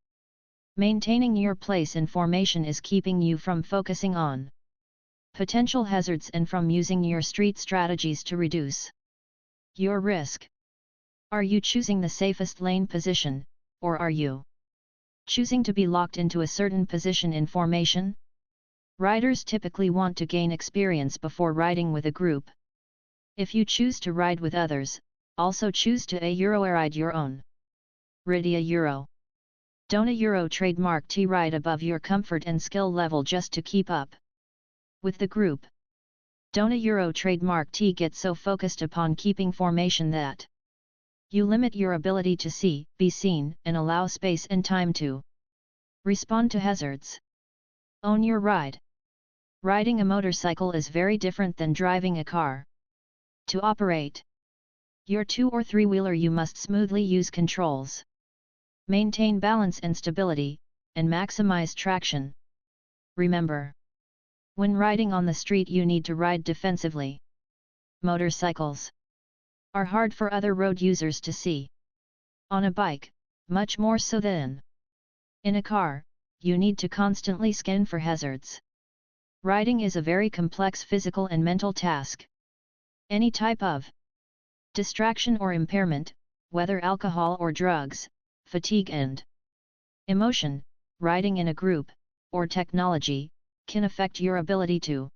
maintaining your place in formation is keeping you from focusing on potential hazards and from using your street strategies to reduce your risk. Are you choosing the safest lane position, or are you choosing to be locked into a certain position in formation? Riders typically want to gain experience before riding with a group. If you choose to ride with others, also choose to ride your own. Ride Euro. Don't Euro trademark T ride above your comfort and skill level just to keep up with the group. Don't Euro trademark T get so focused upon keeping formation that you limit your ability to see, be seen, and allow space and time to respond to hazards. Own your ride. Riding a motorcycle is very different than driving a car. To operate your 2 or 3-wheeler, you must smoothly use controls, maintain balance and stability, and maximize traction. Remember, when riding on the street you need to ride defensively. Motorcycles are hard for other road users to see. On a bike, much more so than in a car, you need to constantly scan for hazards. Riding is a very complex physical and mental task. Any type of distraction or impairment, whether alcohol or drugs, fatigue and emotion, riding in a group, or technology, can affect your ability to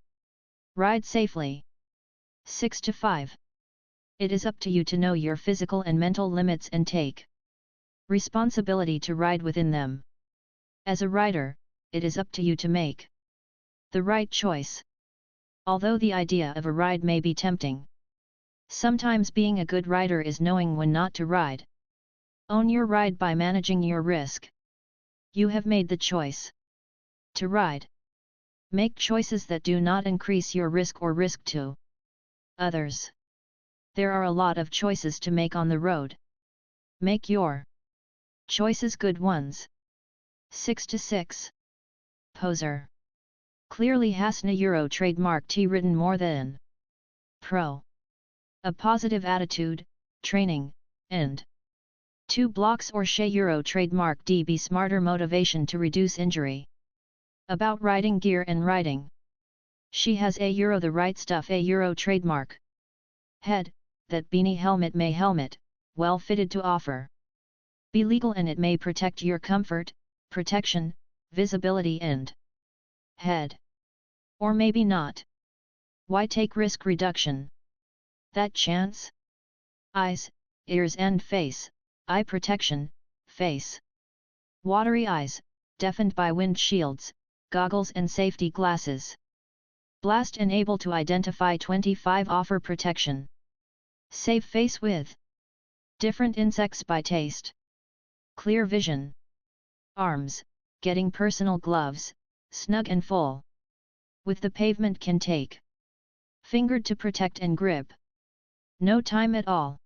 ride safely. 6 to 5. It is up to you to know your physical and mental limits and take responsibility to ride within them. As a rider, it is up to you to make the right choice. Although the idea of a ride may be tempting, sometimes being a good rider is knowing when not to ride. Own your ride by managing your risk. You have made the choice to ride. Make choices that do not increase your risk or risk to others. There are a lot of choices to make on the road. Make your choices good ones. 6 to 6. Poser. Clearly has na Euro trademark T written more than pro. A positive attitude, training, and 2 blocks or She Euro trademark D be smarter motivation to reduce injury. About riding gear and riding. She has a Euro the right stuff a Euro trademark. Head, that beanie helmet may helmet, well fitted to offer. Be legal and it may protect your comfort, protection, visibility and head. Or maybe not. Why take risk reduction? That chance? Eyes, ears and face, eye protection, face. Watery eyes, deafened by wind shields, goggles and safety glasses. Blast and able to identify 25 offer protection. Save face with different insects by taste. Clear vision. Arms, getting personal gloves, snug and full. With the pavement can take. Fingered to protect and grip. No time at all.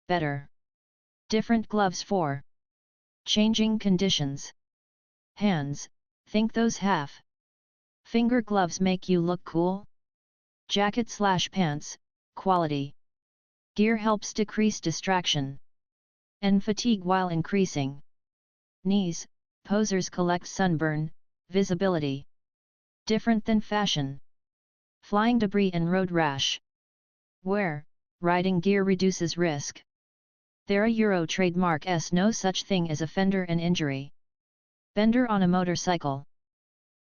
Better. Different gloves for changing conditions. Hands, think those half finger gloves make you look cool? Jacket/pants, quality. Gear helps decrease distraction and fatigue while increasing knees. Posers collect sunburn, visibility. Different than fashion. Flying debris and road rash. Wear, riding gear reduces risk. There a Euro trademark S no such thing as a fender and injury. Bender on a motorcycle.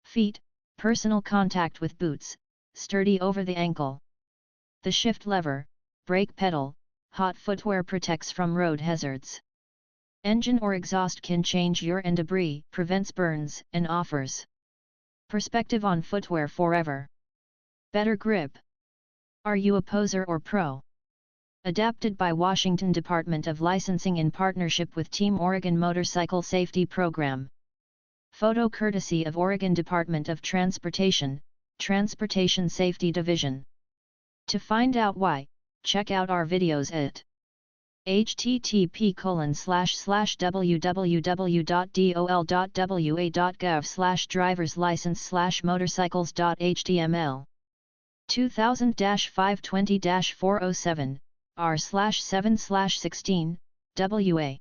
Feet, personal contact with boots, sturdy over the ankle. The shift lever, brake pedal, hot footwear protects from road hazards. Engine or exhaust can change your and debris, prevents burns, and offers perspective on footwear forever. Better grip. Are you a poser or pro? Adapted by Washington Department of Licensing in partnership with Team Oregon Motorcycle Safety Program. Photo courtesy of Oregon Department of Transportation, Transportation Safety Division. To find out why, check out our videos at http://www.dol.wa.gov/driverslicense/motorcycles.html 2000-520-407 R/7/16 WA